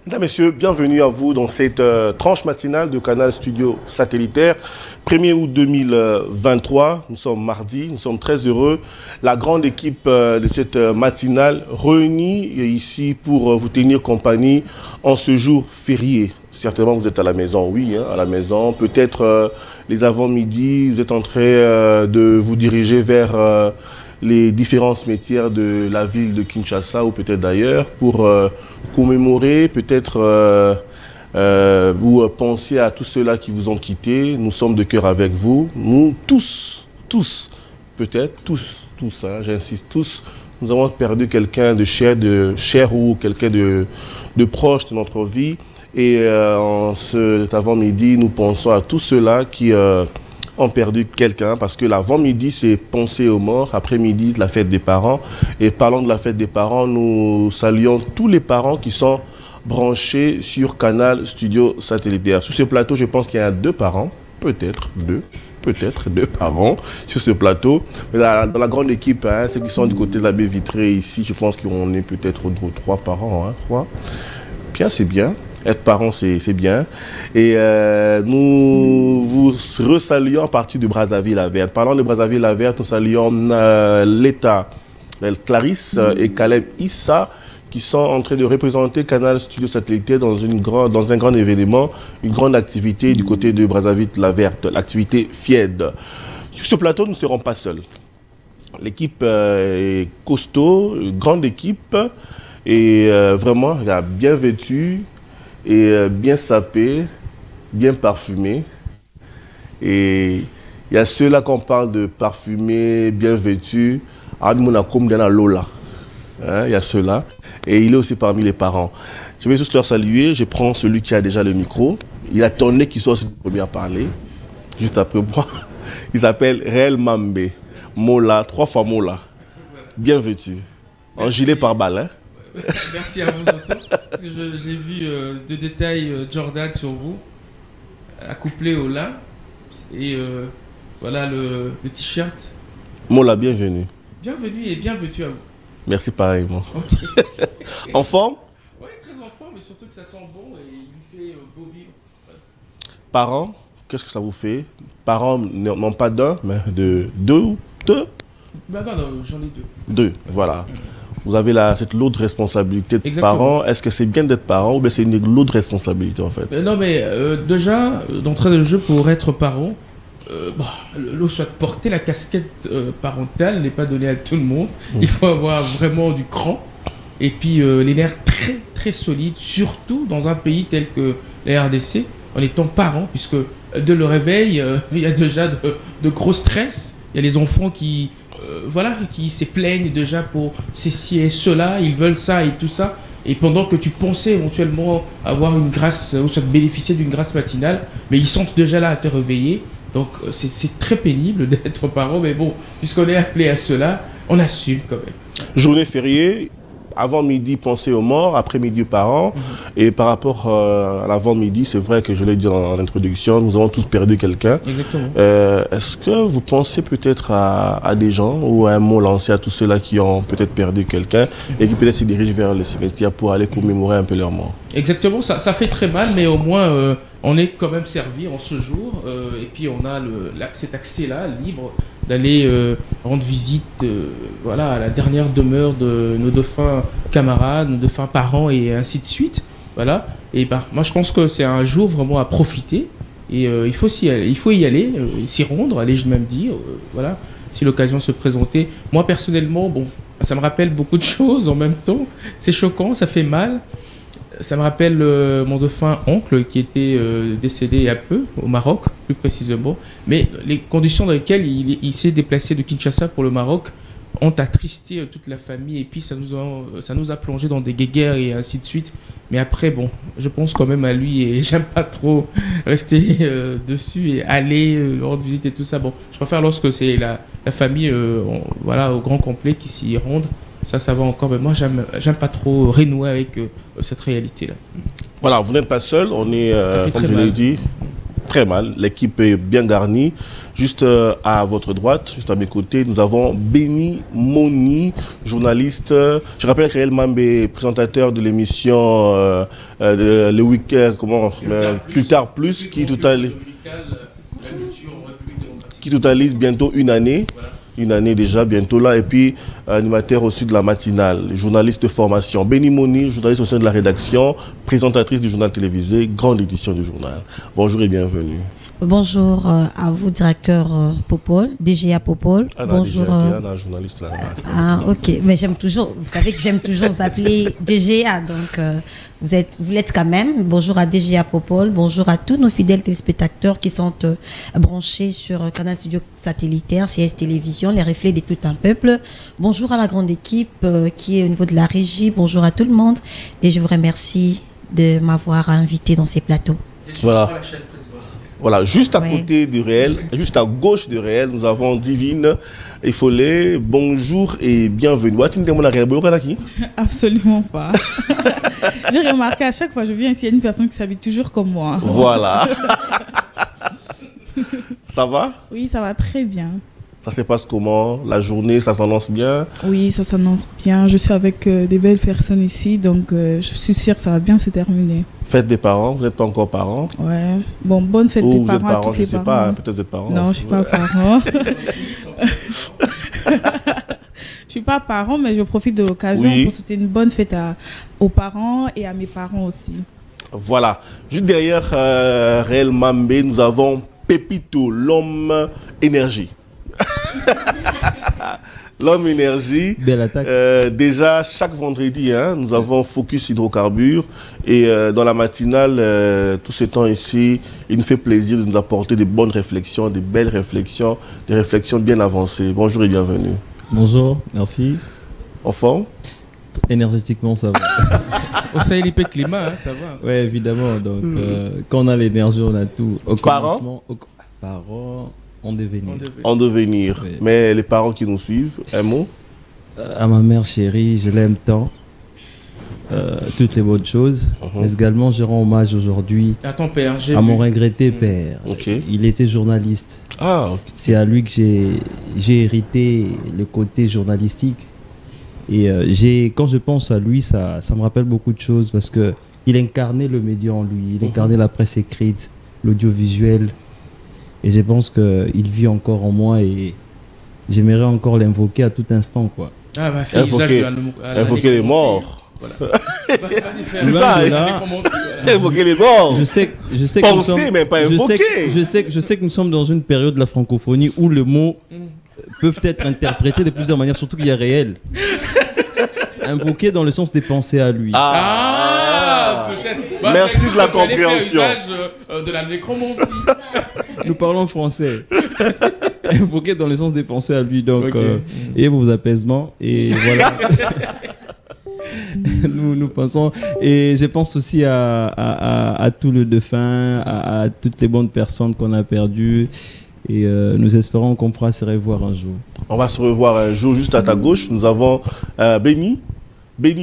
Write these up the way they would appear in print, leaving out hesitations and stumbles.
Mesdames, Messieurs, bienvenue à vous dans cette tranche matinale de Canal Studio Satellitaire. 1er août 2023, nous sommes mardi, nous sommes très heureux. La grande équipe de cette matinale réunie ici pour vous tenir compagnie en ce jour férié. Certainement, vous êtes à la maison, oui, hein, à la maison. Peut-être les avant-midi, vous êtes en train de vous diriger vers les différents cimetières de la ville de Kinshasa ou peut-être d'ailleurs pour commémorer, peut-être vous penser à tous ceux-là qui vous ont quitté. Nous sommes de cœur avec vous. Nous tous, peut-être, tous, hein, j'insiste, tous, nous avons perdu quelqu'un de cher ou quelqu'un de proche de notre vie. Et en cet avant-midi, nous pensons à tous ceux-là qui ont perdu quelqu'un, parce que l'avant-midi, c'est penser aux morts, après-midi, la fête des parents. Et parlant de la fête des parents, nous saluons tous les parents qui sont branchés sur Canal Studio Satellitaire. Sur ce plateau, je pense qu'il y a deux parents, peut-être deux parents sur ce plateau. Mais dans la grande équipe, hein, ceux qui sont du côté de la baie vitrée ici, je pense qu'on est peut-être trois parents, hein, trois. Bien, c'est bien. Être parent, c'est bien. Et nous vous resaluons à partir de Brazzaville-la-Verte. Parlant de Brazzaville-la-Verte, nous saluons l'État, Clarisse et Caleb Issa, qui sont en train de représenter Canal Studio Satellitaire dans un grand événement, une grande activité du côté de Brazzaville-la-Verte, l'activité FIED. Sur ce plateau, nous ne serons pas seuls. L'équipe est costaud, une grande équipe, et vraiment bien vêtue, et bien sapé, bien parfumé. Et il y a ceux-là qu'on parle de parfumé, bien vêtu. Il y a ceux-là. Et il est aussi parmi les parents. Je vais tous leur saluer. Je prends celui qui a déjà le micro. Il attendait qu'il soit le premier à parler. Juste après moi. Il s'appelle Réel Mambe. Mola, 3 fois Mola. Bien vêtu. En gilet pare-balles, hein. Merci à vous autres. J'ai vu de détails Jordan sur vous, accouplé au lin. Et voilà le t-shirt. Mola, bienvenue. Bienvenue et bien vêtu à vous. Merci pareillement. Okay. En forme? Oui, très en forme, mais surtout que ça sent bon et il fait beau vivre. Ouais. Parents, qu'est-ce que ça vous fait? Parents, non pas d'un, mais de deux? Non, j'en ai deux. Deux, voilà. Vous avez cette lourde responsabilité de Exactement. parent. Est-ce que c'est bien d'être parent ou bien c'est une lourde responsabilité en fait? Non, mais déjà, d'entrée de jeu, pour être parent, le choix de porter la casquette parentale n'est pas donné à tout le monde. Il faut avoir vraiment du cran et puis les nerfs très très solides, surtout dans un pays tel que la RDC, en étant parent, puisque de le réveil, il y a déjà de gros stress. Il y a les enfants qui se plaignent déjà pour ceci et cela, ils veulent ça et tout ça. Et pendant que tu pensais éventuellement avoir une grâce, ou soit bénéficier d'une grâce matinale, mais ils sont déjà là à te réveiller. Donc c'est très pénible d'être parent, mais bon, puisqu'on est appelé à cela, on assume quand même. Journée fériée, avant midi, penser aux morts, après midi aux parents. Et par rapport à l'avant-midi, c'est vrai que je l'ai dit en introduction, nous avons tous perdu quelqu'un. Exactement. Est-ce que vous pensez peut-être à des gens ou à un mot lancé à tous ceux-là qui ont peut-être perdu quelqu'un et qui peut-être se dirigent vers le cimetière pour aller commémorer un peu leur mort? Exactement, ça fait très mal, mais au moins on est quand même servi en ce jour. Et puis on a cet accès-là, libre, d'aller rendre visite à la dernière demeure de nos défunts camarades, nos défunts parents et ainsi de suite. Voilà. Et moi je pense que c'est un jour vraiment à profiter et il faut y aller, s'y rendre, allez-je même dire, voilà. si l'occasion se présentait. Moi, personnellement, bon, ça me rappelle beaucoup de choses en même temps. C'est choquant, ça fait mal. Ça me rappelle mon défunt oncle qui était décédé il y a peu, au Maroc, plus précisément. Mais les conditions dans lesquelles il s'est déplacé de Kinshasa pour le Maroc ont attristé toute la famille. Et puis, ça nous a plongé dans des guéguerres et ainsi de suite. Mais après, bon, je pense quand même à lui et j'aime pas trop rester dessus et aller le rendre visite et tout ça. Bon, je préfère lorsque c'est la famille voilà, au grand complet qui s'y rendent. Ça va encore, mais moi j'aime pas trop renouer avec cette réalité-là. Voilà, vous n'êtes pas seul, on est, comme je l'ai dit, très mal. L'équipe est bien garnie. Juste à votre droite, juste à mes côtés, nous avons Béni Moni, journaliste. Je rappelle que Réel Mambé, présentateur de l'émission Le Week-end, Plus tard plus, qui totalise bientôt une année. Voilà. Une année déjà, bientôt là, et puis animateur aussi de la matinale, journaliste de formation. Béni Moni, journaliste au sein de la rédaction, présentatrice du journal télévisé, grande édition du journal. Bonjour et bienvenue. Bonjour à vous, directeur Popol, DGA Popol. Bonjour. Journaliste là. Ah, ok. Mais j'aime toujours, vous savez que j'aime toujours vous appeler DGA, donc vous l'êtes quand même. Bonjour à DGA Popol, bonjour à tous nos fidèles téléspectateurs qui sont branchés sur Canal Studio Satellitaire, CS Télévision, les reflets de tout un peuple. Bonjour à la grande équipe qui est au niveau de la régie, bonjour à tout le monde et je vous remercie de m'avoir invité dans ces plateaux. Voilà, juste à côté du Réel, juste à gauche du Réel, nous avons Divine Effolé. Bonjour et bienvenue. Absolument pas. J'ai remarqué à chaque fois que je viens ici, il y a une personne qui s'habille toujours comme moi. Voilà. Ça va? Oui, ça va très bien. Ça se passe comment? La journée, ça s'annonce bien? Oui, ça s'annonce bien. Je suis avec des belles personnes ici, donc je suis sûre que ça va bien se terminer. Fête des parents, vous n'êtes pas encore parents? Ouais. Bon, bonne fête des parents à tous les parents. Je ne sais pas, hein, peut-être des parents. Non, je ne suis pas parent. Je ne suis pas parent, mais je profite de l'occasion pour souhaiter une bonne fête aux parents et à mes parents aussi. Voilà. Juste derrière Réel Mambé, nous avons Pépito, l'homme énergie. L'homme énergie. Belle attaque. Déjà, chaque vendredi, hein, nous avons Focus Hydrocarbures. Et dans la matinale, tout ce temps ici, il nous fait plaisir de nous apporter des bonnes réflexions, des belles réflexions, des réflexions bien avancées. Bonjour et bienvenue. Bonjour, merci. En forme? Énergétiquement, ça va. Au Sahel climat, hein, ça va. Oui, évidemment. Donc, quand on a l'énergie, on a tout. Au commencement, parents en devenir. En devenir. Oui. Mais les parents qui nous suivent, un mot? À ma mère chérie, je l'aime tant. Toutes les bonnes choses. Mais également, je rends hommage aujourd'hui à ton père, à mon regretté père. Okay. Il était journaliste. Ah, okay. C'est à lui que j'ai hérité le côté journalistique. Et quand je pense à lui, ça me rappelle beaucoup de choses parce qu'il incarnait le média en lui. Il incarnait la presse écrite, l'audiovisuel. Et je pense qu'il vit encore en moi et j'aimerais encore l'invoquer à tout instant, quoi. Ah bah, invoquer les morts. Voilà. C'est ça, invoquer les morts. Je sais penser, mais pas invoquer. Je sais que nous sommes dans une période de la francophonie où le mot peut être interprété de plusieurs manières, surtout qu'il y a réel. Invoquer dans le sens des pensées à lui. Peut-être. Bah, merci de la compréhension. De la nécromancie. Nous parlons français. Invoquer dans le sens des pensées à lui. Donc, et vos apaisements. Et voilà. nous pensons. Et je pense aussi à tout le défunt, à toutes les bonnes personnes qu'on a perdues. Et nous espérons qu'on pourra se revoir un jour. On va se revoir un jour. Juste à ta gauche, nous avons Béni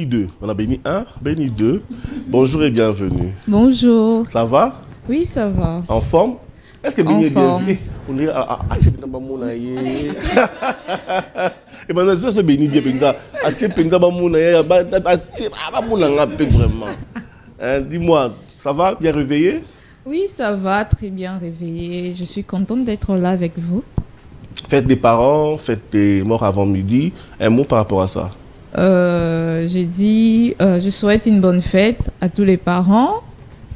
2. On a Béni 1, Béni 2. Bonjour et bienvenue. Bonjour. Ça va? Oui, ça va. En forme? Est-ce que Béni est bien? On est à et maintenant, c'est Béni bien. Dis-moi, ça va? Bien réveillé? Oui, ça va, très bien réveillé. Je suis contente d'être là avec vous. Fête des parents, fête des morts avant midi. Un mot par rapport à ça? J'ai dit, je souhaite une bonne fête à tous les parents,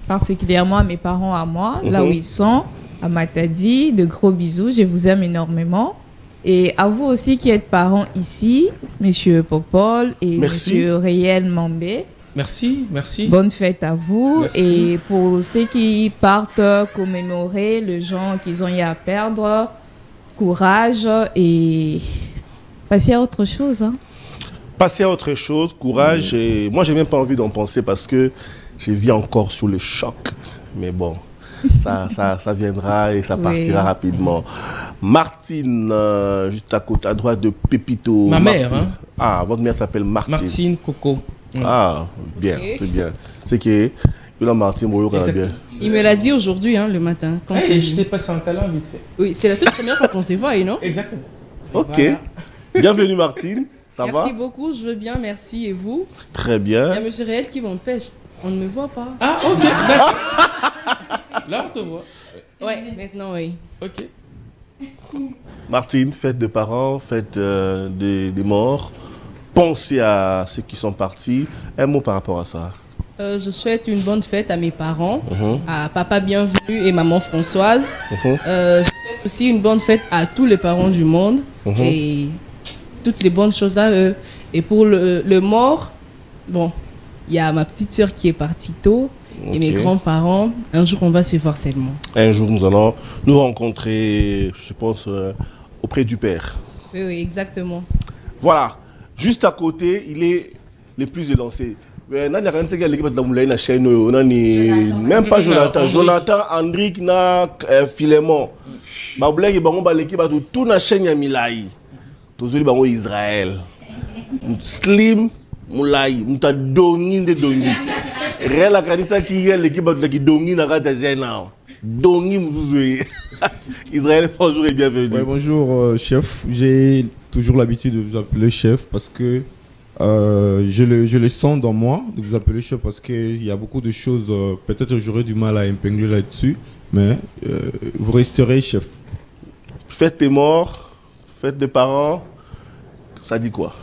particulièrement à mes parents à moi, là où ils sont, à Matadi. De gros bisous, je vous aime énormément. Et à vous aussi qui êtes parents ici, Monsieur Popol et Monsieur Réel Mambé. Merci, merci. Bonne fête à vous. Merci. Et pour ceux qui partent commémorer les gens qu'ils ont eu à perdre, courage et passer à autre chose. Hein. Passer à autre chose, courage. Et moi, j'ai même pas envie d'en penser parce que je vis encore sous le choc. Mais bon, ça viendra et ça partira rapidement. Martine, juste à côté, à droite de Pépito. Ma mère, Martine. hein. Ah, votre mère s'appelle Martine. Martine Coco. Ah, bien, c'est bien. C'est que Martine Boyo, bien. Il me l'a dit aujourd'hui, hein, le matin. Quand Je t'ai passé un câlin vite fait. Oui, c'est la toute première fois qu'on se voit, non? Exactement. Ok. Voilà. Bienvenue Martine. Ça va? Merci beaucoup, je veux bien, merci. Et vous? Très Il y a bien. Monsieur Réel qui m'empêche. On ne me voit pas. Ah, ok. D'accord. Là, on te voit. Ouais, maintenant, oui. Ok. Martine, fête de parents, fête des morts. Pensez à ceux qui sont partis. Un mot par rapport à ça. Je souhaite une bonne fête à mes parents, à papa Bienvenu et maman Françoise. Je souhaite aussi une bonne fête à tous les parents du monde et toutes les bonnes choses à eux. Et pour le mort, bon, il y a ma petite soeur qui est partie tôt et mes grands-parents. Un jour, on va se voir seulement. Un jour, nous allons nous rencontrer, je pense, auprès du Père. Oui, oui, exactement. Voilà. Juste à côté, il est le plus élancé. Même pas Jonathan. Jonathan, Andrick, Philémon. L'équipe a tout na chaîne ya Milai. Tozoli bango Israël. Slim Moulai, muta dongi de dongi. Réel la kanisa qui est l'équipe a qui dongi na kata jena. Dongi muzuzwe. Israël, bonjour et bienvenue. Ouais, bonjour chef. J'ai toujours l'habitude de vous appeler chef parce que je le sens dans moi de vous appeler chef parce qu'il y a beaucoup de choses, peut-être j'aurais du mal à épingler là-dessus, mais vous resterez chef. Fête des morts, fête des parents, ça dit quoi?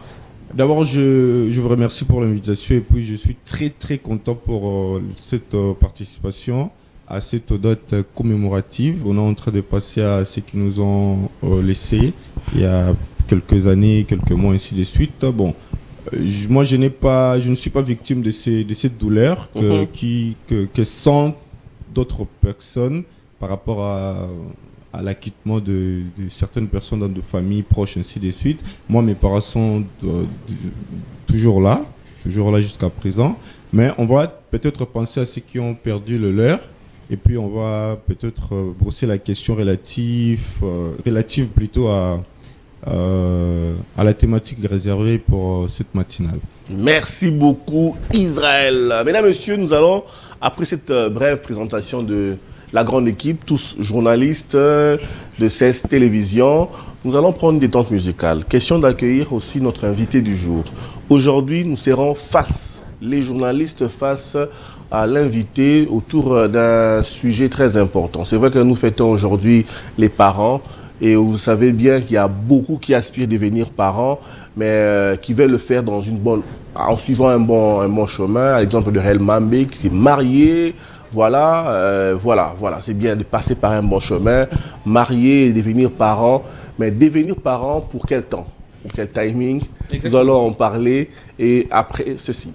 D'abord, je vous remercie pour l'invitation et puis je suis très très content pour cette participation à cette date commémorative. On est en train de passer à ce qu'ils nous ont laissé il y a quelques années, quelques mois, ainsi de suite. Bon, moi je ne suis pas victime de cette douleur que sentent d'autres personnes par rapport à l'acquittement de certaines personnes dans de familles proches, ainsi de suite. Moi, mes parents sont toujours là jusqu'à présent. Mais on va peut-être penser à ceux qui ont perdu le leur. Et puis, on va peut-être brosser la question relative plutôt à la thématique réservée pour cette matinale. Merci beaucoup, Israël. Mesdames, Messieurs, nous allons, après cette brève présentation de la grande équipe, tous journalistes de 16 télévisions, nous allons prendre une détente musicale. Question d'accueillir aussi notre invité du jour. Aujourd'hui, nous serons les journalistes face à l'invité autour d'un sujet très important. C'est vrai que nous fêtons aujourd'hui les parents et vous savez bien qu'il y a beaucoup qui aspirent à devenir parents, mais qui veulent le faire en suivant un bon chemin. À l'exemple de Réel Mambé qui s'est marié. Voilà, c'est bien de passer par un bon chemin, marier et devenir parent. Mais devenir parent pour quel temps? Pour quel timing? Exactement. Nous allons en parler et après ceci.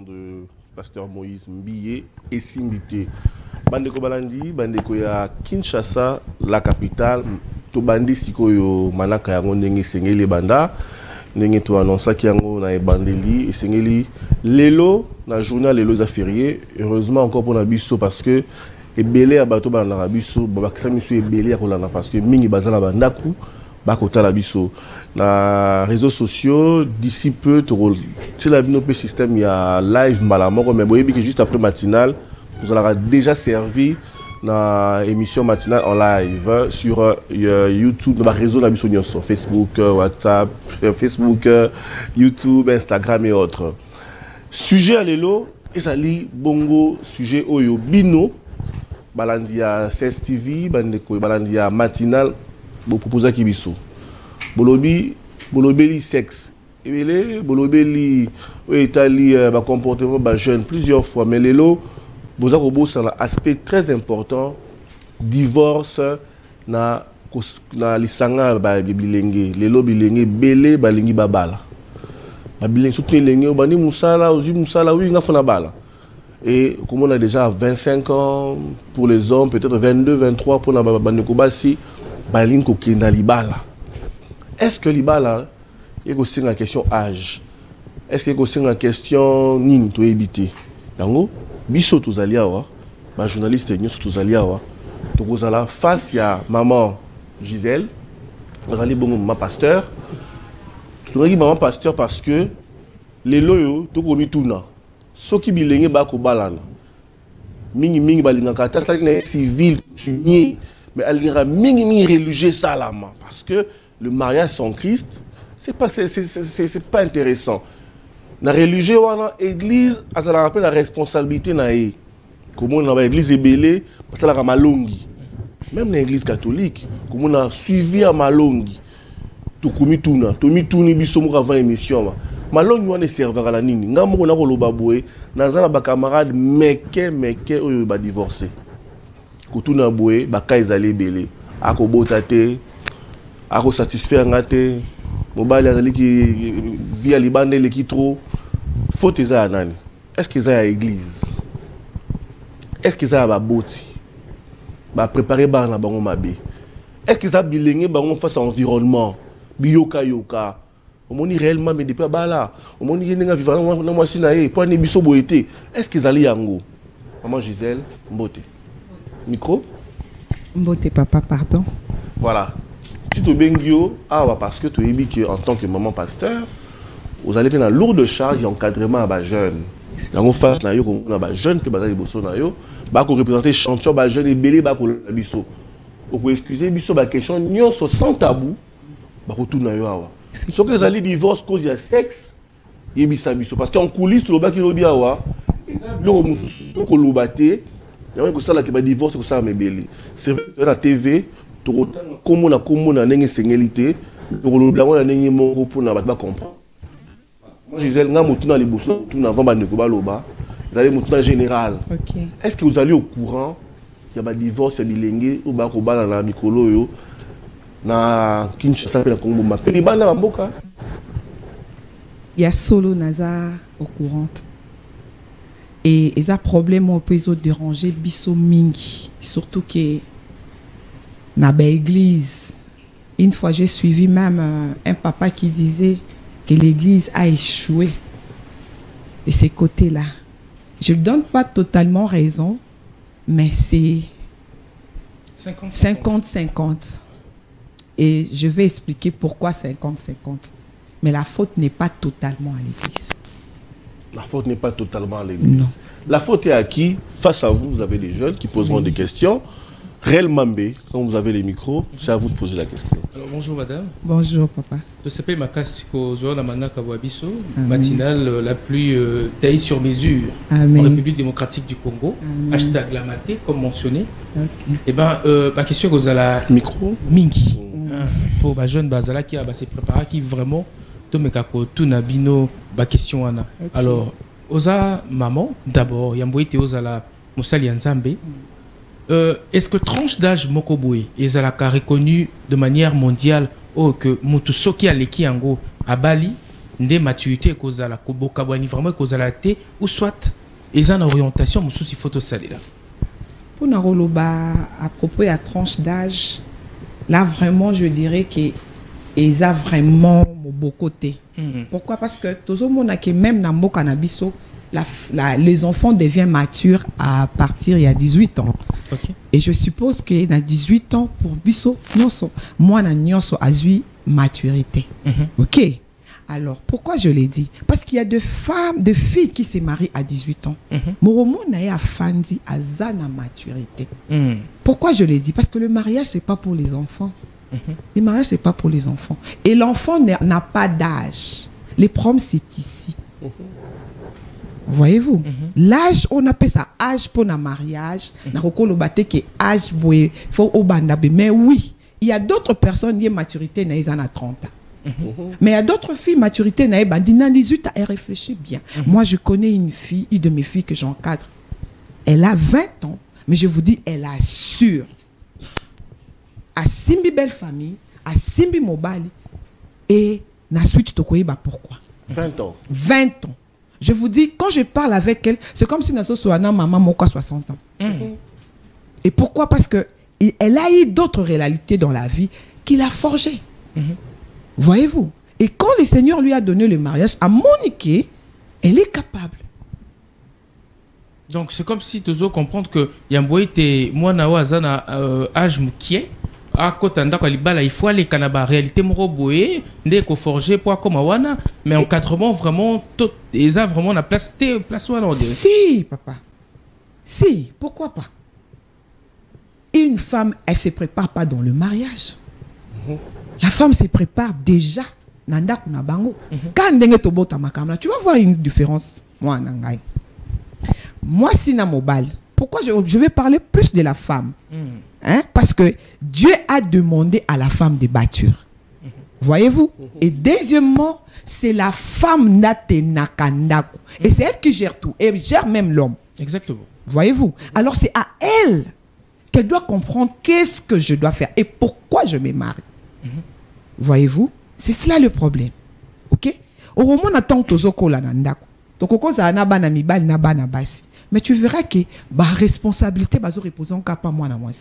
De pasteur Moïse Mbiye et Simbité. Bandeko Balandi, bandeko ya Kinshasa, la capitale, to bandi sikoyo manaka yango ndenge sengeli banda, ndenge to annonça ki yango na ebandeli et sengeli lelo na journal lelo za férié, heureusement encore pour na biso parce que ebele ya bato bana na biso, babakisa miso ebele ya kolana parce que mingi bazala bandaku bakota la biso na réseaux sociaux d'ici peu c'est la binopé système il y a live malamoko mais boyebi que juste après matinale vous aura déjà servi na émission matinale en live sur YouTube dans réseau na biso nyonso Facebook WhatsApp Facebook YouTube Instagram et autres. Sujet à l'élo ezali bongo sujet oyo bino balandi ya CSTV bandeko balandi ya matinal bo proposer ki biso bolobeli sexe ebele bolobeli etali ba comportement ba jeune plusieurs fois mais lelo boza ko bosa na aspect très important divorce na lisanga ba bilenge lelo bilenge bele balingi babala babilingi surtout bilenge bani musala ozi musala oui nga fona bala et comme on a déjà 25 ans pour les hommes peut-être 22 23 pour na bandeko basi balingi ko kenda libala. Est-ce que libala il y a aussi une question âge? Est-ce qu'il y a aussi une question nini to éviter? Yango biso tozaliawa ba journaliste nyo tozaliawa to kozala face ya maman Gisèle, ozali bongo maman pasteur. Tozali maman pasteur parce que les loyo to komi tuna. Soki bilenge ba ko balana. Mingi balinga kata ça est civil uni mais alira mingi religieux salama parce que le mariage sans Christ c'est pas intéressant. La religion wana église ça la rappelle la responsabilité na e. Comme on a église ebelé parce que la malongi. Même l'église catholique comme on a suivi à malongi. To komi tuna, to mi tuni biso mo avant émission. Malongi wana serveur la nini. Nga mo na ko loba boye, nazana ba camarade meke oyo ba divorcer. Ko tuna boye ba ka ezali belé. Ako botate, ako satisfaire ngate. Mobile azali ki via libande le ki trop. Faut eza nani. Est-ce que ça a église? Est-ce que ça a ba boti? Ba préparer ba na bango mabe. Est-ce que ça bilenge bango face à environnement? Biyoka yoka. Omoni réellement mais depuis bala. Omoni yenga vivant na moi sinae pour ne biso boité. Est-ce que zali yango? Maman Gisèle Mbote. Micro? Mbote papa pardon. Voilà. Tu te bengio parce que tu es que en tant que maman pasteur, vous allez dans lourde charge et encadrement à ba jeune. Yango face na yo ko na ba jeune pe bazali boso na yo, ba ko représenter chanteur ba jeune et belé ba ko biso. Pour excuser biso ba question nyonso sans tabou. Ba retourna yo awa. So que zali divorce cause ya sexe, yebisa biso parce qu'en coulisses lo ba ki lobi awa, lo ko lobate, yango ko sala ke ba divorce ko sala mebeli. C'est vrai na TV, to komo na ndenge sengélité, to lobla wana ndenge moko pour na ba comprendre. Moi Gisèle nga mutuna liboso tout avant ba ndeko ba loba, zali mutuna général. OK. Est-ce que vous allez au courant ya ba divorce ya bilenge ou ba ko bala na mikolo yo? Na Kinshasa pe na Congo mapeli bana bamboka ya solo naza au courant et eza problème on peut zo déranger biso mingi surtout que na ba église une fois j'ai suivi même un papa qui disait que l'église a échoué de ces côtés-là. Je ne donne pas totalement raison mais c'est 50-50. Et je vais expliquer pourquoi 50-50. Mais la faute n'est pas totalement à l'église. La faute n'est pas totalement à l'église. Non. La faute est à qui? Face à vous, vous avez des jeunes qui poseront des questions. Réellement, quand vous avez les micros, c'est à vous de poser la question. Alors, bonjour madame. Bonjour papa. Je s'appelle Makasiko Zola Manaka Wabiso, matinale la plus taillée sur mesure Amen. En République démocratique du Congo. Amen. Hashtag Lamaté, comme mentionné. Okay. Et ben, ma question est la micro Mingi. Pour les jeunes Bazala qui a s'est préparé, qui vraiment, tout na bino, ba question ana. Okay. Alors, oza maman, d'abord, yamboite oza la Moussali Nzambe. Est-ce que tranche d'âge Mokoboué est reconnu de manière mondiale que Mutusoki Aleki Ango à Bali, des maturité cause à la Kobokabani vraiment cause à la T ou soit ils ont une orientation Moussousi photo salé là. Pour Naroloba à propos de la tranche d'âge, là vraiment je dirais que ils ont vraiment beaucoup côté. Pourquoi? Parce que tout le monde a que même dans Mboka Nabiso les enfants deviennent matures à partir il y a 18 ans. Okay. Et je suppose que dans 18 ans, pour Bisso, moi, je suis maturité. OK. Alors, pourquoi je l'ai dit? Parce qu'il y a des femmes, des filles qui se marient à 18 ans. Moromo n'a fandi à zana maturité. Pourquoi je l'ai dit? Parce que le mariage, ce n'est pas pour les enfants. Le mariage, ce n'est pas pour les enfants. Et l'enfant n'a pas d'âge. Les problèmes, c'est ici. Voyez-vous, l'âge, on appelle ça âge pour le mariage. Âge faut au bandabe. Mais oui, il y a d'autres personnes qui ont maturité ils en a 30 ans. Mais il y a d'autres filles maturité dans 18 ans, elle réfléchit bien. Moi, je connais une de mes filles que j'encadre. Elle a 20 ans, mais je vous dis, elle assure. À Simbi belle famille, à Simbi Mobali et na suite tokoyeba pourquoi. 20 ans. 20 ans. Je vous dis, quand je parle avec elle, c'est comme si Naso Soana, maman, Moka, 60 ans. Et pourquoi? Parce que elle a eu d'autres réalités dans la vie qu'il a forgées. Voyez-vous? Et quand le Seigneur lui a donné le mariage, à Monique, elle est capable. Donc c'est comme si tu dois comprendre que Yamboy était moi na wazana âge moukié. À côté il faut aller Canada réalité moroboé dès qu'on forger pour comme wana mais encadrement vraiment tout et ça vraiment la place wana. Si papa, si pourquoi pas. Une femme elle se prépare pas dans le mariage. La femme se prépare déjà nanda kuna bango. Quand ndenge to bota makamla tu vas voir une différence moi nangai. Moi si na mobile pourquoi je vais parler plus de la femme. Hein? Parce que Dieu a demandé à la femme de bâtir. Voyez-vous? Et deuxièmement, c'est la femme natenakandako. Et c'est elle qui gère tout. Elle gère même l'homme. Exactement. Voyez-vous? Alors c'est à elle qu'elle doit comprendre qu'est-ce que je dois faire et pourquoi je me marie. Voyez-vous? C'est cela le problème. Ok? Au moment où on attend tozoko la nandako. Donc au za na bana mibali na bana basi. Mais tu verras que la responsabilité va se reposer en cas pas moi na moi.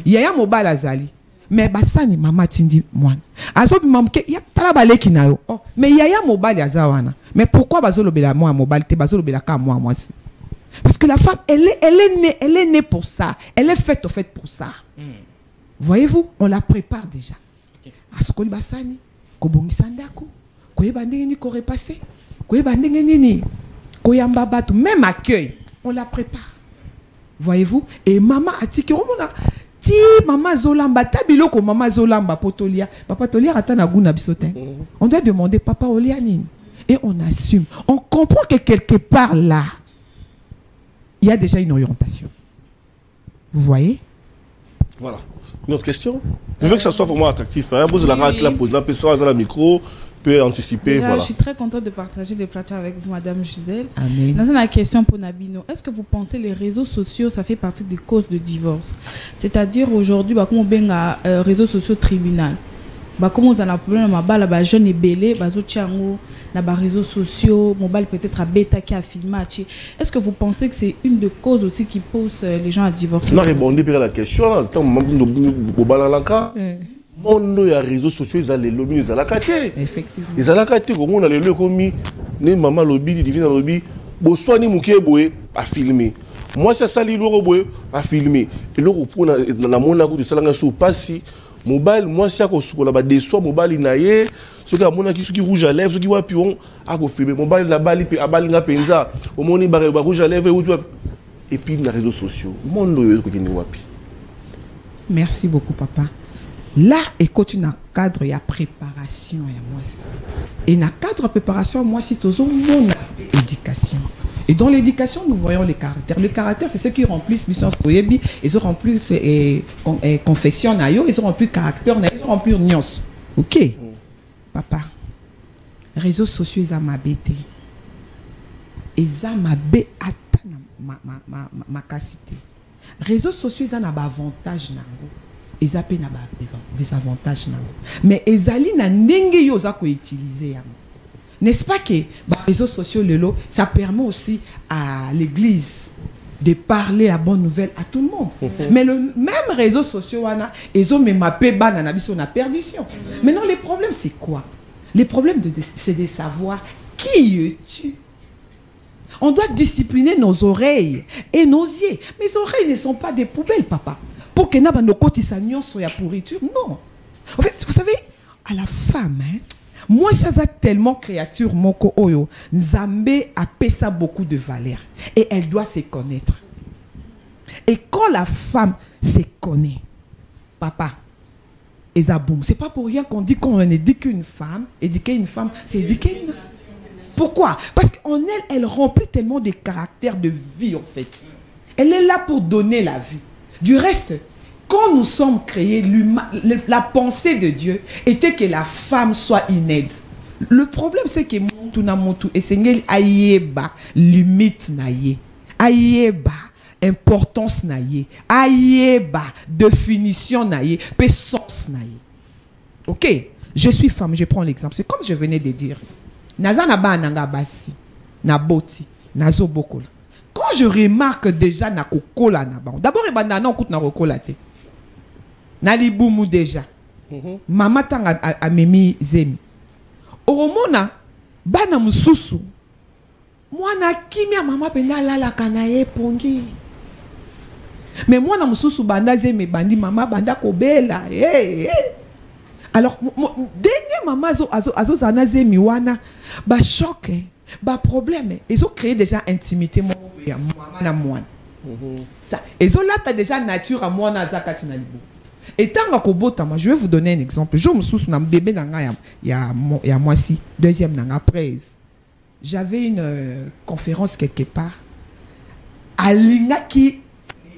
Il y a un mobile azali. Mais basani mama tindi moi. Azo bimamke ya tala baleki na yo. Oh, mais il y a un mobile azawana. Mais pourquoi bazo lobela moi mobile te bazo lobela ka moi moi. Parce que la femme elle est née pour ça. Elle est faite au fait pour ça. Voyez-vous, on la prépare déjà. Askoli basani ko bongisa ndako. Ko yeba ndenge ni ko repasser. Ko yeba ndenge nini. Ko yamba batu même accueil. On la prépare. Voyez-vous? Et maman a dit que ti maman zolamba tabiloko maman zolamba potolia. Papa tolia atana guna bisotin. On doit demander papa olianine. Et on assume. On comprend que quelque part là, il y a déjà une orientation. Vous voyez? Voilà. Une autre question? Je veux que ça soit vraiment attractif. Hein? Vous la pose la personne dans le micro. Peut anticiper. Déjà, voilà. Je suis très contente de partager des plateaux avec vous, Madame Gisèle. Amen. Dans une question pour Nabino, est-ce que vous pensez que les réseaux sociaux, ça fait partie des causes de divorce? C'est-à-dire aujourd'hui, comme on a réseaux sociaux tribunal, comme on a un problème, les jeunes et belé, les réseaux sociaux, mobile peut-être à bêta qui a filmé. Est-ce que vous pensez que c'est une des causes aussi qui pousse les gens à divorcer? On a répondu à la question. On a les réseaux sociaux, ils ont les lobbies, ils ont la carte. Effectivement. Ils ont la carte, comme on a les lobbies, les mamans lobby, les divines lobby, Bossois ni mouké boé à filmer. Moi, c'est ça, les loro boé à filmer. Et l'euro pour la monaco de Salanga sous passi, mobile, moi, c'est à cause de la des soins, mobile, inaye, ceux qui ont qui rouge à lèvres, ceux qui voient pion, à filmer. Mobile, la balle, à balinga penza, au monde, il rouge à lèvres, et puis les réseaux sociaux. Mon loyeux, qui n'est pas. Merci beaucoup, papa. Là, écoute, il y a un cadre, il y a préparation. Et dans le cadre de préparation, moi, c'est toujours mon éducation. Et dans l'éducation, nous voyons les caractères. Le caractère, c'est ceux qui remplissent mission Soyebi, ils ont rempli confection, ils ont rempli caractère, ils ont rempli nuance. Ok. Papa, réseaux sociaux, ils ont ma bêté. Ils ont ma bêté, ma capacité. Réseaux sociaux, ils ont un avantage. Ils ont des avantages. Mais ils ont utilisé. N'est-ce pas que les réseaux sociaux, ça permet aussi à l'église de parler la bonne nouvelle à tout le monde. Mais le même réseaux sociaux, ils ont même mappé la perdition. Maintenant, le problème, c'est quoi? Le problème, c'est de savoir qui es-tu. On doit discipliner nos oreilles et nos yeux. Mes oreilles ne sont pas des poubelles, papa. Pour que nos cotisations soient pourriture, non. En fait, vous savez, à la femme, moi, ça a tellement créature, moko oyo, Nzambe a payé beaucoup de valeur. Et elle doit se connaître. Et quand la femme se connaît, papa, c'est pas pour rien qu'on dit qu'on éduque une femme, éduquer une femme, c'est éduquer une... Pourquoi? Parce qu'en elle, elle remplit tellement de caractères de vie, en fait. Elle est là pour donner la vie. Du reste, quand nous sommes créés, la pensée de Dieu était que la femme soit inédite. Le problème, c'est que Montu et Seigneur ayeba limite naye, ayeba importance naye, ayeba définition naye, pe sens naye. Ok, je suis femme, je prends l'exemple. C'est comme je venais de dire. Naza na ba nanga basi, na boti, nazo bokola. Quand je remarque déjà na kokola na ba, d'abord ebanda na okut na kokola te. Na libumu déjà. Mama tanga a memi zemi. Oromona bana mususu. Mwana kimia mama penda lala kanaye pongi. Mais mwana mususu banda zemi bandi mama banda kobela. Alors dernier mama azo zana zemi wana ba choc ba problème. Ils ont créé déjà intimité mama na mwana. Ça, ils ont là t'as déjà nature à mwana zakati na libu. Et tant que je vais vous donner un exemple. Je me souviens d'un bébé il y a mois-ci, deuxième nanga presse. J'avais une conférence quelque part. Alinga qui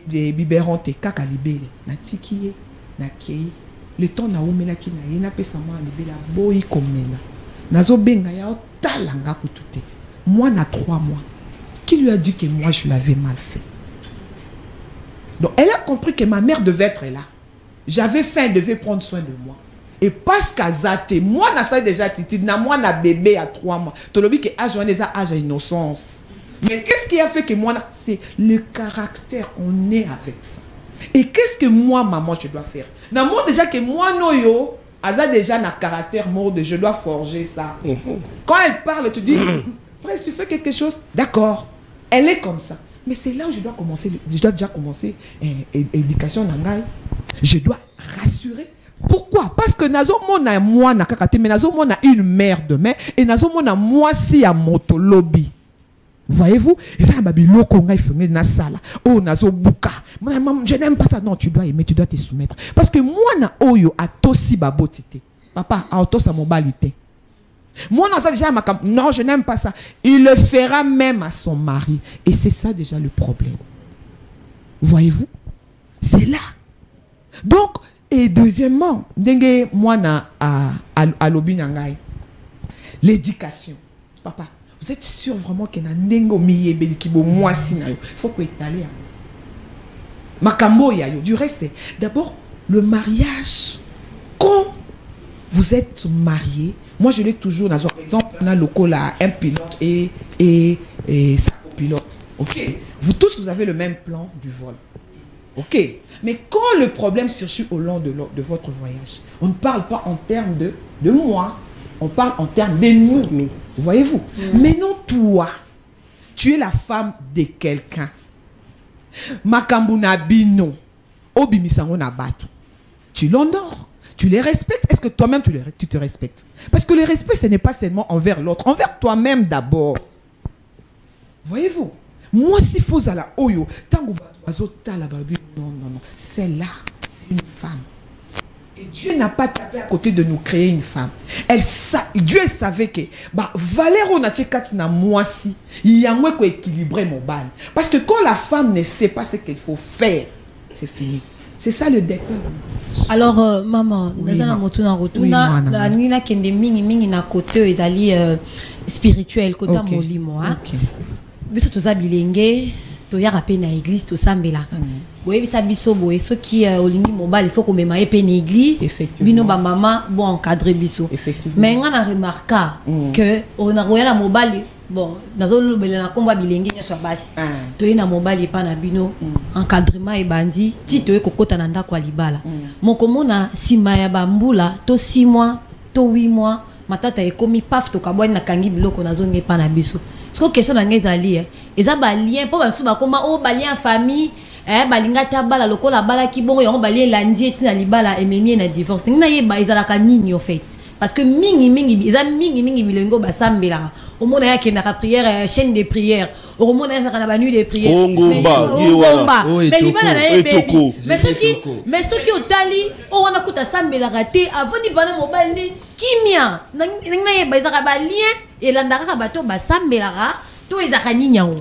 des biberons te kaka libele na tikiye na kei le temps na omela ki na yena pesa ma libela boyi komela nazo benga ya talanga kutute. Moi na 3 mois. Qui lui a dit que moi je l'avais mal fait? Donc elle a compris que ma mère devait être là. J'avais faim, elle devait prendre soin de moi. Et parce qu'à Zate, moi, je déjà titi, moi, na bébé à 3 mois. Tu as dit que âge à innocence. Mais qu'est-ce qui a fait que moi, c'est le caractère, on est avec ça. Et qu'est-ce que moi, maman, je dois faire? Moi, déjà que moi, noyo, Aza déjà na caractère mode, je dois forger ça. Quand elle parle, tu dis, après, tu fais quelque chose, d'accord, elle est comme ça. Mais c'est là où je dois commencer, je dois déjà commencer éducation nangai. Je dois rassurer. Pourquoi? Parce que nazo mona moi na kakate, mais nazo mona une mère demain et nazo mona moi si à moto lobby. Voyez-vous? Et ça na babilo konga ifenge na sala. Oh nazo buka. Je n'aime pas ça. Non, tu dois aimer, tu dois te soumettre. Parce que moi na oyo a tosi babotité. Papa a tosa mobilité. Moi na ça déjà non, je n'aime pas ça. Il le fera même à son mari et c'est ça déjà le problème. Voyez-vous? C'est là. Donc, et deuxièmement, moi à l'obinangai, l'éducation. Papa, vous êtes sûr vraiment qu'il y a un nengo miyebeli qui moi si il faut que étaler. Makambo yayo. Du reste, d'abord le mariage. Quand vous êtes marié, moi je l'ai toujours dans un exemple, on a le col là, un pilote et sa copilote. Ok. Vous tous vous avez le même plan du vol. Ok, mais quand le problème surgit au long de votre voyage, on ne parle pas en termes de moi, on parle en termes de nous. Voyez-vous? Mais non, toi, tu es la femme de quelqu'un. Makambuna bino, obimisango na batu. Tu l'honores, tu les respectes. Est-ce que toi-même tu te respectes? Parce que le respect, ce n'est pas seulement envers l'autre, envers toi-même d'abord. Voyez-vous? Moi, si faut à la oyo, tango non, celle-là, c'est une femme. Et Dieu n'a pas tapé à côté de nous créer une femme. Dieu savait que, Valero n'a pas na moi si, il y a moins qu'équilibrer mon bal. Parce que quand la femme ne sait pas ce qu'il faut faire, c'est fini. C'est ça le décor. Alors, maman, nous allons retourner en retour. La nina kende mingi na côté ezali spirituel côté molimo hein. Biso toza bilenge to ya rapé na église to sambelaka. Boye bisa biso boye ceux qui olingi mobile il faut qu'on mema épé na église. Bino ba maman bon encadrer biso. Mais on a remarqué que on a roya la mobile bon nazo lobela na komba bilenge nyaso basi. To na mobile pa na bino encadrement et bandi ti to ekokota na ndako libala. Moko mona sima ya bambula to 6 mois to 8 mois matata ekomi paf to kabwani na kangi biloko nazo ngepa na biso. Ce que question nanga ezali eza ba lien po ba su ba koma o ba lien famille balinga tabala lokola bala ki bongo yango ba lien landi etina libala ememi na divorce ngina yeba ezalaka nini en fait parce que mingi eza mingi bilengo basambela au monde ya kenda prière chaîne de prière au monde ya sakana ba nuit de prière ngomba mais libala na yebi mais ceux qui otali o wana kuta sambela raté avant ni bana mobile ni kimia ngina yeba ezaka ba lien et landara bato basambelara to ezakani nyao.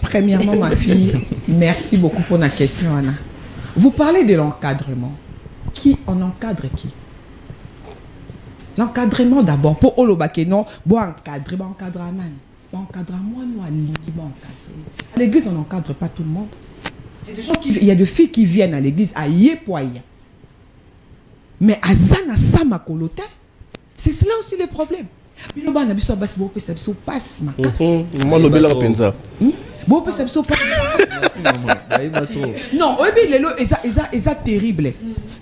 Premièrement, ma fille, merci beaucoup pour la question, Anna. Vous parlez de l'encadrement. Qui on encadre qui? L'encadrement d'abord. Pour Olobake, non, bon encadrer, bon encadrer Anan. Bon encadrer moi, nous, bon encadrer. À l'église, on n'encadre pas tout le monde. Il y a des filles qui viennent à l'église à Yepoya. Mais à Zana Sama Kolote, c'est cela aussi le problème. Moi, non, c'est terrible.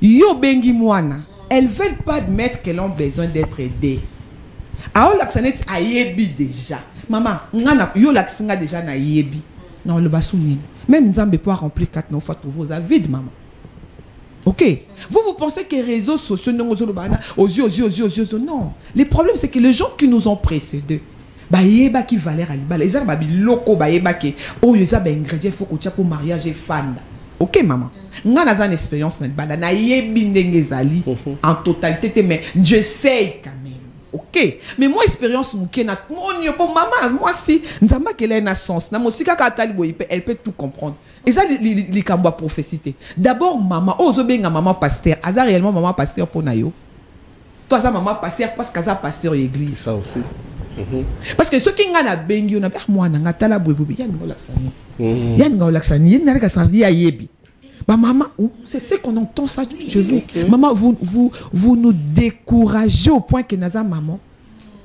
Yo bengi moana, elles veulent pas admettre qu'elles ont besoin d'être aidées. Alors l'accent a yebi déjà. Maman, yo l'accent déjà na yebi. Non, le basouni. Même Nzambe peut remplir 4 9 fois vos avides, maman. Ok. Vous pensez que les réseaux sociaux aux yeux, non. Le problème c'est que les gens qui nous ont précédés, yeba qui valeur à l'ibala, ils ont babi loko yeba qui oh ils ont des ingrédients faut que tu pour mariage et fan. Ok maman. Nga na une expérience na l'ibala na yebi ndengezali en totalité mais je sais quand même. Ok. Mais moi expérience mouké na mon pour maman moi si nzamba qu'elle a une sens na mosika ka talibo elle peut tout comprendre. Et ça les cambois prophécité. D'abord maman oh zo benga maman pasteur, aza réellement maman pasteur pour nayo. Toi ça maman pasteur parce qu'aza pasteur église. Ça aussi. Parce que ceux qui ont un bengi, on a moi na tala boubi, yan ngolaksani. Yan ngolaksani, yan n'a qu'à ya yebi. Bah maman, c'est ce qu'on entend ça chez vous. Maman, vous nous découragez au point que naza maman.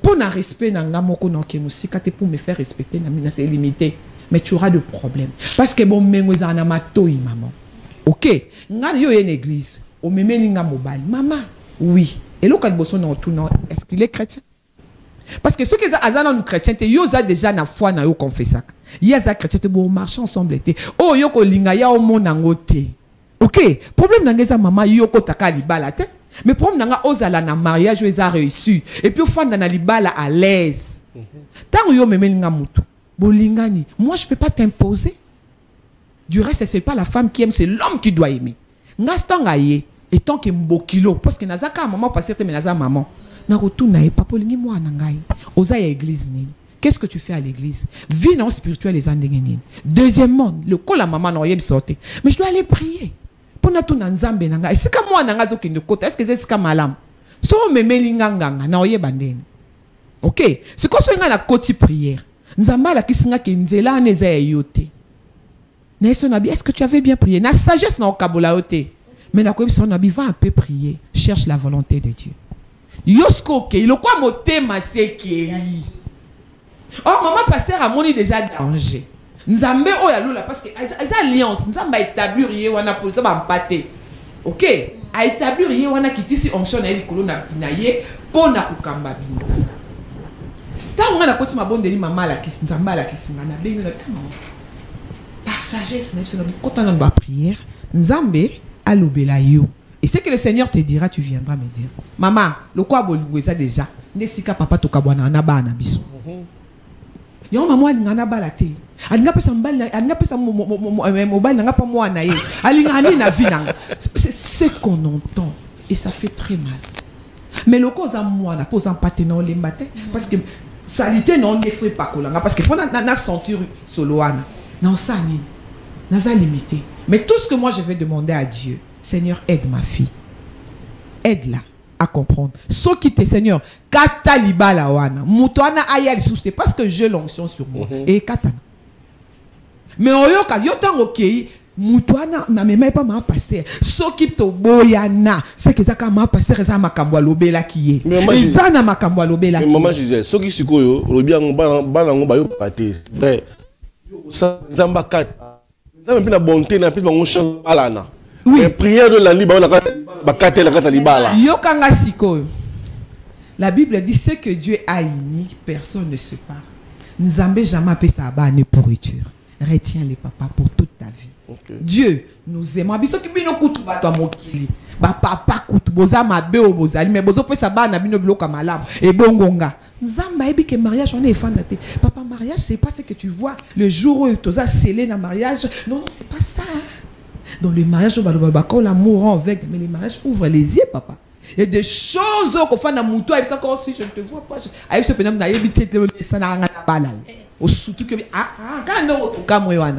Pour na respect na ngamoko na kemusika te pour me faire respecter na mina c'est limité. Mais tu auras de problèmes. Parce que bon mengoza na matoi maman. OK. Nga yo une église. O memeni nga mobile. Maman, oui. Et là quand bosso na tout non, est-ce qu'il est chrétien? Parce que ceux qui sont dans chrétiens, ils ont déjà na foi na yo confessé. Ils ont chrétien te bon marcher ensemble été. Oh yo ko linga ya o mon nangote. OK, problème nangeza maman yo ko taka libala te. Mais problème nanga ozala na mariage ils a réussi et puis fois na libala à l'aise. Tant yo memelinga mutu. Bolingani, moi je peux pas t'imposer. Du reste c'est pas la femme qui aime, c'est l'homme qui doit aimer. Ngastanga ye et tant que mbokilo parce que nazaka maman passer te menaza maman. Qu'est-ce que tu fais à l'église? Vie non spirituelle les andengeni. Deuxièmement, le col la maman n'aurait sorti. Mais je dois aller prier. Pour na tout nzambe nanga. Est-ce que moi nanga zo qui ne côté? Est-ce que c'est comme malam? So me melinganga na oye bandeni. OK. C'est quoi so nga na côté prière? Nzamba la kisinga ki nzela neza yote. Na eso nabi, est-ce que tu avais bien prié? Na sagesse na okabola yote. Mais na ko so nabi va un peu prier. Cherche la volonté de Dieu. Yosko ke le quoi motema seki. Oh maman pasteur a moni déjà danger. Nzambe o ya lula parce que les alliances nzamba établir ye wana pour ça ba mpaté. OK, a établir ye wana kitisi onction na likolo na ye pona kukamba bino. Ta wana koti mabondeli mama la kisi nzamba la kisi na bengi na kama. Par sagesse na biso na kota na ba prière, nzambe alobela yo. Et c'est que le Seigneur te dira, tu viendras me dire. Maman, le quoi bolingwe ça déjà. Nesika papa to kabwana na ba na biso. Yo maman ngana balate. Alinga pesa mbali, alinga pesa mobile nga pa moi na ye. Alinga ni na vie nanga. C'est ce qu'on entend et ça fait très mal. Mais le cause à moi na pose en patenant les matins parce que salité non ne fait pas kolanga parce que faut na sentir soloana. Non ça ni. Na ça limité. Mais tout ce que moi je vais demander à Dieu, Seigneur, aide ma fille. Aide-la à comprendre. Ce qui te, Seigneur, kataliba la wana. Moutoana ayali c'est parce que j'ai l'onction sur moi. Et katana. Mais oyoka, yotan ok, moutoana na même pas ma pasteur. Ce qui te boyana, c'est que ça ma pasteur ça makambo lobela qui est. Et ça na makambo lobela qui. Maman Gisèle, ce qui sikoyo, lobia ngba ngba yo paté. Frère. Ça zamba kat. Ça même la bonté na plus bango chance alana. Oui. La prière de la La Bible dit ce que Dieu a uni, personne ne se part. Nzambe jamais appelé ça à une pourriture. Retiens-les papa pour toute ta vie. Okay. Dieu nous aime. Abiso ki bino kutu bato mokili. Ba papa kutu boza mabe o bozali mais bozo pesa ba na bino bloka malam et bongonga. Nzamba ebi que mariage on est fandate. Papa mariage c'est pas ce que tu vois le jour où tu as scellé na mariage. Non, c'est pas ça. Dans le mariage, quand l'amour rend aveugle, mais le mariage ouvre les yeux, papa. Il y a des choses qu'on fait dans mon toit, et ça, si je ne te vois pas, je ce phénomène, ça n'a rien à parler. Surtout que mais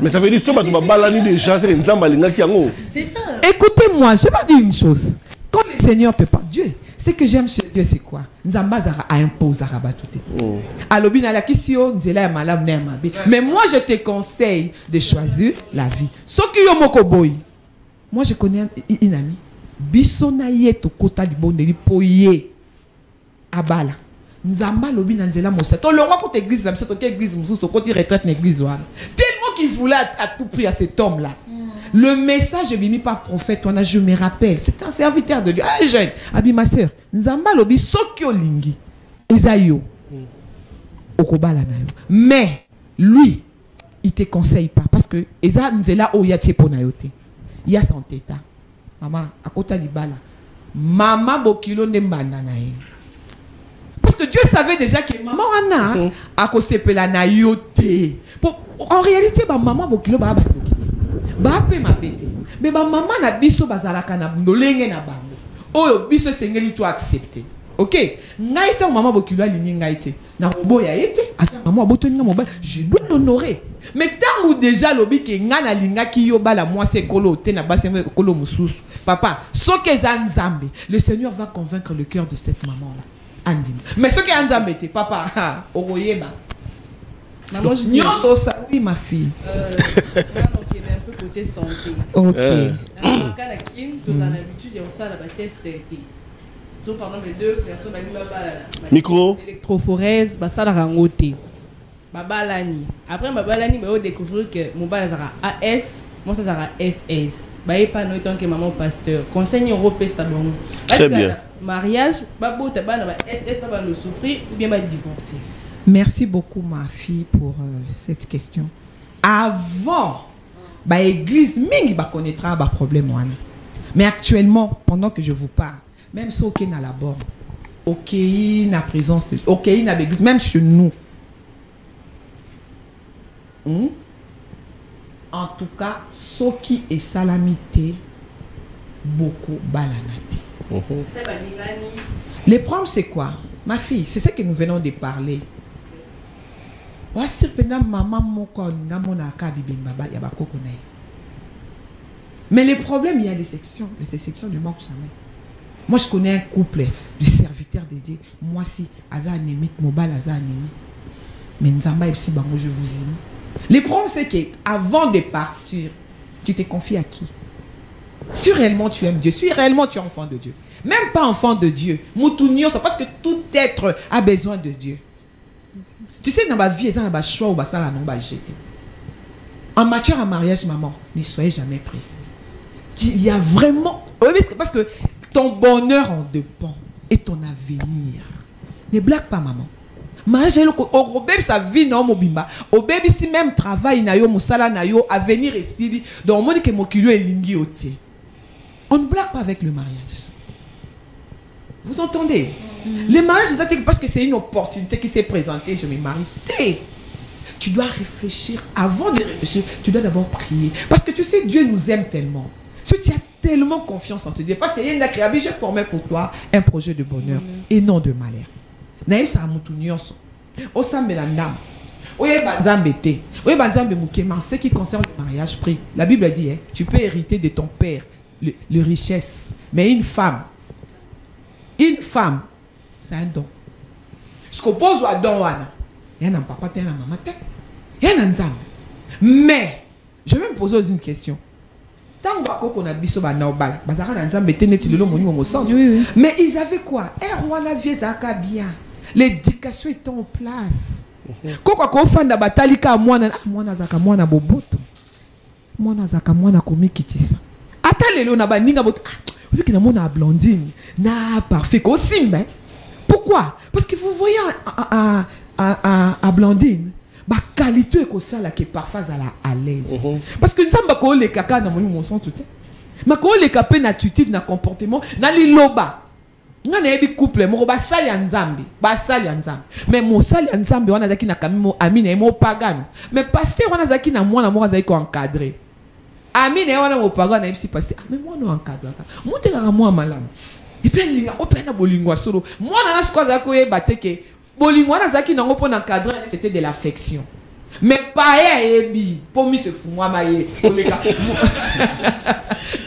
ça veut dire que tu vas balader déjà, c'est une zambalinga qui en c'est ça. Écoutez-moi, je vais pas dire une chose. Quand le Seigneur te parle, Dieu, ce que j'aime chez Dieu, c'est quoi? Nzambazara a imposé à tout. Mais moi, je te conseille de choisir la vie. Ce qui est mon boy. Moi, je connais une amie. Bisonaye to kota di bonde li poye abala. Nzamba lobi nanzela mosa. To longa pour église la to église mususu côté retraite l'église wana. Tellement qu'il voulait à tout prix à cet homme là. Le message bimi par prophète wana, je me rappelle, c'est un serviteur de Dieu. Ah jeune, abi ma sœur, nzamba lobi sokyo lingi. Ezayo. Okobala na yo. Mais lui, il te conseille pas parce que eza nzela o yatie pona yote. Il y a son état. Maman, à côté du bala. Maman bokilo nembanda na ye. Parce que Dieu savait déjà que maman ana a kosepela na yote. En réalité, ba maman bokilo ba ba ba pe ma bete. Mais ba maman na biso bazalaka na ndolenge na bango. Oyo biso sengeli to accepter. OK, ngaita maman bokilo alingi ngaite. Na boya ete, asa maman botoni na mobile, je dois l'honorer. Mais tant ou déjà lobi ke ngana linga ki yo bala moi c'est kolo te na base kolo mususu. Papa, ce que Nzambe, le Seigneur va convaincre le cœur de cette maman là. Andi. Mais ce que Nzambe te papa, oroyeba. Maman je sais ça oui ma fille. Donc il est un peu côté santé. OK. Dans cas la kin, tu as l'habitude de ça la test so par exemple les deux personnes micro électrophorèse ba ça la rangote. Babalani. Après Babalani, bah on découvrir que mon bal sera AS, moi ça sera SS. Bah et pas nous tant que maman pasteur. Conseil européen ça bon. Très bien. Mariage, babo ta bana SS va nous souffrir ou bien va divorcer. Merci beaucoup ma fille pour cette question. Avant, bah église mingi ba connaîtra ba problème wana. Mais actuellement, pendant que je vous parle, même si OK na la borne, OK na présence, OK na l'église, même chez nous. En tout cas, ce qui est salamité, beaucoup balanate. Le problème, c'est quoi? Ma fille, c'est ce que nous venons de parler. Mais le problème, il y a des exceptions. Les exceptions ne manquent jamais. Moi, je connais un couple du serviteur de Dieu. Moi, si, Aza anémite, Mobile, Aza anémite. Mais Nzamba, je vous dis. Le problème, c'est qu'avant de partir, tu te confies à qui? Si réellement tu aimes Dieu, si réellement tu es enfant de Dieu, même pas enfant de Dieu, Moutounio, c'est parce que tout être a besoin de Dieu. Tu sais, dans ma vie, dans ma choix, en matière à mariage, maman, ne soyez jamais pressée. Il y a vraiment. Parce que ton bonheur en dépend et ton avenir. Ne blague pas, maman. Mariage au bébé sa vie non mobimba au bébé si même travail na yo musala na yo avenir ici donc on dit que mon kilo est lingi oti. On ne blague pas avec le mariage. Vous entendez? Le mariage c'est parce que c'est une opportunité qui s'est présentée, je me marie. Tu dois réfléchir avant de réfléchir, tu dois d'abord prier parce que tu sais Dieu nous aime tellement. Si tu as tellement confiance en ce Dieu parce qu'il y a une création, j'ai formé pour toi un projet de bonheur et non de malheur. Naïm sa mutu nyonso osambe la ndam oye banzambe te oye banzambe mukema ce qui concerne le mariage pris la Bible dit tu peux hériter de ton père le richesse mais une femme c'est un don ce qu'on pose à don wana y a papa te na maman te y a nzambe mais je vais me poser une question tant qu'on a biso ba naobala bazaka na nzambe te neti lelo moni mo sang mais ils avaient quoi wana vie zaka bien. L'éducation est en place. Koko ko fanda batalika mwana zaka mwana boboto. Mwana zaka mwana komikitisa. Ata lelo na baninga boto. Vu que na mona blondine na parfait ko simba. Pourquoi? Parce que vous voyez à blondine ba qualité ko sala que parfois à l'aise. Parce que nzamba ko le kaka na moni mon son tout. Ma ko le kapé na attitude na comportement na liloba. Nga na yebi couple moko basali ya nzambe mais mosali ya nzambe wana zaki na kamimo amina mo pagano mais pasteur wana zaki na mwana moko zaki ko encadrer amina wana mo pagano na yebisi pasteur mais mwana encadrer monte ka mwa malamu Et puis il y a un bolingo solo. Moi dans ce cas ko bateke bolingo na zaki nango pour encadrer, c'était de l'affection. Mais pas ebi pour mi se fou moi maye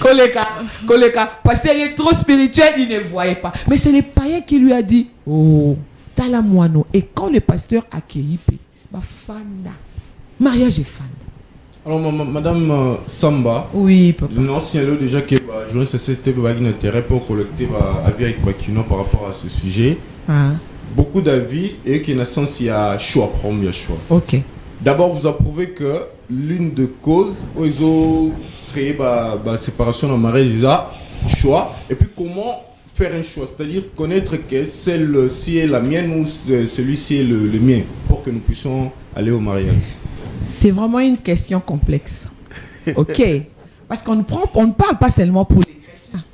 koleka parce qu'il est trop spirituel, il ne voyait pas. Mais c'est le païen qui lui a dit oh tala moino. Et quand le pasteur a accueilli ba fanda mariage est fanda. Alors, Madame Samba, oui, papa. L'ancien lot déjà qui a joué ce système d'intérêt pour collecter avis avec Bakino par rapport à ce sujet. Beaucoup d'avis et qu'il y a un sens, il y a choix, premier choix. Ok. D'abord, vous approuvez que l'une des causes où ils ont créé la séparation dans le mariage, c'est choix. Et puis, comment faire un choix? C'est-à-dire connaître que celle-ci est la mienne ou celui-ci est le mien pour que nous puissions aller au mariage. C'est vraiment une question complexe. Ok. Parce qu'on ne parle pas seulement pour les chrétiens.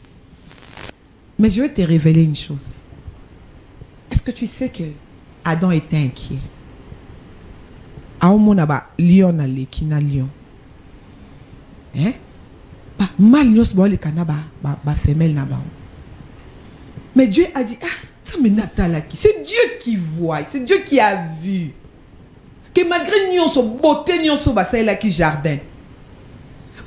Mais je vais te révéler une chose. Est-ce que tu sais que Adam était inquiet? Lion na lekina lion. Hein? Mal nyos bo le kanaba ba femelle na ba. Mais Dieu a dit ça me natalaki. C'est Dieu qui voit, c'est Dieu qui a vu. Que malgré nyonso beauté nyonso ba ça qui jardin.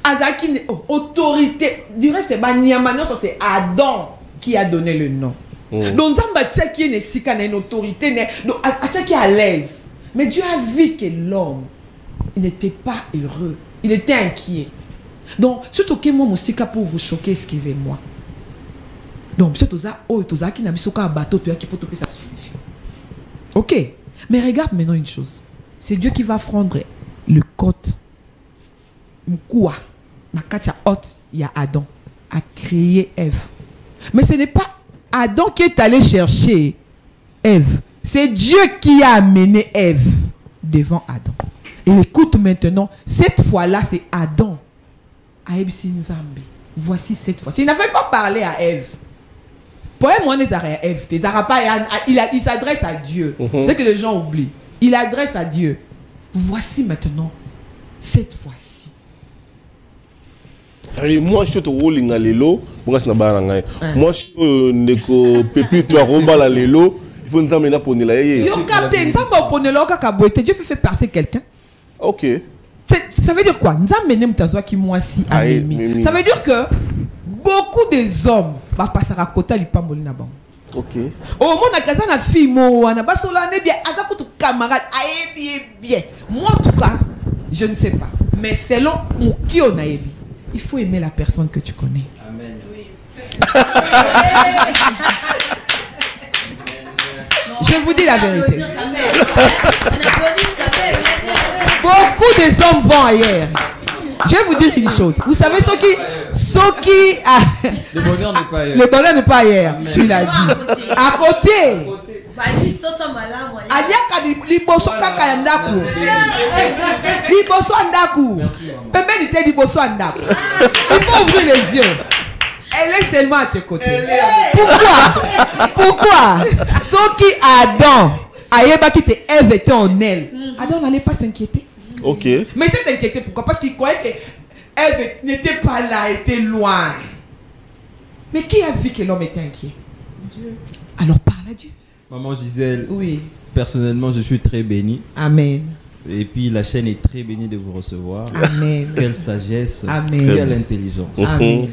Azaki autorité. Du reste ba nyama nyonso c'est Adam qui a donné le nom. Donc Zamba qui est sika na une autorité donc atia qui est à l'aise. Mais Dieu a vu que l'homme il n'était pas heureux, il était inquiet. Donc surtout que moi musika pour vous choquer, excusez-moi. Donc c'est toza qui n'a bisoka bateau toi qui peut toper sa solution. OK. Mais regarde maintenant une chose. C'est Dieu qui va prendre le côte mkoua na katia hôte, il y a Adam a créé Ève. Mais ce n'est pas Adam qui est allé chercher Ève. C'est Dieu qui a amené Ève devant Adam. Et écoute maintenant, cette fois-là, c'est Adam. Voici cette fois. Il n'avait pas parlé à Ève. Pour moi, il s'adresse à Dieu. C'est que les gens oublient. Il adresse à Dieu. Voici maintenant, cette fois-ci. Moi, je suis au rôle dans les lots. Moi, je suis au pépite à Romba la lelo. Il faut nous amener pour nous la yé. Yo captain, ça va pour nous la kakabouete. Dieu peut faire passer quelqu'un. Ok. Ça veut dire quoi? Nous amener mutazoa qui moi si anémie. Ça veut dire que beaucoup des hommes va passer à côté du pamboli na bango. Ok. Au moment où on a fille mo on a pas cela ne bien à ça camarade bien. Moi en tout cas, je ne sais pas. Mais selon qui on a ébi, il faut aimer la personne que tu connais. Amen. Oui. Je vous dis la vérité. Beaucoup des hommes vont ailleurs. Je vais vous dire une chose. Vous savez ce qui le bonheur n'est pas ailleurs. Le bonheur n'est pas ailleurs. Tu l'as dit. À côté. Liboso kaka ya ndaku. Liboso ndaku. Pembe ni te liboso ndaku. Il faut ouvrir les yeux. Elle est seulement à tes côtés. Pourquoi Soki Adam Ayeba qui te Ève était en elle. Adam n'allait pas s'inquiéter. Ok. Mais il s'est inquiété pourquoi? Parce qu'il croyait que Ève n'était pas là, était loin. Mais qui a vu que l'homme était inquiet? Dieu. Alors parle à Dieu. Maman Gisèle, oui. Personnellement, je suis très béni. Amen. Et puis la chaîne est très bénie de vous recevoir. Amen. Quelle sagesse. Amen. Quelle intelligence. Amen.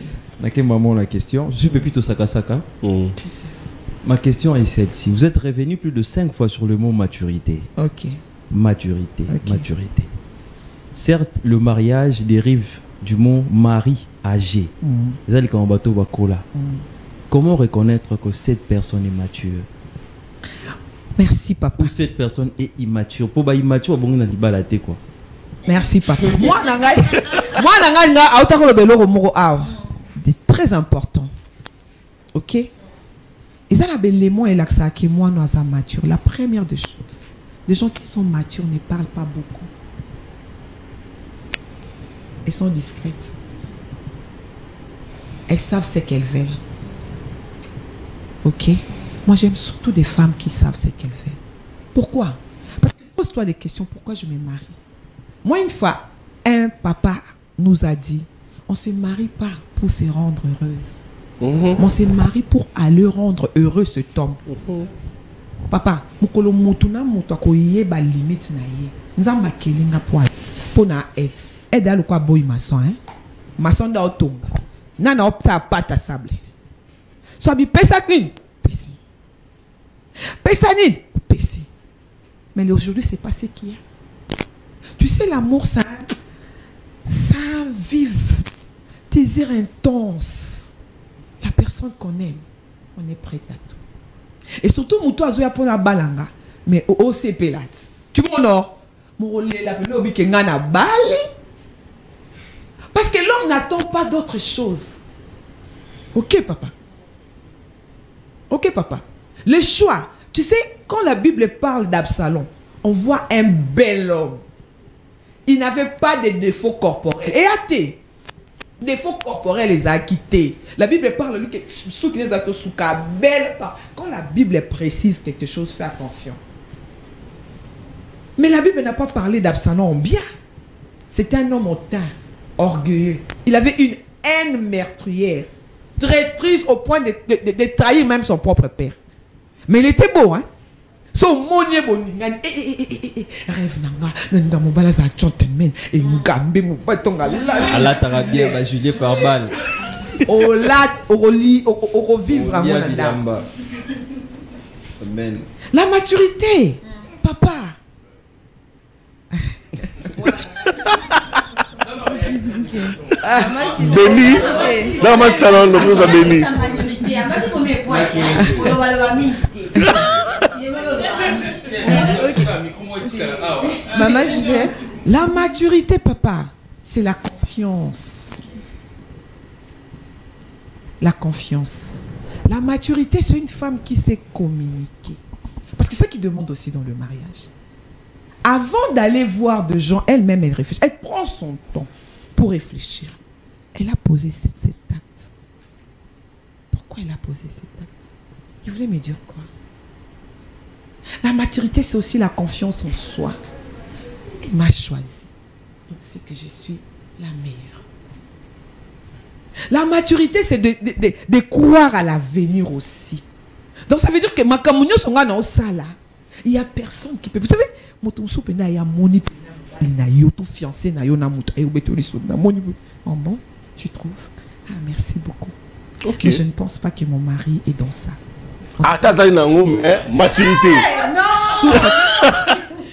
Quelle maman la question? Je suis Pépito Sakasaka. Ma question est celle-ci. Vous êtes revenu plus de 5 fois sur le mot maturité. Ok. Maturité. Okay. Maturité. Certes, le mariage dérive du mot mari âgé. Comment reconnaître que cette personne est mature? Merci papa. Ou cette personne est immature? Pour immature, bon on a dit quoi. Merci papa. Moi très important. Ok. Ils ont l'élément et l'accent que moi nous sommes matures. La première des choses, les gens qui sont matures ne parlent pas beaucoup. Elles sont discrètes. Elles savent ce qu'elles veulent. Ok. Moi j'aime surtout des femmes qui savent ce qu'elles veulent. Pourquoi? Parce que pose-toi des questions. Pourquoi je me marie? Moi une fois, un papa nous a dit, on ne se marie pas pour se rendre heureuse. On se marie pour aller rendre heureux cet homme. Papa, mukolo mutuna mutu akoyeba limite na ye. Nzamba kelinga pour na aide. Aide à quoi boy maçon hein. Maçon da otomba. Nana opsa pata sable. So bi pesa clean. Pesi. Pesa ni. Pesi. Mais aujourd'hui c'est pas ce qu'il y a. Tu sais l'amour ça vive désir intense. La personne qu'on aime, on est prêt à tout. Et surtout, Moutou Azoya Pona Balanga, mais au CP tu m'honores. Parce que l'homme n'attend pas d'autre chose. Ok, papa. Ok, papa. Le choix. Tu sais, quand la Bible parle d'Absalom, on voit un bel homme. Il n'avait pas de défauts corporels. Et athée. Défauts corporels les a quittés. La Bible parle de lui qui les a tous belle. Quand la Bible précise quelque chose, fais attention. Mais la Bible n'a pas parlé d'Absalom en bien. C'était un homme hautain, orgueilleux. Il avait une haine meurtrière, traîtrise au point de trahir même son propre père. Mais il était beau, hein? Son monnier boningani rêve nanga nanga mobala za gentleman et ngambe mobatonga Allah t'a bien bajulé par balle. Oh là au revivre à mon âme. Amen. La maturité, papa. Béni. Dans ma salon, le vous a béni. La maturité, à partir de combien de points on va le mettre. Maman, je sais. La maturité, papa, c'est la confiance. La confiance. La maturité, c'est une femme qui sait communiquer. Parce que c'est ça qu'il demande aussi dans le mariage. Avant d'aller voir de gens, elle-même, elle réfléchit. Elle prend son temps pour réfléchir. Elle a posé cet acte. Pourquoi elle a posé cet acte? Il voulait me dire quoi? La maturité, c'est aussi la confiance en soi. Il m'a choisi. Donc, c'est que je suis la meilleure. La maturité, c'est de croire à l'avenir aussi. Donc, ça veut dire que ma camounio sont dans ça là. Il n'y a personne qui peut. Vous savez, mon il y a mon tout fiancé, oh bon, tu trouves? Ah, merci beaucoup. Ok. Mais je ne pense pas que mon mari est dans ça. Maturité.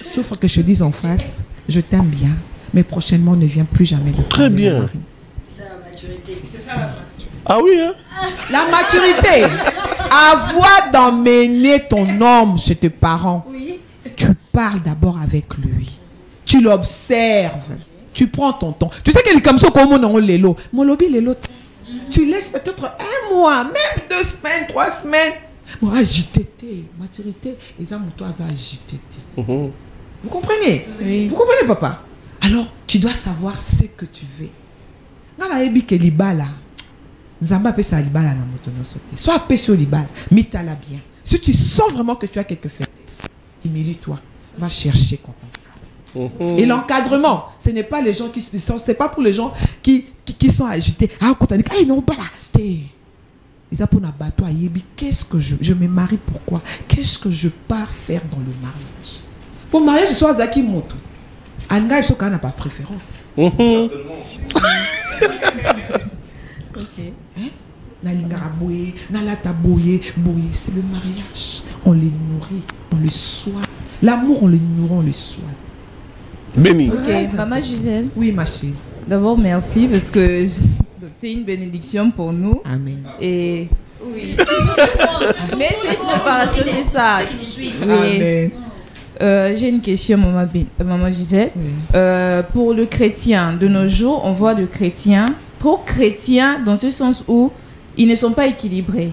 Sauf que je dise en face, je t'aime bien, mais prochainement ne viens plus jamais de Très bien. C'est la maturité. Ah oui, hein? La maturité. Avoir d'emmener ton homme chez tes parents. Oui. Tu parles d'abord avec lui. Tu l'observes. Tu prends ton temps. Tu sais qu'il est comme ça comme on l'élo. Mon lobby l'élo. Tu laisses peut-être un mois, même 2 semaines, 3 semaines. Moi, agité. Maturité, les hommes, toi, agité. Vous comprenez? Oui. Vous comprenez, papa? Alors, tu dois savoir ce que tu veux. Dans la ébi que libala, Zamba peut ça libala na motono sauter. Soit pêche au libala, mitala bien. Si tu sens vraiment que tu as quelque faiblesse, humilie-toi, va chercher content. Et l'encadrement, ce n'est pas les gens qui sont, c'est pas pour les gens qui sont agités. Ah, quand on dit, ah non, bala, ils ont pour un bateau à Yébi. Qu'est-ce que je me marie pourquoi? Qu'est-ce que je pars faire dans le mariage? Pour le mariage, je suis à Zaki Moto. Anga, il n'a pas préférence. Ok. C'est le mariage. On les nourrit, on les soigne. L'amour, on les nourrit, on les soigne. Béni. Ok, maman Gisèle. Oui, ma chérie. D'abord, merci parce que c'est une bénédiction pour nous. Amen. Et oui. Mais c'est une préparation, c'est ça. Oui. Amen. J'ai une question, maman Gisèle. Oui. Pour le chrétien, de nos jours, on voit de chrétiens, trop chrétiens, dans ce sens où ils ne sont pas équilibrés.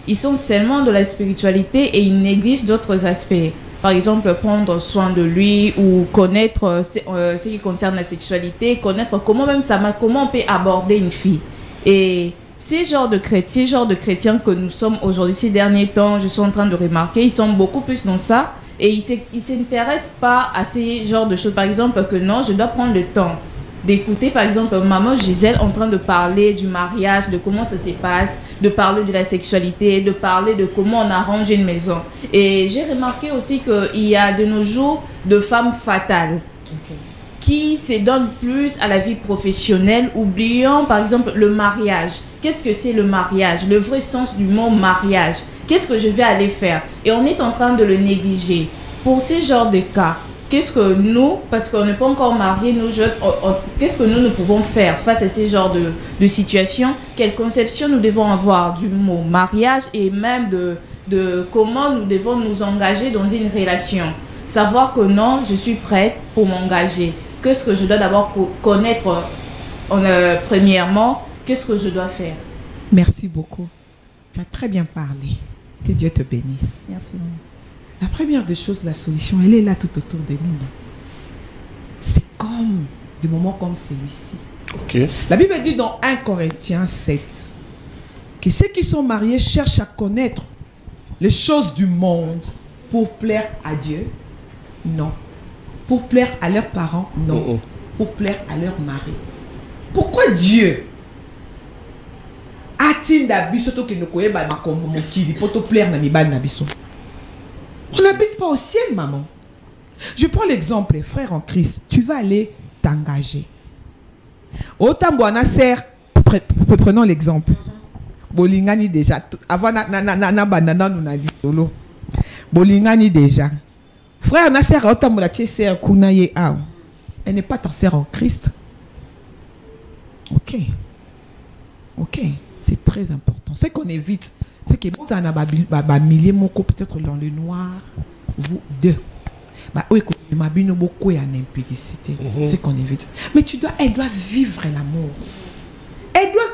Ils sont seulement de la spiritualité et ils négligent d'autres aspects. Par exemple, prendre soin de lui ou connaître ce qui concerne la sexualité, connaître comment on peut aborder une fille. Et ces genres de chrétiens que nous sommes aujourd'hui, ces derniers temps, je suis en train de remarquer, ils sont beaucoup plus dans ça. Et ils ne s'intéressent pas à ces genres de choses. Par exemple, que non, je dois prendre le temps d'écouter par exemple maman Gisèle en train de parler du mariage, de comment ça se passe, de parler de la sexualité, de parler de comment on arrange une maison. Et j'ai remarqué aussi qu'il y a de nos jours de femmes fatales qui se donnent plus à la vie professionnelle, oubliant par exemple le mariage. Qu'est-ce que c'est le mariage? Le vrai sens du mot mariage. Qu'est-ce que je vais aller faire? Et on est en train de le négliger. Pour ces genres de cas, qu'est-ce que nous, parce qu'on n'est pas encore mariés, nous jeunes, qu'est-ce que nous pouvons faire face à ces genres de situations? Quelle conception nous devons avoir du mot mariage et même de comment nous devons nous engager dans une relation? Savoir que non, je suis prête pour m'engager. Qu'est-ce que je dois d'abord connaître premièrement? Qu'est-ce que je dois faire? Merci beaucoup. Tu as très bien parlé. Que Dieu te bénisse. Merci. La première des choses, la solution, elle est là tout autour de nous. C'est comme des moments comme celui-ci. Okay. La Bible dit dans 1 Corinthiens 7 que ceux qui sont mariés cherchent à connaître les choses du monde pour plaire à Dieu. Non. Pour plaire à leurs parents. Non. Pour plaire à leur mari. Pourquoi Dieu a-t-il d'abisso que nous connaissons comme mon kiri pour te plaire na mibal nabiso? On n'habite pas au ciel, maman. Je prends l'exemple, frère en Christ. Tu vas aller t'engager. Autant boana sert, prenons l'exemple. Bolingani déjà. Avant na banana nous na dit solo. Bolingani déjà. Frère Nasser, autant bola sert kunaye a. Elle n'est pas ta sœur en Christ. Ok. Ok. C'est très important. Ce qu'on évite, c'est que vous en avez milliers moko peut-être dans le noir, vous deux. Bah oui, ma bino beaucoup y a une impudicité. C'est qu'on évite. Mais elle doit vivre l'amour. Elle doit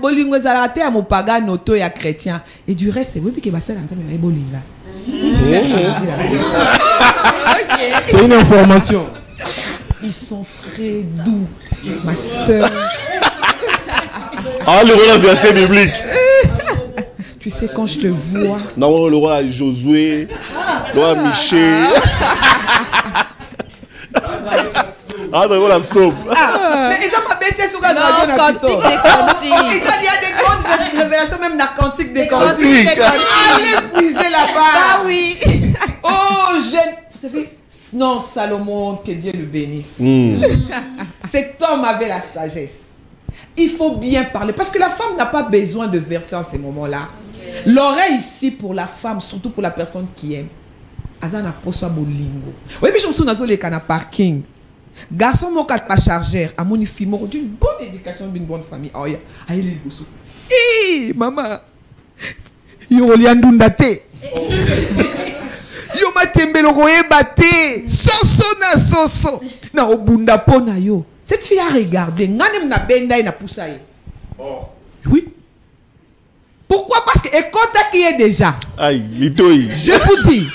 bolingo zalate à mon pagan auto et à chrétien. Et du reste, c'est oui que va ça l'entendre mais bolinga. C'est une information. Ils sont très doux, ma soeur. Ah, le roi du verset biblique. Tu sais, quand je te vois. Non, le roi Josué, le roi Michel. Ah, le roi Lamsob. Mais ils ont ma bêtise sur la radio. Cantique des cantiques. Il y a des grandes révélations, même la cantique des cantiques. Allez puiser là-bas. Ah oui. Oh, jeune. Vous savez, non, Salomon, que Dieu le bénisse. Cet homme avait la sagesse. Il faut bien parler. Parce que la femme n'a pas besoin de verser en ces moments-là. L'oreille ici pour la femme, surtout pour la personne qui aime. Azana poso bolingo. Oui, mais je me souviens de la parking. Garçon mon pas chargeur à mon fille d'une bonne éducation, d'une bonne famille. Oh ya, aïe les bousous. Eh, maman. Yo liandundate. Yo matembelo roebate. Soso na soso. Na obunda pona yo. Cette fille a regardé. Nganem na benda et na poussaye. Oui. Pourquoi? Parce que écoute qui est déjà. Aïe, litoï. Je vous dis.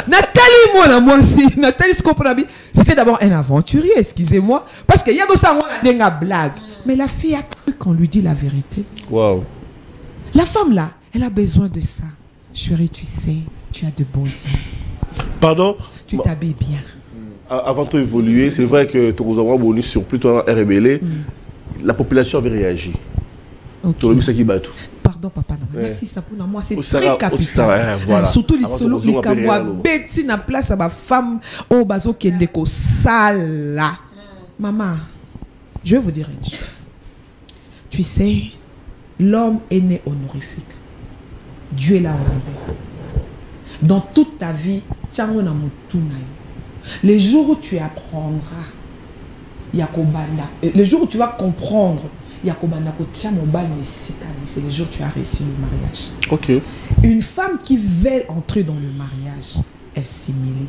Nathalie, moi aussi. Nathalie Scoponabi, c'était d'abord un aventurier, excusez-moi. Parce qu'il y a de ça, on a une blague. Mais la fille a cru qu'on lui dit la vérité. Wow. La femme là, elle a besoin de ça. Chérie, tu sais, tu as de beaux yeux. Pardon? Tu t'habilles bien. Avant de évoluer, c'est vrai que nous avons bonus sur plutôt un RBL. La population avait réagi. Okay. Pardon, papa. Merci, ça pour moi, c'est très capital. Voilà. Surtout les solos, les camois, bêtis, na place à ma femme, au bazo qui est ko sala. Maman, je vais vous dire une chose. Tu sais, l'homme est né honorifique. Dieu l'a honoré. Dans toute ta vie, les jours où tu apprendras, les jours où tu vas comprendre, c'est les jours où tu as réussi le mariage. Ok. Une femme qui veut entrer dans le mariage, elle s'humilie.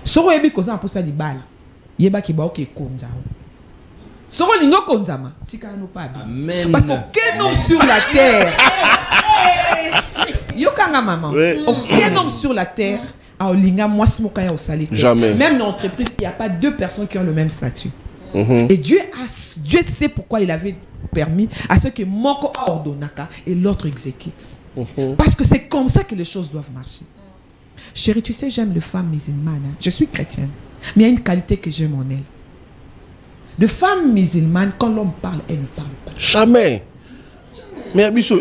Soro yebi koza pour ça di bal. Yeba ki ba ok konza. Soro lingo konzama. Tika no pas. Amen. Parce qu'aucun homme sur la terre. Yokanga maman. Aucun homme sur la terre a olinga moi smokaya au sali. Jamais. Même dans l'entreprise, il n'y a pas deux personnes qui ont le même statut. Et Dieu sait pourquoi il avait permis à ceux qui Moko a ordonné et l'autre exécute. Parce que c'est comme ça que les choses doivent marcher. Chérie, tu sais, j'aime les femmes musulmanes. Hein. Je suis chrétienne. Mais il y a une qualité que j'aime en elle. De femmes musulmanes, quand l'homme parle, elle ne parle pas. Jamais. Mais Abissou.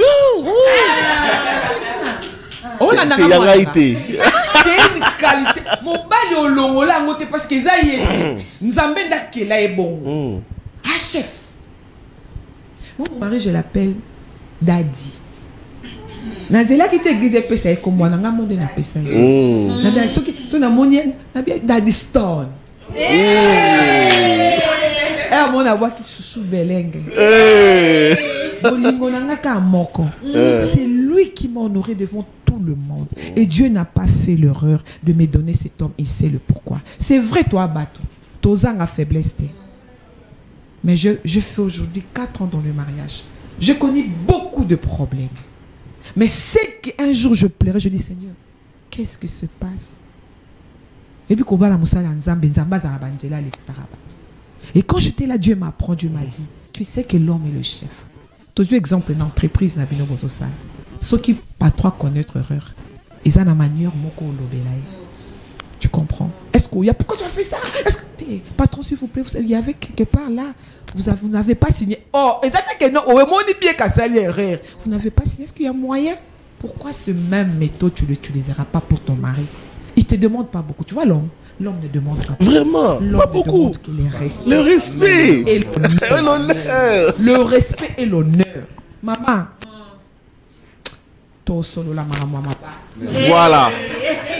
Oh, la c'est une qualité. Mon bali au long, là, parce que ça y est. Nous avons bien là est bon. Ah, chef. Mon mari, je l'appelle Daddy. Nazela qui t'exige pesa comme moi, n'a monde na pesa. Na bien ce qui son amonien, na bien Daddy Stone. Mon avoir qui sous belengue. C'est lui qui m'a honoré devant tout le monde. Et Dieu n'a pas fait l'erreur de me donner cet homme. Il sait le pourquoi. C'est vrai, toi, Bato. Tozang a faiblesse. Mais je fais aujourd'hui 4 ans dans le mariage. Je connais beaucoup de problèmes. Mais c'est qu'un jour je pleurais, je dis Seigneur, qu'est-ce qui se passe? Et puis, et quand j'étais là, Dieu m'apprend, Dieu m'a dit, tu sais que l'homme est le chef. Toujours exemple d'une entreprise, ceux qui pas trop connaître erreur, ils ont une manière moko lobelaï. Tu comprends? Est-ce qu'il y a pourquoi tu as fait ça? Est-ce que patron, s'il vous plaît, il y avait quelque part là, vous n'avez pas signé. Oh, exactement que non, vous n'avez pas signé. Est-ce qu'il y a moyen? Pourquoi ce même méthode tu l'utiliseras pas pour ton mari? Il te demande pas beaucoup. Tu vois l'homme? L'homme ne demande pas. Vraiment, pas beaucoup. Le respect et l'honneur. Le respect et l'honneur. Maman. Voilà.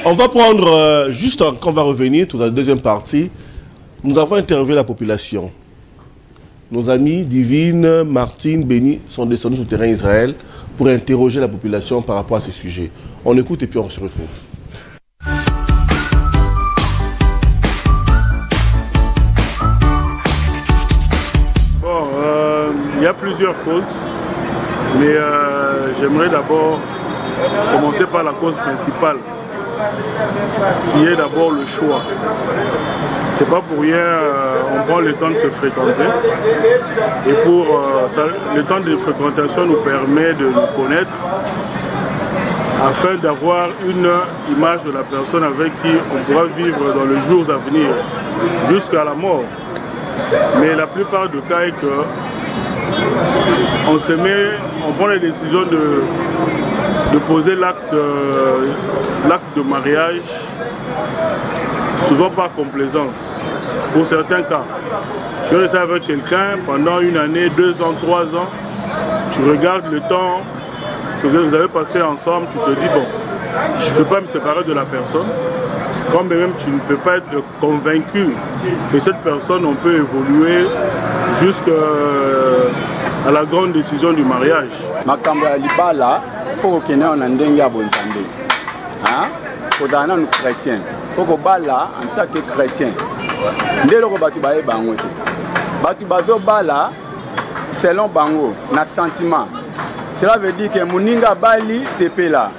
On va prendre, juste quand on va revenir, toute la deuxième partie, nous avons interviewé la population. Nos amis Divine, Martine, Béni sont descendus sur le terrain Israël pour interroger la population par rapport à ce sujet. On écoute et puis on se retrouve. Il y a plusieurs causes, mais j'aimerais d'abord commencer par la cause principale, qui est d'abord le choix. C'est pas pour rien, on prend le temps de se fréquenter, et pour le temps de fréquentation nous permet de nous connaître, afin d'avoir une image de la personne avec qui on pourra vivre dans les jours à venir, jusqu'à la mort. Mais la plupart des cas est que on prend la décision de poser l'acte de mariage, souvent par complaisance. Pour certains cas, tu restes avec quelqu'un pendant 1 année, 2 ans, 3 ans, tu regardes le temps que vous avez passé ensemble, tu te dis bon, je ne peux pas me séparer de la personne. Quand même tu ne peux pas être convaincu que cette personne, on peut évoluer jusqu'à la grande décision du mariage. Makambo ya libala, faut que nous en ndenge ya bonzambe. Hein? Faut que nous chrétiens. Faut que bala en tant que chrétien. Ndelo ko batu bae bango te. Batu bazo bala selon bango na sentiment. Cela veut dire que muninga bali sepela.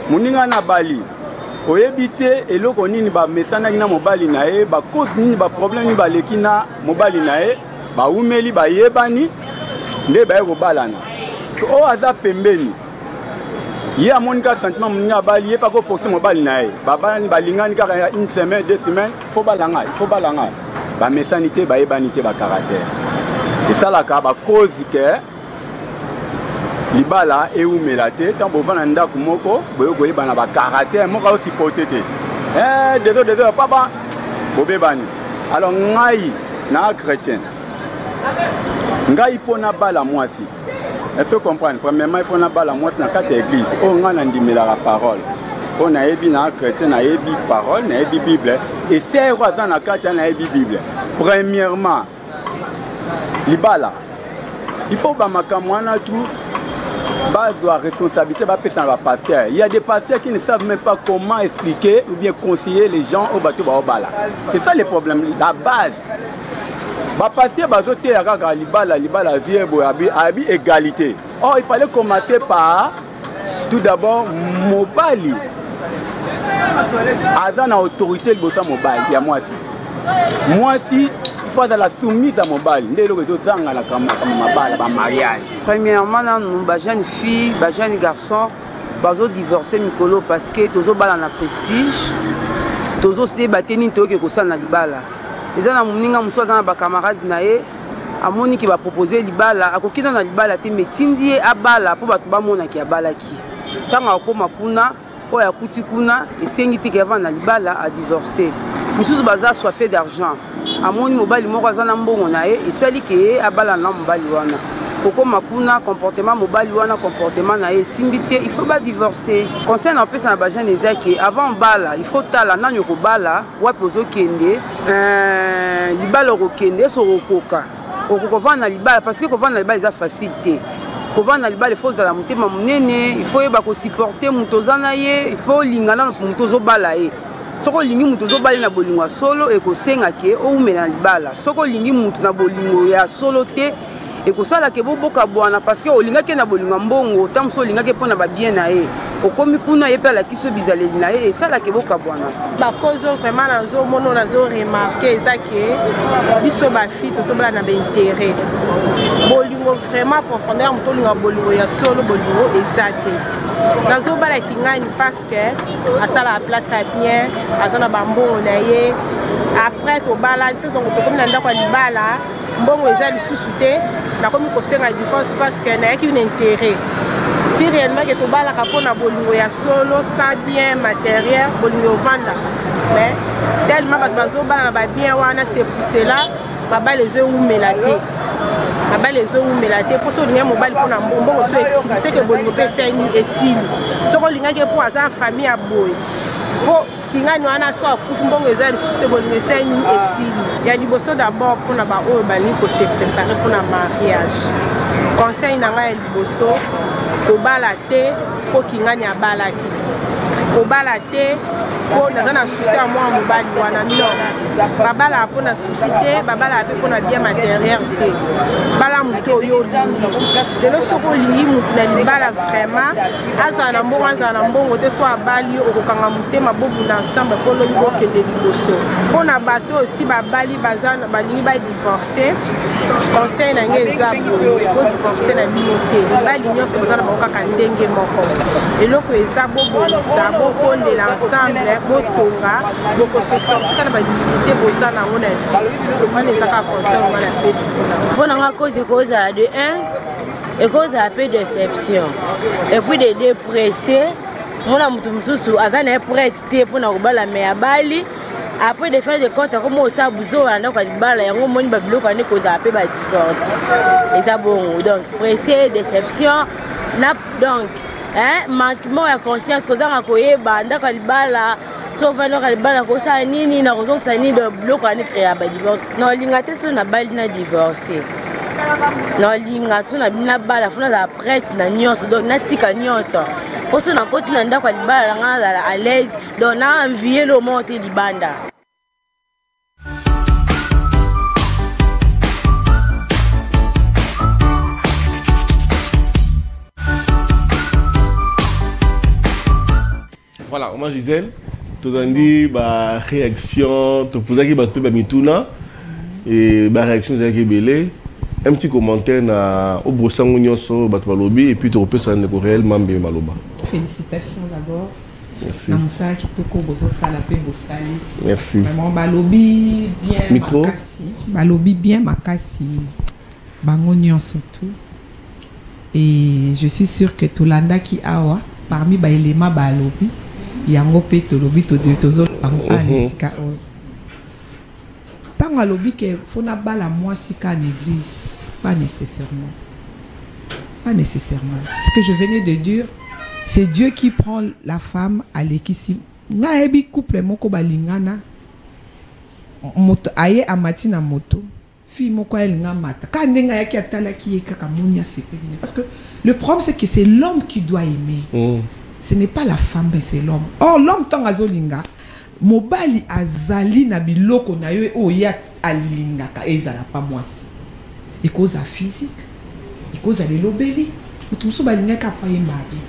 Muninga na bali. Oyebite eloko nini ba mesana na mobali na e ba cause nini ba problème ni ba lekina mobali na e ba umeli ba yebani nde ba ko balana o aza pembeni ya monika sentiment muninga bali e pas ko forcer mobali na e ba balani ba lingani ka 1 semaine 2 semaines faut balanga ba mesanité ba yebanité ba caractère et ça la ka ba cause que libala et umelate tant bon vana ndako moko boyo koyebana ba caractère moko aussi potete désolé papa bobebani alors ngai na chrétien ngai pona bala mwasi il faut comprendre premièrement il faut na bala mwasi na kati église o nga na ndimela la parole on a ebi na chrétien na ebi parole na ebi bible et c'est roi na kati na ebi bible premièrement libala il faut ba makamwana tout base de responsabilité va passer dans la pasteur. Il y a des pasteurs qui ne savent même pas comment expliquer ou bien conseiller les gens au bateau baobala. C'est ça le problème, la base. Ba pasteur bazote ya kaka libala vie abi égalité. Or il fallait commencer par tout d'abord mobali. Azana autorité le bossa mobile, il y a moi aussi. Moi aussi il faut la soumise à mobile. Premièrement, nous, les jeunes filles, les jeunes garçons, ils divorcent Mikolo parce que tous ont un prestige, tous ont débattu ni tout que ça na libala. eza na moninga mosusu aza na bacamarade na ye amoni ki bapropose libala akoki na libala te me tindi ye abala mpo bato bamonaki abalaki ntango akóma kuna oyo akuti kuna esengi te ke avanda na libala adivorce mosusu baza soife d'argent amoni mobali moko aza na mbongo na ye esali ke ye abala na mobali wana kokóma kuna comportement mobali wana comportement na ye esimbi te il faut badivorce conseil na opesa na bajeune eza ke avant bala il faut tala nani okobala wapi ozokende libala okokende esi okokoka okokovanda na libala parce que kovanda na libala eza facile te kovanda na libala il faut ozala motema monene il faut yeba kosupporte moto oza na ye il faut olingana na moto ozobala ye soki olingi moto ozobala na bolingo ya solo ekosenga ke oumela na libala soki olingi moto na bolingo ya solo te ekosalaka boboka bwana parce que olingaki na bolingo mbongo ta mosu olingaki mpona babien na ye okomi kuna ye mpe alakisi so bizaleli na ye esalaka boka bwana bakoze vraiment nazomona nazoremarke eza ke biso bafille tozobala na baintérêt bolingo vraiment profondeur moto olinga bolingo ya solo bolingo eza te nazobalaki ngani parce que asalaka place ya bien aza na bambongo na ye après tobala te donc tokomi na ndako ya libala mbongo eza lisusu te nakomi kosenga divorce parce que nayaki une intérêt si réellement ke tobalaka mpona bolingo ya solo sans bien matériel bolingo ovanda mais tellement bato bazobala na babien wana c'est pour cela mabali ezoumela te mabali ezoumela te mpo so olingai mobali mpona mbongo so esili seke bolingo mpe esili soki olingaki mpo aza na famille ya boye mpo kingani wana so akufi mbongo eza lisusu te bolingo esali esili ya liboso d'abord mpona baoyo balingi kose prépare mpona mariage conseil na ngai ya liboso kobala te mpo kingani abalaki kobala te mpo naza na susi ya mwa mobali wana non babala mpona susi te babala mpe mpona bien matériel te bala moto oyo olingi lelo soki olingi motu na libala vraiment azala na mbongo azala na mbongo te so abali okokanga motema bobunda ensemble mpo lobi bokende liboso mpona bato osi babali balingi badivorce conseil na ngai eza boye bodivorce na bino te mibali nyonso baza na bango kaka ndenge moko eloko eza bobongisa bopondela ensemble botonga bokososortika na badifficulté boza nango na vie wana eza kaka conseil wana napesi mpona nga cause ekozala de 1 ekozala mpe déception et puis de dépressé mona moto mosusu aza na ye prête te mpona kobala me abali après de faire de compte comme ça buzo wana kwa libala yango moni babiloko ane kozala mpe badivorce eza bongo donc pressé déception na donc manquement ya conscience kozanga koyeba ndako ya libala so vandoka libala kosala nini na kozongisa nini biloko ane créa badivorce naolinga te so na bali na divorce naolinga so na bina bala fona azala prête na nyonso donc natika nyonso mpo so nakoti na ndako ya libala nanga nazala à l'aise donc na envie lo mo te libanda. Voilà, moi Gisèle, tu as dit ma réaction, tu as posé ma mituna et ma réaction c'est belé. Un petit commentaire au brossango nyonso batwa lobby et puis tu repères ça réellement bien maloba. Félicitations d'abord. Merci. Namusa kitoko bozo sala pe bosali. Merci. Vraiment balobi bien micro. Makasi. Balobi bien makasi. Bango nyonso tout. Et je suis sûre que Tolanda qui awa parmi ba éléments balobi yango pe tolobi to de tozo bango anisika o. Tant à lobby que fona bala moi sika en église, pas nécessairement. Pas nécessairement. Ce que je venais de dire, c'est Dieu qui prend la femme à l'équisi. Nga ebi couple moko balingana moto aye amati na moto fille moko elinga mata ka ndenga yaki atala ki ekaka munya sepeli parce que le problème c'est que c'est l'homme qui doit aimer. Ce n'est pas la femme mais c'est l'homme. Or l'homme tant azolinga mobali azali na biloko na yo oya alingaka ezala pas mwasi ikoza physique ikoza lelobeli mutuso balingaka pa yembabi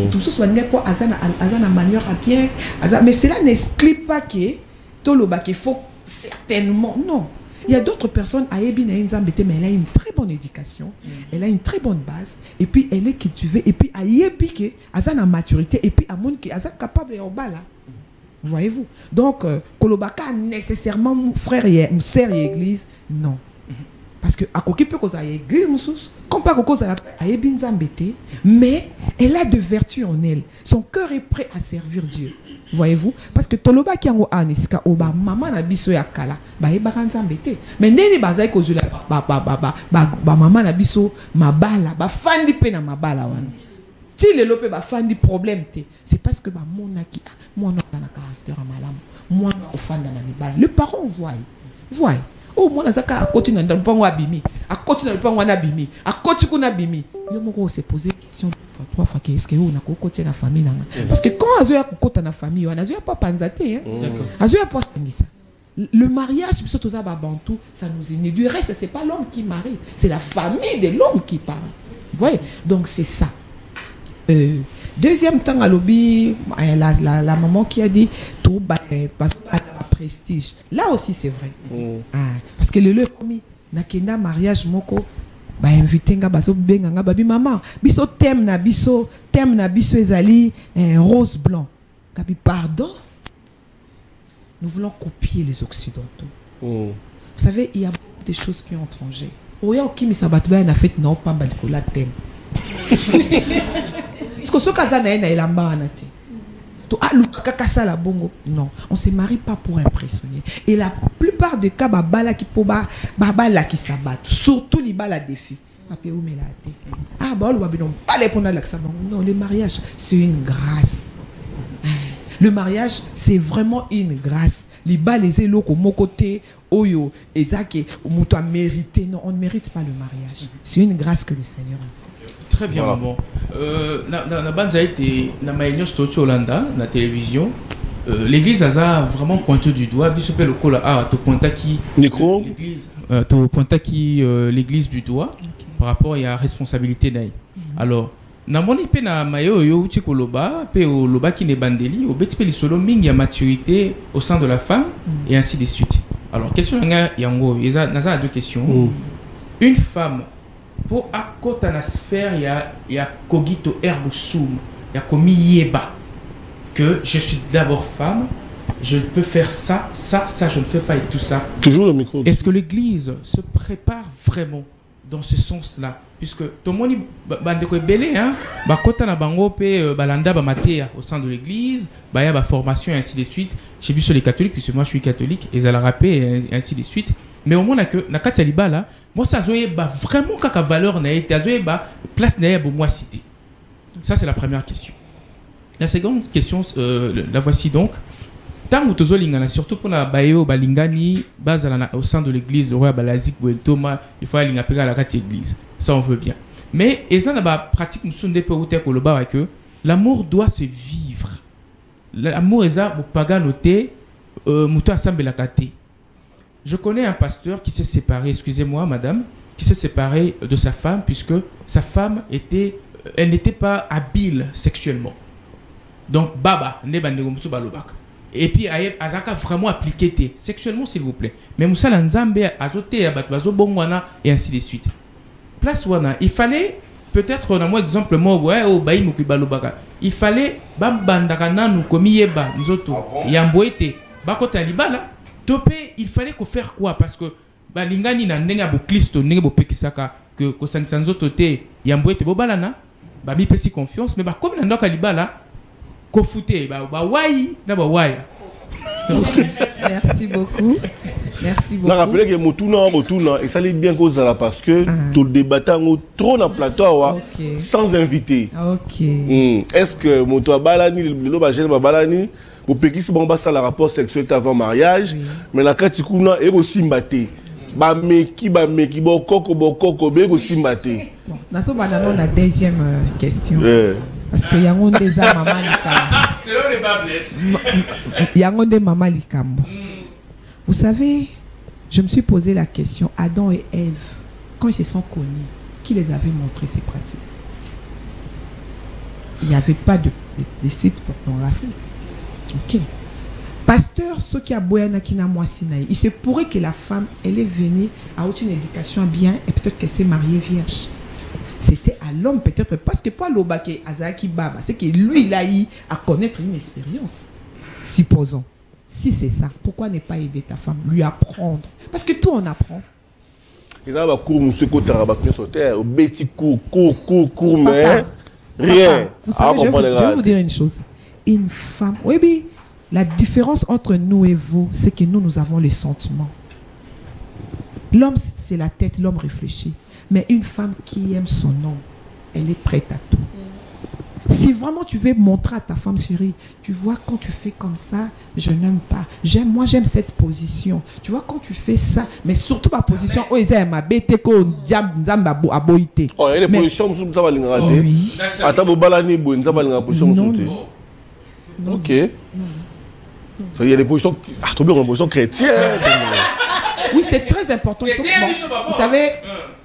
mutuso balingaka ko azana manière bien mais cela n'exclut pas que toloba qu'il faut certainement non. Il y a d'autres personnes à Ebi na Nzambete mais elle a une très bonne éducation, elle a une très bonne base et puis elle est cultivée et puis à Yebi que azana maturité et puis à monde qui azana capable de obala. Voyez-vous? Donc, Kolobaka nécessairement frère et sœur et église, non. Parce que à côté peut causer l'église, comme pas cause à la mais elle a de vertus en elle. Son cœur est prêt à servir Dieu. Voyez-vous? Parce que Toloba qui a anisika oba maman na biso ya kala ba e bakanza mbete. Mais neni bazai kozula ba maman na biso mabala ba fandi pe na mabala wana. Ti le lope ba fandi problème te. C'est parce que ba mona ki moi na caractère malamu. Moi na ofanda na libala. Le parent voit. Oh, moi, nazaka à côté dans le pango abimi, à côté dans le pango abimi, à côté qu'on abimi. Yo moko se poser question trois fois qu'est-ce que on a côté la famille là. Parce que quand azoya côté na famille, on azoya pas panzaté hein. D'accord. Azoya pas ça. Le mariage surtout ça bantou, ça nous unit. Du reste, c'est pas l'homme qui marie, c'est la famille de l'homme qui parle. Vous voyez? Donc c'est ça. Deuxième temps à lobby, la maman qui a dit tout parce prestige. Là aussi c'est vrai. Parce que le commis nakenda mariage moko ba invité nga baso benga nga babi maman biso thème na biso ezali rose blanc. Kabi pardon. Nous voulons copier les occidentaux. Vous savez, il y a beaucoup de choses qui ont changé. Oya okimi sabatba na fait non pas balikola thème. Est-ce que ce cas na elamba na te? Non, on se marie pas pour impressionner. Et la plupart des cas, bala qui poba, bala qui s'abat, surtout les bala défi. Ah bah non, le mariage c'est une grâce. Le mariage c'est vraiment une grâce. Les bas les élos comme mon côté, oyo, ezake, muto a mérité. Non, on ne mérite pas le mariage. C'est une grâce que le Seigneur a fait. Très bien, voilà. Bon. Na banza été na maïnios tocho Hollanda na télévision. L'église a vraiment pointé du doigt. Bispo le cola a to pointa qui l'église to pointa qui l'église du doigt par rapport à la responsabilité d'aïe. Alors na moni pe na mayo yo uti koloba pe o loba qui ne bandeli o beti pe lisolo mingi ya maturité au sein de la femme et ainsi de suite. Alors question nga yango naza deux questions. Une femme pour à côté de la sphère, il y a cogito ergo sum, il y a commis yeba que je suis d'abord femme, je peux faire ça, je ne fais pas et tout ça. Toujours le micro. Est-ce que l'Église se prépare vraiment dans ce sens-là, puisque tout le monde est belé, hein, bah côté na bango pe balanda ba matéa au sein de l'Église, bah y a ba formation et ainsi de suite. Chez lui sur les catholiques, puisque moi je suis catholique, et ça la rappé et ainsi de suite. Mais au moins que na kati liba là, moi ça zoé ba vraiment kaka valeur na été zoé ba place na bo moi cité. Ça c'est la première question. La seconde question la voici donc. Tant que tozo lingana surtout pour la bayo balingani base au sein de l'église le roi balazik ou Thomas, il faut aller à la kati église. Ça on veut bien. Mais et ça na ba pratique musunde pe ou te ko le ba que l'amour doit se vivre. L'amour est ça pour paga noter muto assemble la kate. Je connais un pasteur qui s'est séparé, excusez-moi madame, qui s'est séparé de sa femme puisque sa femme elle n'était pas habile sexuellement. Donc baba ne bandegomsu balobaka. Et puis azaka vraiment appliqué sexuellement s'il vous plaît. Mais Moussa Nzambe azote abatbazo bongwana et ainsi de suite. Place wana, il fallait peut-être on a moi exemple moi ouais au bayi mukibalobaka. Il fallait bambandaka nanu komiyeba nzoto yamboete bakota libala. Topé, il fallait qu'on faire quoi? Parce que balingani na ndenga bo Kristo ndenga bo pekisaka que ko sansanzo toté yambwete bo balana ba mi pesi confiance mais ba comme na ndoka libala ko fouté ba wai na ba wai. Merci beaucoup. Merci beaucoup. Je rappelle que Motuna et ça l'est bien cause là parce que tout le débat trop dans plateau sans invité. OK. Est-ce que Moto balani le loba gel balani pour pékis bon ça la rapport sexuel avant mariage mais la katikuna est aussi mbaté. Ba meki bokoko be aussi mbaté. Bon, naso banano la deuxième question. Parce que yango ndeza mama likambo. C'est là les bas blesse. Yango nde mama likambo. Vous savez, je me suis posé la question, Adam et Ève, quand ils se sont connus, qui les avait montré ces pratiques? Il n'y avait pas de sites pornographiques. Ok. Pasteur, ce qui a boyana qui n'a moi sinaï, il se pourrait que la femme, elle est venue à une éducation bien et peut-être qu'elle s'est mariée vierge. C'était à l'homme peut-être, parce que pas l'obake Azaki Baba, c'est que lui, il a eu à connaître une expérience. Supposons. Si c'est ça, pourquoi ne pas aider ta femme, lui apprendre? Parce que tout on apprend. Il y a un cours, monsieur Kotarabak, au petit cours, mais rien. Vous savez, je vais vous dire une chose. Une femme, oui, la différence entre nous et vous, c'est que nous avons les sentiments. L'homme, c'est la tête, l'homme réfléchit. Mais une femme qui aime son homme, elle est prête à tout. Si vraiment tu veux montrer à ta femme chérie, tu vois quand tu fais comme ça, je n'aime pas. Moi j'aime cette position. Tu vois quand tu fais ça, mais surtout ma position, oh ils aiment ma bête ko nzamba aboité. Oh, il y a des positions où ça va l'ingrater. Oui. Attends, balani bo nzamba l'ingrater position où OK. Il y a des positions trop bien, position chrétienne. Oui, c'est très important. Vous savez,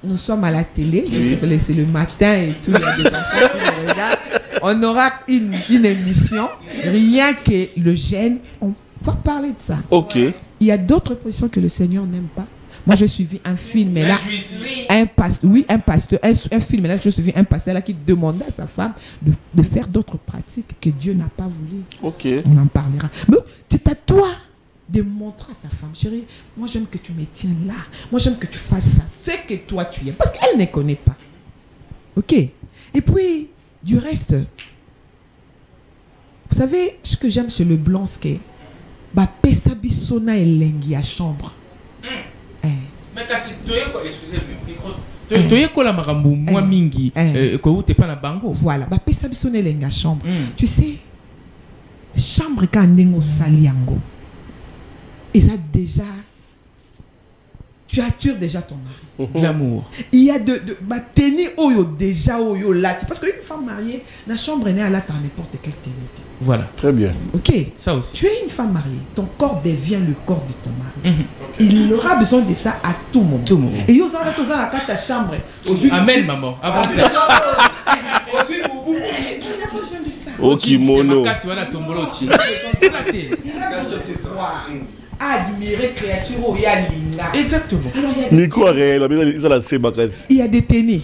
nous sommes à la télé, je sais que c'est le matin et tout, il y a des enfants qui nous regardent. On aura une émission, rien que le gène, on va parler de ça. OK. Il y a d'autres positions que le Seigneur n'aime pas. Moi, j'ai suivi un film là, un film là, je suivi un pasteur là qui demandait à sa femme de faire d'autres pratiques que Dieu n'a pas voulu. OK. On en parlera. Mais c'est à toi de montrer à ta femme, chérie, moi j'aime que tu me tiennes là, moi j'aime que tu fasses ça, c'est que toi tu es, parce qu'elle ne connaît pas. OK. Et puis, du reste, vous savez, ce que j'aime chez le blanc, c'est que pesa bisona elengi à chambre. Mais voilà, pesa bisona elengi à chambre. Tu sais, chambre quand nengo saliango. Et ça déjà, tu attires déjà ton mari. L'amour. Il y a de tenir oyo déjà oyo là. Parce qu'une femme mariée, la chambre est née à la dans n'importe quelle ténité. Voilà. Très bien. OK. Ça aussi. Tu es une femme mariée. Ton corps devient le corps de ton mari. Il aura besoin de ça à tout moment. Et yo ça dans ta chambre. Amen maman. Avancez. Au kimono. Il a besoin de te voir. Admirer créature où il y a l'ina. Exactement. Il y a des tenues.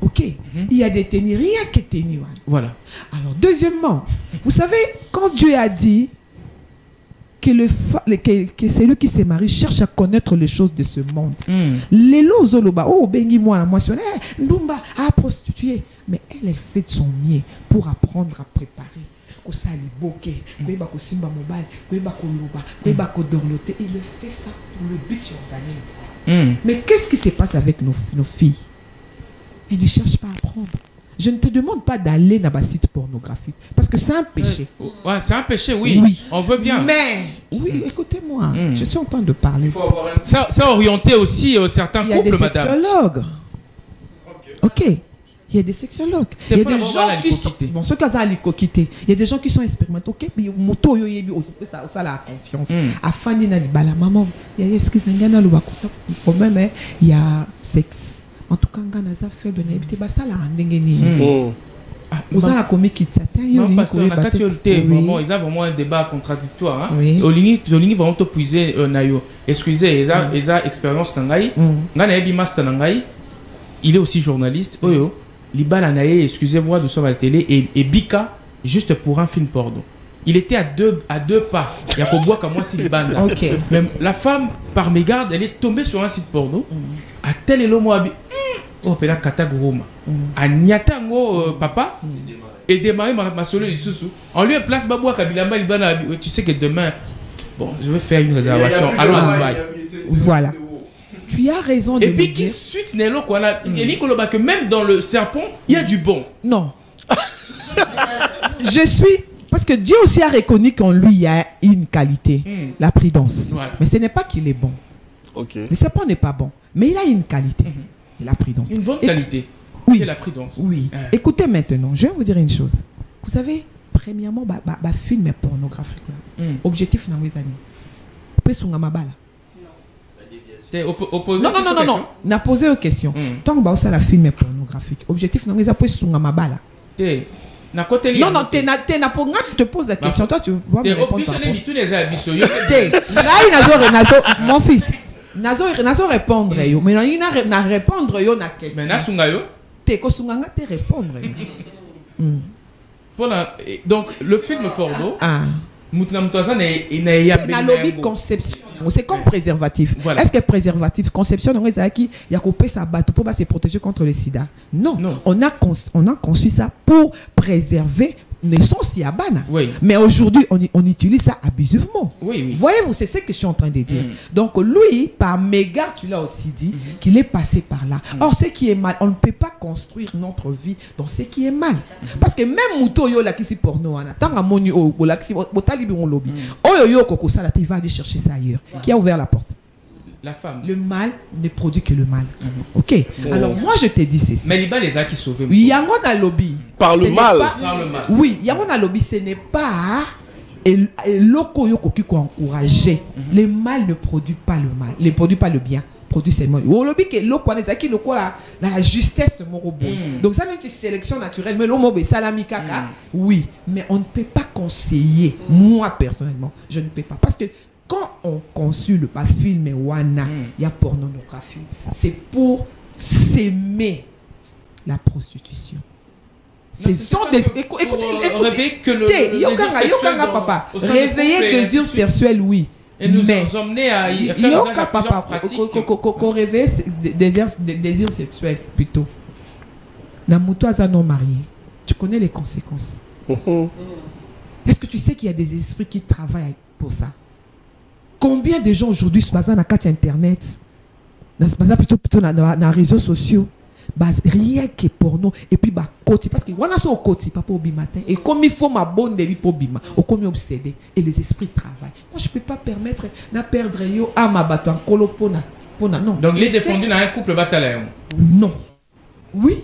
OK. Il y a des tenues. Rien que tenues. Voilà. Alors, deuxièmement, vous savez, quand Dieu a dit que c'est lui qui se marie cherche à connaître les choses de ce monde. Les lozoloba, oh, bengi moi, la moissonne, ndumba, à prostituer. Mais elle fait de son mieux pour apprendre à préparer. Il le fait ça pour le but organique. Mais qu'est-ce qui se passe avec nos filles? Elles ne cherchent pas à apprendre. Je ne te demande pas d'aller dans un site pornographique parce que c'est un péché. Ouais, c'est un péché, oui. On veut bien. Mais, oui, écoutez-moi, je suis en train de parler. Ça orienté aussi certains couples, madame. Il y a des sexologues. OK. Il y a des sexologues. Il y a des gens qui sont... Bon, ce cas-là, il y a des gens qui sont expérimentés. OK, mais moto yo yebi ça la confiance. Afin de la maman, il y a ce qui s'engage le problème, il y a sexe. En tout cas, on a faible n'habité ba ça la ndengeni. Vous avez commis qui t'attend. Non, parce que la catégorie vraiment, ils ont vraiment un débat contradictoire. Olingi vraiment te puiser nayo. Excusez, ils ont expérience nangai. Ngana yebi master nangai. Il est aussi journaliste. Oyo. Libala Naye, excusez-moi, nous sommes à la télé, et Bika, juste pour un film porno. Il était à deux pas. Il y a qu'au bois comme moi, c'est Libanda. Même la femme, par mégarde, elle est tombée sur un site porno. À tel elo moi, oh, pela kataguruma. À Nyatango, papa, et démarrer ma solo Isusu. En lieu et place, Babou Kabilamba, Libana, tu sais que demain, bon, je vais faire une réservation. Allons à Dubaï. Voilà. Tu as raison de et puis qui suite Nello quoi là il dit que même dans le serpent il y a du bon. Non. Je suis parce que Dieu aussi a reconnu qu'en lui il y a une qualité, la prudence. Mais ce n'est pas qu'il est bon. Le serpent n'est pas bon, mais il a une qualité, la prudence. Une bonne qualité. Oui. C'est la prudence. Oui. Écoutez maintenant, je vais vous dire une chose. Vous savez, premièrement, film pornographique là. Objectif dans les années. Après Sungamabala. Non. N'a posé une question. Tant que ça la film est pornographique. Objectif non ils appellent sunga mabala. Na côté non tu te poses la question. Toi tu vas me répondre. Mon fils. Nazo répondre yo. Mais il n'a répondre yo na question. Mais na sunga yo. Te ko sunga te répondre. Donc le film porno. na lobby conception. C'est comme préservatif. Voilà. Est-ce que préservatif, conception, il y a coupé sa bateau pour se protéger contre le sida? Non. On a conçu ça pour préserver naissance Yabana. Oui. Mais aujourd'hui, on utilise ça abusivement. Oui. Voyez-vous, c'est ce que je suis en train de dire. Donc, lui, par méga, tu l'as aussi dit, qu'il est passé par là. Or, ce qui est mal, on ne peut pas construire notre vie dans ce qui est mal. Parce que même Mouto yo la qui si porno, tant à mon yo, la qui si botali on lobby. Oh yo koko ça, il va aller chercher ça ailleurs. Qui a ouvert la porte? La femme. Le mal ne produit que le mal. Ok. Alors moi je te dis c'est ça. Mais il y a qui sauvé. Oui, il y a un lobby. Par le mal. Oui, il y a un lobby. Ce n'est pas et loko yoko qui encourager. Le mal ne produit pas le mal. Ne produit pas le bien. Produit seulement. Au lobby que loko on est qui loko dans la justesse moro boy. Donc ça c'est une sélection naturelle. Mais l'homme be salami kaka. Oui, mais on ne peut pas conseiller. Moi personnellement, je ne peux pas parce que quand on consulte le film Wana, il y a pornographie. C'est pour s'aimer la prostitution. Ce sont des... Écoutez, papa. Réveiller désir sexuel, oui. Et nous emmener à faire des pratiques. Qu'on réveille désir sexuel, plutôt. Namuto non marié. Tu connais les conséquences. Est-ce que tu sais qu'il y a des esprits qui travaillent pour ça? Combien de gens aujourd'hui se basent dans la carte internet, se basent plutôt dans les réseaux sociaux, rien que porno et puis côté parce que on a son côté pas pour matin et comme il faut ma bonne délit pour bima ou comme obsédé et les esprits travaillent. Moi je peux pas permettre de perdre yo à ma bateau en colopona non. Donc les défendus dans un couple bataillon. Non. Oui.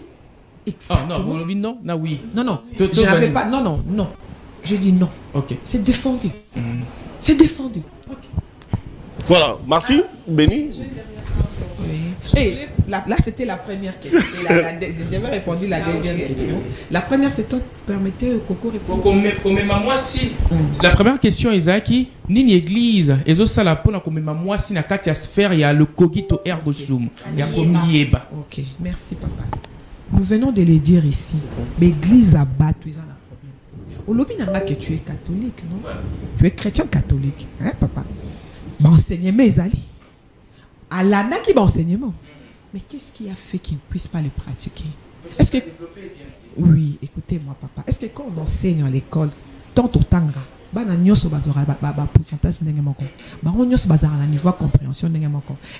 Exactement. Oh non, non, oui. Non. Je n'avais pas non. Je dis non. OK. C'est défendu. C'est défendu. Voilà, Martine, Béni. Et là c'était la première question. J'avais répondu la deuxième question. La première, c'est toi, permettez Coco répondre. La première question, Isaki, ni église, et zo sala pona comme moi si na katia sphère, il y a le cogito ergo sum, il y a comme yeba. OK, merci papa. Nous venons de le dire ici. L'église a battu, ils ont un problème. Au lobby n'a que tu es catholique, non? Tu es chrétien catholique, hein papa? Enseignement Ezali. Alana qui enseignement. Mais qu'est-ce qui a fait qu'il ne puisse pas le pratiquer? Est-ce que oui, écoutez-moi papa. Est-ce que quand on enseigne à l'école, tant au tanga, pourcentage niveau de compréhension.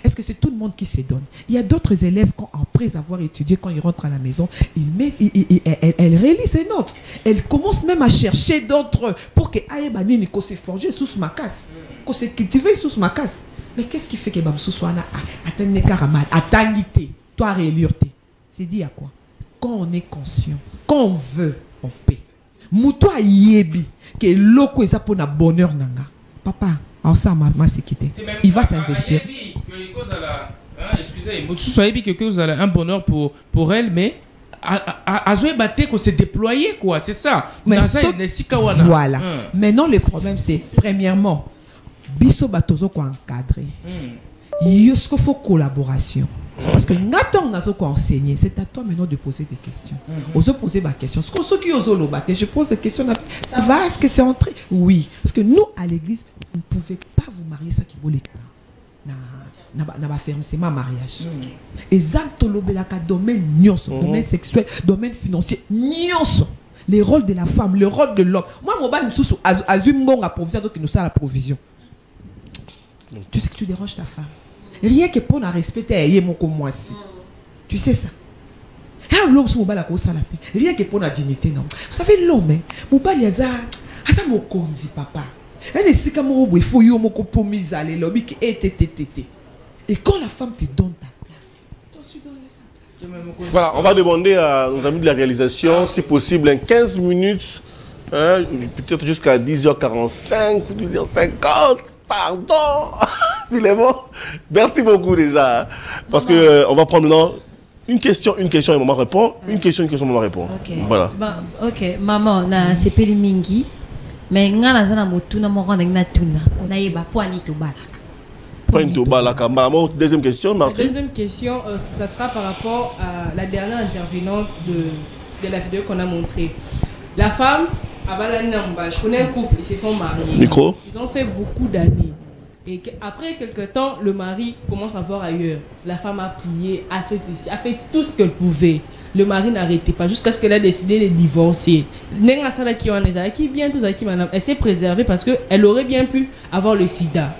Est-ce que c'est tout le monde qui se donne? Il y a d'autres élèves quand après avoir étudié, quand ils rentrent à la maison, elles réalisent ces notes. Elles commencent même à chercher d'autres pour que aïe se forger sous ma casse. Qu'on se cultiver sous ma casse. Mais qu'est-ce qui fait que Bamsou soit atteindre karamal, atteindre toi réélire? C'est dit à quoi? Quand on est conscient, quand on veut, on paie. Moutoua yebi que loko eza pour na bonheur nanga. Papa, en ça ma sécurité. Il va s'investir. Excusez, Moutoua yebi que vous avez un bonheur pour elle, mais Azoé Baté qu'on s'est déployé quoi, c'est ça. Mais voilà. Maintenant le problème c'est premièrement biso batozo ko encadrer. Il faut collaboration. Parce que enseigner, c'est à toi maintenant de poser des questions. Ose poser ma question. Je pose des questions. Ça va, est-ce que c'est entré? Oui. Parce que nous, à l'église, vous ne pouvez pas vous marier ça qui vaut les c'est ma mariage. Exact, domaine domaine sexuel, domaine financier, les rôles de la femme, le rôle de l'homme. Moi, mon bal, azum bon à provision, donc nous ça la provision. Tu sais que tu déranges ta femme. Rien que pour la respecter, moi aussi. Tu sais ça. Rien que pour la dignité, non. Vous savez, l'homme, mon bal, il y a ça, mon conzi, papa. Et quand la femme te donne ta place, toi aussi donne sa place. Voilà, on va demander à nos amis de la réalisation, si possible, en 15 minutes, peut-être jusqu'à 10h45 ou 10h50. Pardon, finalement. Merci beaucoup déjà. Parce que on va prendre maintenant une question et maman répond. Une question, maman répond. Okay. Voilà. Ok, maman, na sepeli mingi. Mais ngana zana motuna moko na tuna. Na yeba poani to balaka. Maman, deuxième question, Martin. La deuxième question, ça sera par rapport à la dernière intervenante de la vidéo qu'on a montrée. La femme Je connais un couple, ils se sont mariés. Micro. Ils ont fait beaucoup d'années. Et après quelques temps, le mari commence à voir ailleurs. La femme a prié, a fait ceci, a fait tout ce qu'elle pouvait. Le mari n'arrêtait pas jusqu'à ce qu'elle a décidé de divorcer. Elle s'est préservée parce qu'elle aurait bien pu avoir le sida.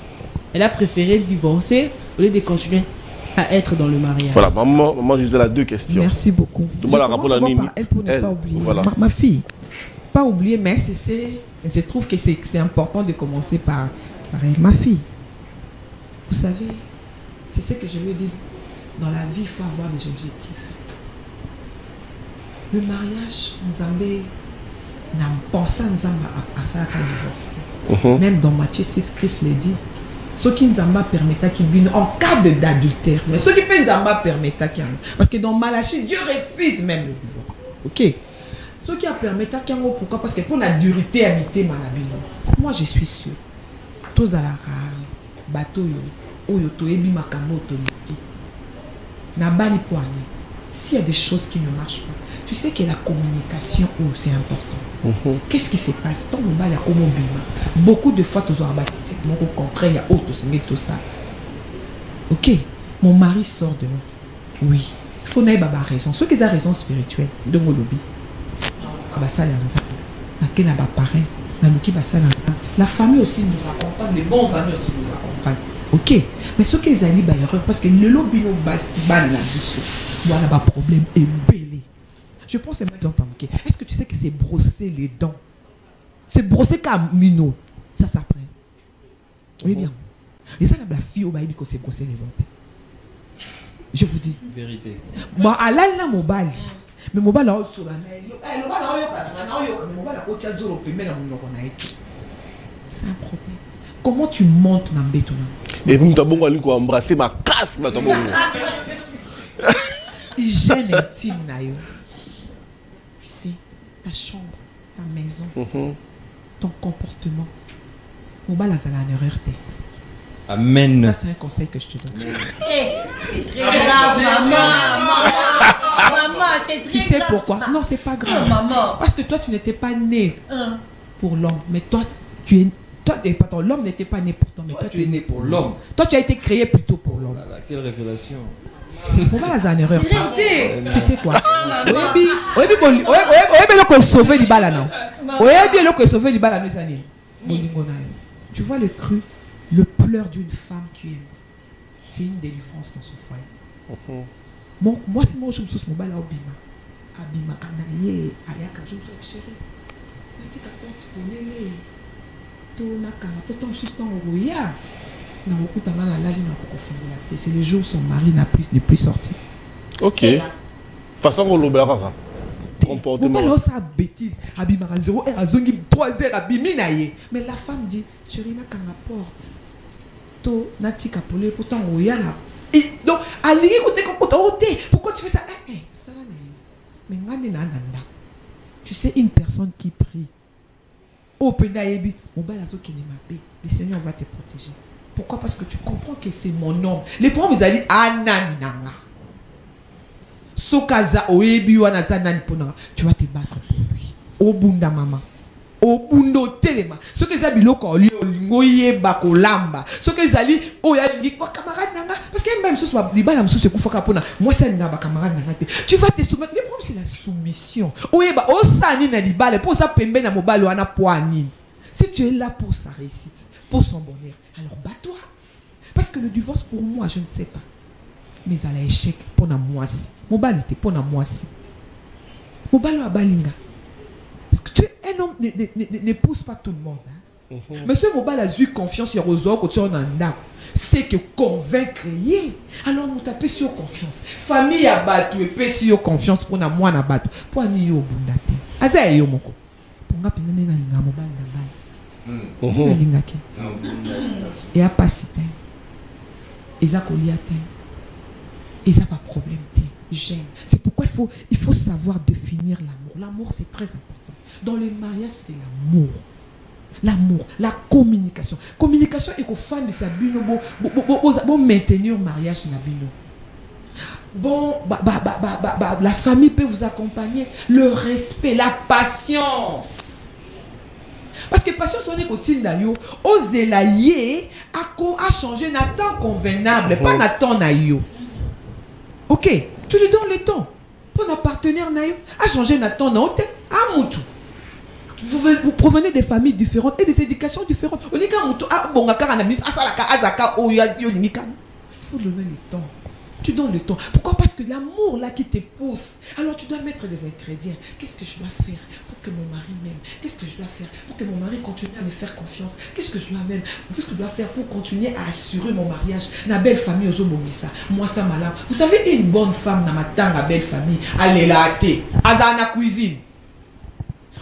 Elle a préféré divorcer au lieu de continuer à être dans le mariage. Voilà, maman, je disais là 2 questions. Merci beaucoup. Voilà, rapport à Nini. Elle pour ne pas oublier. Voilà. Ma fille, pas oublier, mais je trouve que c'est important de commencer par elle. Ma fille, vous savez, c'est ce que je veux dire. Dans la vie, il faut avoir des objectifs. Le mariage, Nzambé, n'a pas ça, Nzamba à ça qu'à divorcer. Même dans Matthieu 6, Christ le dit. Ce qui nous a permis qu'il vienne en cas d'adultère. Mais ce qui peut nous a permis qu'il parce que dans Malachie, Dieu refuse même le divorce. Ok. Ce qui a permis qu'il pourquoi? Parce que pour la durité habitée, moi je suis sûr. Tous à la bateau oyoto ebi makambo otoyoto. Na bali poignet. S'il y a des choses qui ne marchent pas, tu sais que la communication, c'est important. Qu'est-ce qui se passe? Tant que la beaucoup de fois, tu as au contraire, il y a autre tout ça. Ok, mon mari sort de là. Oui, il faut n'aille pas raison. Ceux qui ont raison spirituelle, de mon lobby. La famille aussi nous accompagne, les bons amis aussi nous accompagnent. Ok, mais ceux qui ont des erreurs, parce que le lobby nous basse, voilà, le problème est belé. Je pense que c'est maintenant. Est-ce que tu sais que c'est brosser les dents? C'est brosser comme Mino. Ça s'apprend. Oui, bien. Et ça, la fille au baby, c'est brosser les dents. Je vous dis. Vérité. Moi, à l'âne, mon bali. Mais mon bali, c'est un problème. Comment tu montes dans le béton? Et vous m'avez embrassé ma casse, ma hygiène intime, Nayo. Tu sais, ta chambre, ta maison, ton comportement. Mon bal a une erreur. Amen. Ça, c'est un conseil que je te donne. C'est très grave, maman. Maman, c'est très grave. Tu sais pourquoi? Non, c'est pas grave. Maman. Parce que toi, tu n'étais pas né pour l'homme. Mais toi, tu es. Toi, pardon, l'homme n'était pas né pour toi. Mais toi, tu es né pour l'homme. Toi, tu as été créé plutôt pour l'homme. Quelle révélation. On va la une erreur. Tu sais quoi? Sauver les balles, non? Sauver les balles, nos années. Tu vois le cru, le pleur d'une femme qui aime. C'est une délivrance dans ce foyer. Moi, si moi je me suis mon balle à Obima, Abima, Kanaye, Ayaka, je me suis chérie. Tu connais c'est le jour où son mari n'est plus sorti. Ok. Façon qu'on l'oublie. Comportement. On ça bêtise. Abimara 0h à Zongi 3h à Biminaye. Mais la femme dit chérie, n'a qu'à la porte. To natika polé pourtant oyana. Donc ali côté pourquoi tu fais ça? Ça là mais ngane na nanda. Tu sais une personne qui prie. Le Seigneur va te protéger. Pourquoi? Parce que tu comprends que c'est mon homme. Les problèmes, ils allaient anananga. Sokaza oebi wana zanani ponanga. Tu vas te battre pour lui. Obunda mama. Obundo telema. Ce que zabilo ko li olingoye bakolamba. Ce que zali oya ngi camarade nanga parce que même sous libala msou se kufaka pona. Moi ça nga ba camarade nanga te. Tu vas te soumettre. Le problème c'est la soumission. Oyeba osani na libala pour ça pembe na mobalo wana poani. Si tu es là pour sa réussite, pour son bonheur, alors bats-toi. Parce que le divorce pour moi, je ne sais pas. Mais à l'échec pour moi si. Mon bal était pour moi si. Mon bal a balinga. Tu es un homme ne pousse pas tout le monde. Hein? Monsieur Mobal a eu confiance sur Rozo que tu en as. C'est que convaincre. Alors nous tapons sur confiance. Famille a battu et paix sur confiance pour na moi na battu. Pour ni yo bundate. Aza yo moko. Pour nga penene na nga Mobal na bal. Lingake. Et à pas cité. Ils a coliaté. Ils a pas problème. J'aime. C'est pourquoi il faut savoir définir l'amour. L'amour c'est très important. Dans le mariage, c'est l'amour. L'amour, la communication. Communication et qu'on fan de sa bino bon maintenir le mariage na bino. Bon, la famille peut vous accompagner. Le respect, la patience. Parce que patience on est côté d'ailleurs, oselaye a changé na temps convenable, pas na temps na yo. Ok, tu lui donnes le temps. Pour nos partenaires naïo a changé na temps na ote a mutu. Vous provenez des familles différentes et des éducations différentes. On dit qu'un mutu a bon akara na minute asalaka azaka o yo limika. Il faut donner le temps. Tu donnes le temps. Pourquoi? Parce que l'amour là qui te pousse. Alors tu dois mettre des ingrédients. Qu'est-ce que je dois faire pour que mon mari m'aime? Qu'est-ce que je dois faire pour que mon mari continue à me faire confiance? Qu'est-ce que je dois même? Qu'est-ce que je dois faire pour continuer à assurer mon mariage? La belle famille aux Omomisa. Moi ça malade. Vous savez, une bonne femme dans ma tanga belle famille, elle est là à thé. Azana cuisine.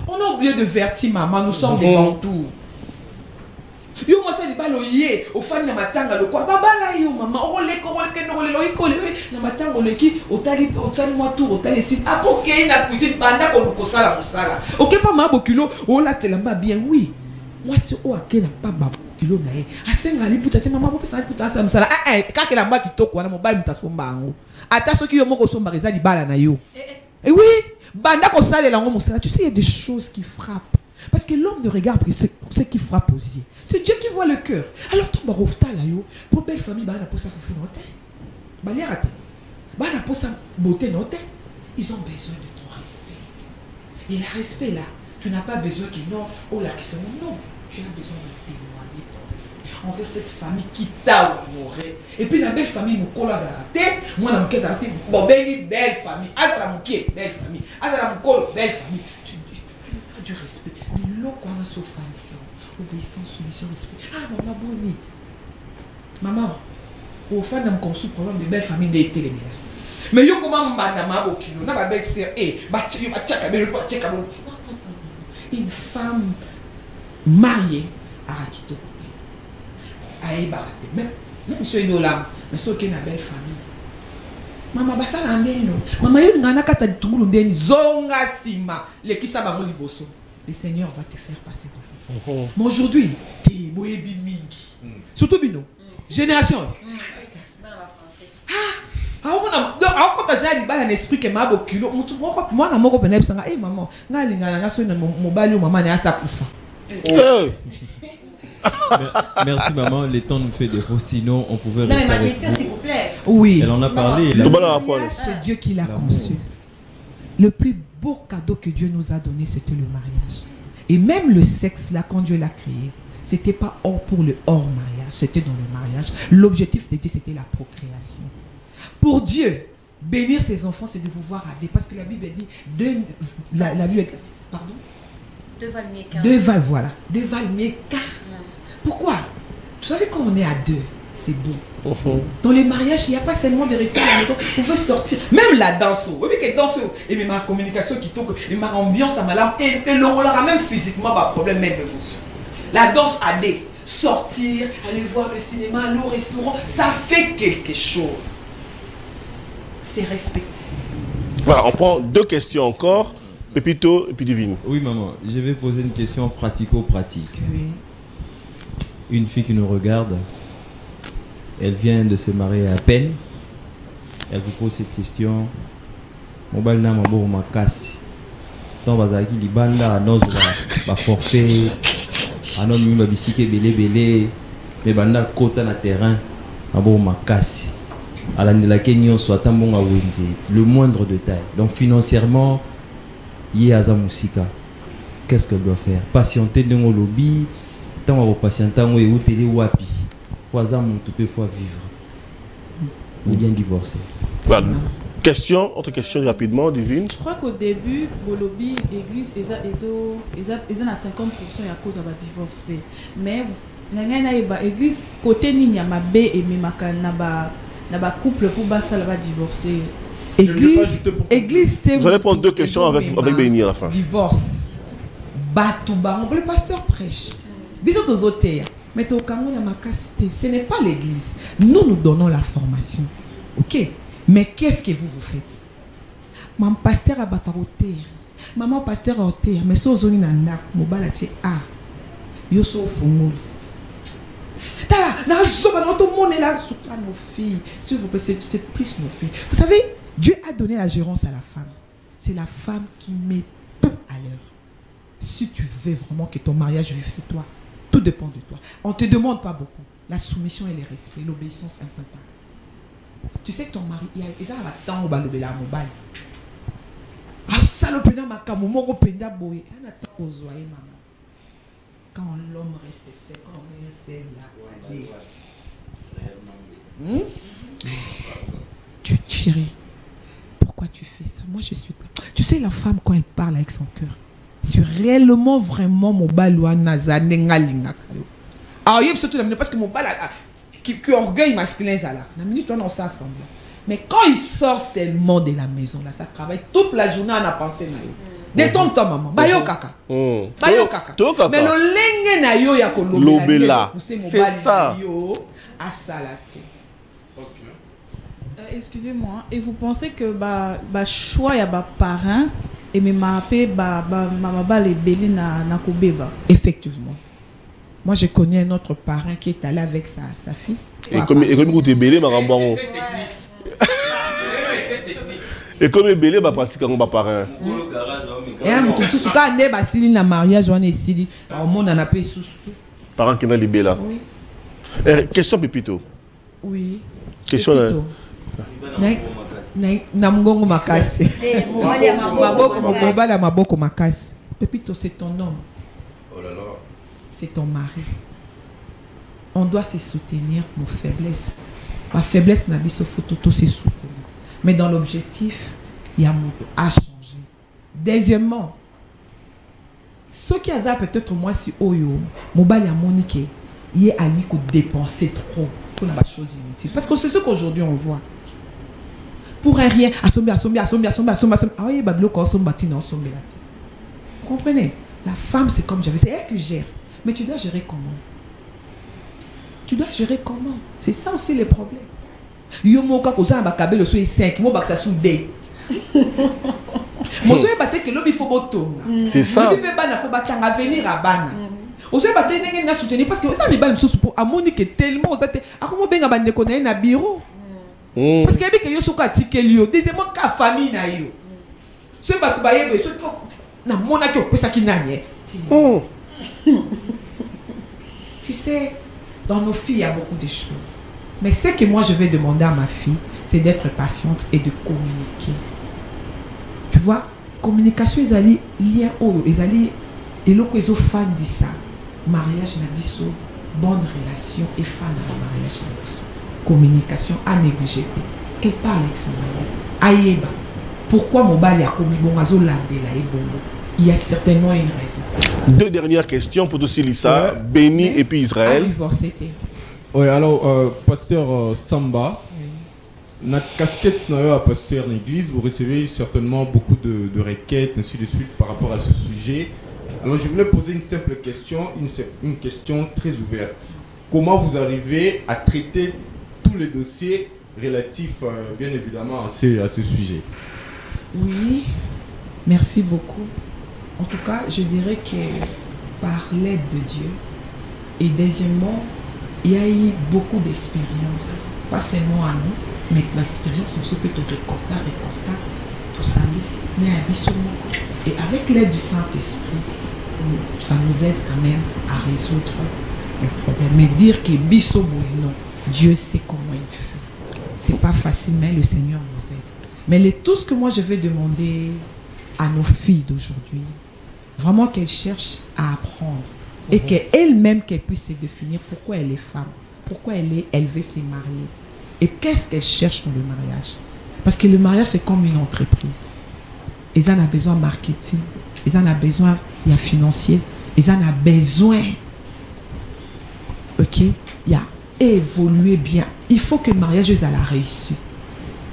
On a oublié de vertir maman. Nous sommes des bantous. Yo moi ça libalo yé au fan na matanga le quoi baba la yo maman on le ke no le loiko le na matanga le ki otali moi tour otali si apoke na cuisine banda ko sala musala OK pas ma bokilo o la telamba bien oui moi c'est o akena pas ba kilo na e asenga li puta te maman bo pesa puta sa musala ka ke la mba kitoko wana mobile mutasomba ngo ata soki yo moko somba reza libala na yo et oui banda ko sala la ngo musala tu sais il y a des choses qui frappent. Parce que l'homme ne regarde que ce qui frappe aux yeux. C'est Dieu qui voit le cœur. Alors, ton barofta là, pour belle famille, bah, on a pour ça foufou non t'es. Bah, les ratés. Bah, on a pour ça beauté non t'es. Ils ont besoin de ton respect. Et le respect là, tu n'as pas besoin qu'ils n'ont. Oh là, qui sont non. Tu as besoin de témoigner ton respect envers cette famille qui t'a honoré. Et puis, la belle famille, nous colle à la tête. Moi, on a mon à bon, belle famille. Azala mon belle famille. Azala mon belle famille. Tu as du respect. Mais l'eau qu'on a souffert, obéissance, soumission, respect. Ah, maman, bonne. Maman, au fond, on conçu problème de belle famille d'été les ménages. Mais yo comment madame au kilo, n'a pas belle sœur, une femme mariée à Rakito. Même si elle là, mais c'est une belle famille. Maman basa na ndeno. Maman yo ngana kata ditungulu ndeni zonga sima. Le kisa bango liboso. Le Seigneur va te faire passer devant. Mais aujourd'hui, t'es boyebi mingi. Surtout bino. Génération. Quand tu as un esprit qui m'a beaucoup kilo, moi na moko pena bisanga eh maman, nga lingana nga so na mobali maman na sa kusa. Merci maman, le temps nous fait défaut, sinon on pouvait rester. Non mais ma question s'il vous plaît. Oui. Elle en a parlé. C'est Dieu qui l'a conçu. Le plus beau cadeau que Dieu nous a donné, c'était le mariage. Et même le sexe là, quand Dieu l'a créé, c'était pas pour le hors mariage, c'était dans le mariage. L'objectif de Dieu, c'était la procréation. Pour Dieu, bénir ses enfants, c'est de vous voir à deux. Parce que la Bible dit, la Bible, pardon, deux valent, voilà. Deux valent mieux qu'un. Pourquoi? Vous savez, quand on est à deux, c'est beau. Dans les mariages, il n'y a pas seulement de rester à la maison. Vous pouvez sortir. Même la danse. Vous voyez que danse, et même ma communication qui tourne, et ma ambiance à ma lame, et on aura même physiquement pas problème, même d'émotion. La danse à deux. Sortir, aller voir le cinéma, aller au restaurant, ça fait quelque chose. C'est respecté. Voilà, on prend deux questions encore. Pépito et puis Divine. Oui, maman, je vais poser une question pratico-pratique. Oui. Une fille qui nous regarde, elle vient de se marier à peine. Elle vous pose cette question. Mobile na mabo makasi. Tant bazaki libanda anoz ba forfait. Anon mi ba bisike belé mais banda kota na terrain mabo makasi. Alandela kenyo soit tambonga wenze, le moindre détail. Donc financièrement, yé aza musika. Qu'est-ce qu'elle doit faire? Patienter dans le lobby, tant va patienter ou télé wapi. Poisa mon tout peut fois vivre. Ou bien divorcer. Voilà. Question, autre question rapidement, Divine. Je crois qu'au début, le lobby, l'église, ils ont 50% à cause de la divorce. Mais l'église, côté Ninya Mabe et Mimaka Naba couple pour ça va divorcer. Église, vous allez prendre deux questions avec Béni à la fin. Divorce. Batouba, le pasteur prêche. Bisous aux auteurs. Mais ce n'est pas l'église. Nous donnons la formation. Ok? Mais qu'est-ce que vous faites? Maman pasteur a bataroté. Maman pasteur a oté. Mais si vous avez un acte, vous avez un yo so fumuli. Tala, nos filles. S'il vous plaît, c'est plus nos filles. Vous savez, Dieu a donné la gérance à la femme. C'est la femme qui met peu à l'heure. Si tu veux vraiment que ton mariage vive, c'est toi. Tout dépend de toi. On ne te demande pas beaucoup. La soumission et le respect, l'obéissance, un peu pas. Tu sais que ton mari, il y a un temps où il y a un mobile. Ah, ça, le pénal, ma camo, mon pénal, boy. Un temps aux oreilles, maman. Quand l'homme reste seul, quand on est seul, là. Tu chérie, pourquoi tu fais ça? Moi, je suis... Tu sais, la femme, quand elle parle avec son cœur, c'est réellement, vraiment, mon baloua, naza, nengalinga. Ah, oui, surtout, parce que mon bal, qui orgueil masculin, ça là. La minute, on en s'assemble. Mais quand il sort seulement de la maison, là, ça travaille toute la journée, on a pensé, détends toi, maman. Bayo kaka. Bayo kaka. Mais le lenge na yo ya ko lobela. C'est ça. À salate. Excusez-moi, et vous pensez que choix ya ba parents et me mappé mama les belé na kobeba? Effectivement. Moi je connais un autre parent qui est allé avec sa fille. Et comme vous êtes belé marambango. Et comme les belé ba pratique en ba parent. Et un mutu sous quand ne ba sili na mariage on est sili, au monde en a payé sous. Parent qui na libé là. Oui. Question Pépito. Oui. Question là. Namgongo makasi. Maboko makasi. Pépito, c'est ton homme. Oh là là. C'est ton mari. On doit se soutenir nos faiblesses. Ma faiblesse n'a pas photo se soutenir. Mais dans l'objectif, il y a mon à changer. Deuxièmement, ce qui a peut-être moi si oyo, mobile a moniqué, il est allé qu'on dépenser trop pour la chose inutile. Parce que c'est ce qu'aujourd'hui on voit. Pour un rien, assommer. Ah oui, bablo quand on bâtit dans son belaté. Vous comprenez? La femme, c'est comme j'avais, c'est elle qui gère. Mais tu dois gérer comment? Tu dois gérer comment? C'est ça aussi les problèmes. Yo mo ka koza na bakabé le soir 5, mo baksa soudé. Mo soye baté que lobi faut botonga. C'est ça. Lobi be bana faut batanga venir à bana. Au soye baté ndenge na soutenir parce que ça me bal msusu pour amoni que tellement osate akomo benga bande ko na bureau. Parce que que yo soka tikeli yo deuxièmement ka famille na yo. Ce bato bayebe ce na mona ki opesa ki nani. Tu sais, dans nos filles, il y a beaucoup de choses. Mais ce que moi je vais demander à ma fille, c'est d'être patiente et de communiquer. Tu vois, communication, ils allaient lien au, ils allaient, et l'autre ils ont fan de ça. Mariage nabiso, bonne relation et fan de mariage nabiso. Communication à négliger. Qu'elle parle avec son mari. Aïeba. Pourquoi mon bal a commis bon azo la et bongo? Il y a certainement une raison. Deux dernières questions pour aussi Lisa, Béni et puis Israël. Oui, alors, pasteur Samba, notre casquette à pasteur d'église, vous recevez certainement beaucoup de requêtes, ainsi de suite, par rapport à ce sujet. Alors, je voulais poser une simple question, une question très ouverte. Comment vous arrivez à traiter tous les dossiers relatifs, bien évidemment, à ce sujet? Oui, merci beaucoup. En tout cas, je dirais que par l'aide de Dieu, et deuxièmement, il y a eu beaucoup d'expériences, pas seulement à nous, mais l'expérience, on se peut récolter, tout ça, mais à Bissommo. Et avec l'aide du Saint-Esprit, ça nous aide quand même à résoudre le problème. Mais dire que Bissommo, non, Dieu sait comment il fait. C'est pas facile, mais le Seigneur nous aide. Mais tout ce que moi je vais demander à nos filles d'aujourd'hui, vraiment qu'elles cherchent à apprendre et qu'elles-mêmes qu'elles puissent se définir pourquoi elle est femme, pourquoi elle veut se marier et qu'est-ce qu'elles cherchent dans le mariage. Parce que le mariage c'est comme une entreprise. Ils en ont besoin de marketing, ils en ont besoin il y a financier, ils en ont besoin, ok, il y a évoluer bien. Il faut que le mariage ils a réussi.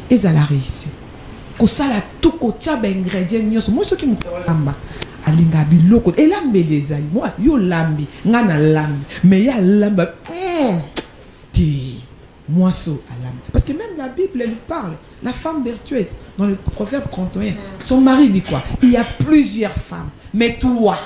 Ils ont réussi. Que ça la tout côté ingrédients moi ce qui me fait lamba alinga biloko et lambe les amis moi yo lambi ngana lambi mais ya lamba moi so à lambi parce que même la Bible elle parle la femme vertueuse dans le proverbe 31 son mari dit quoi? Il y a plusieurs femmes mais toi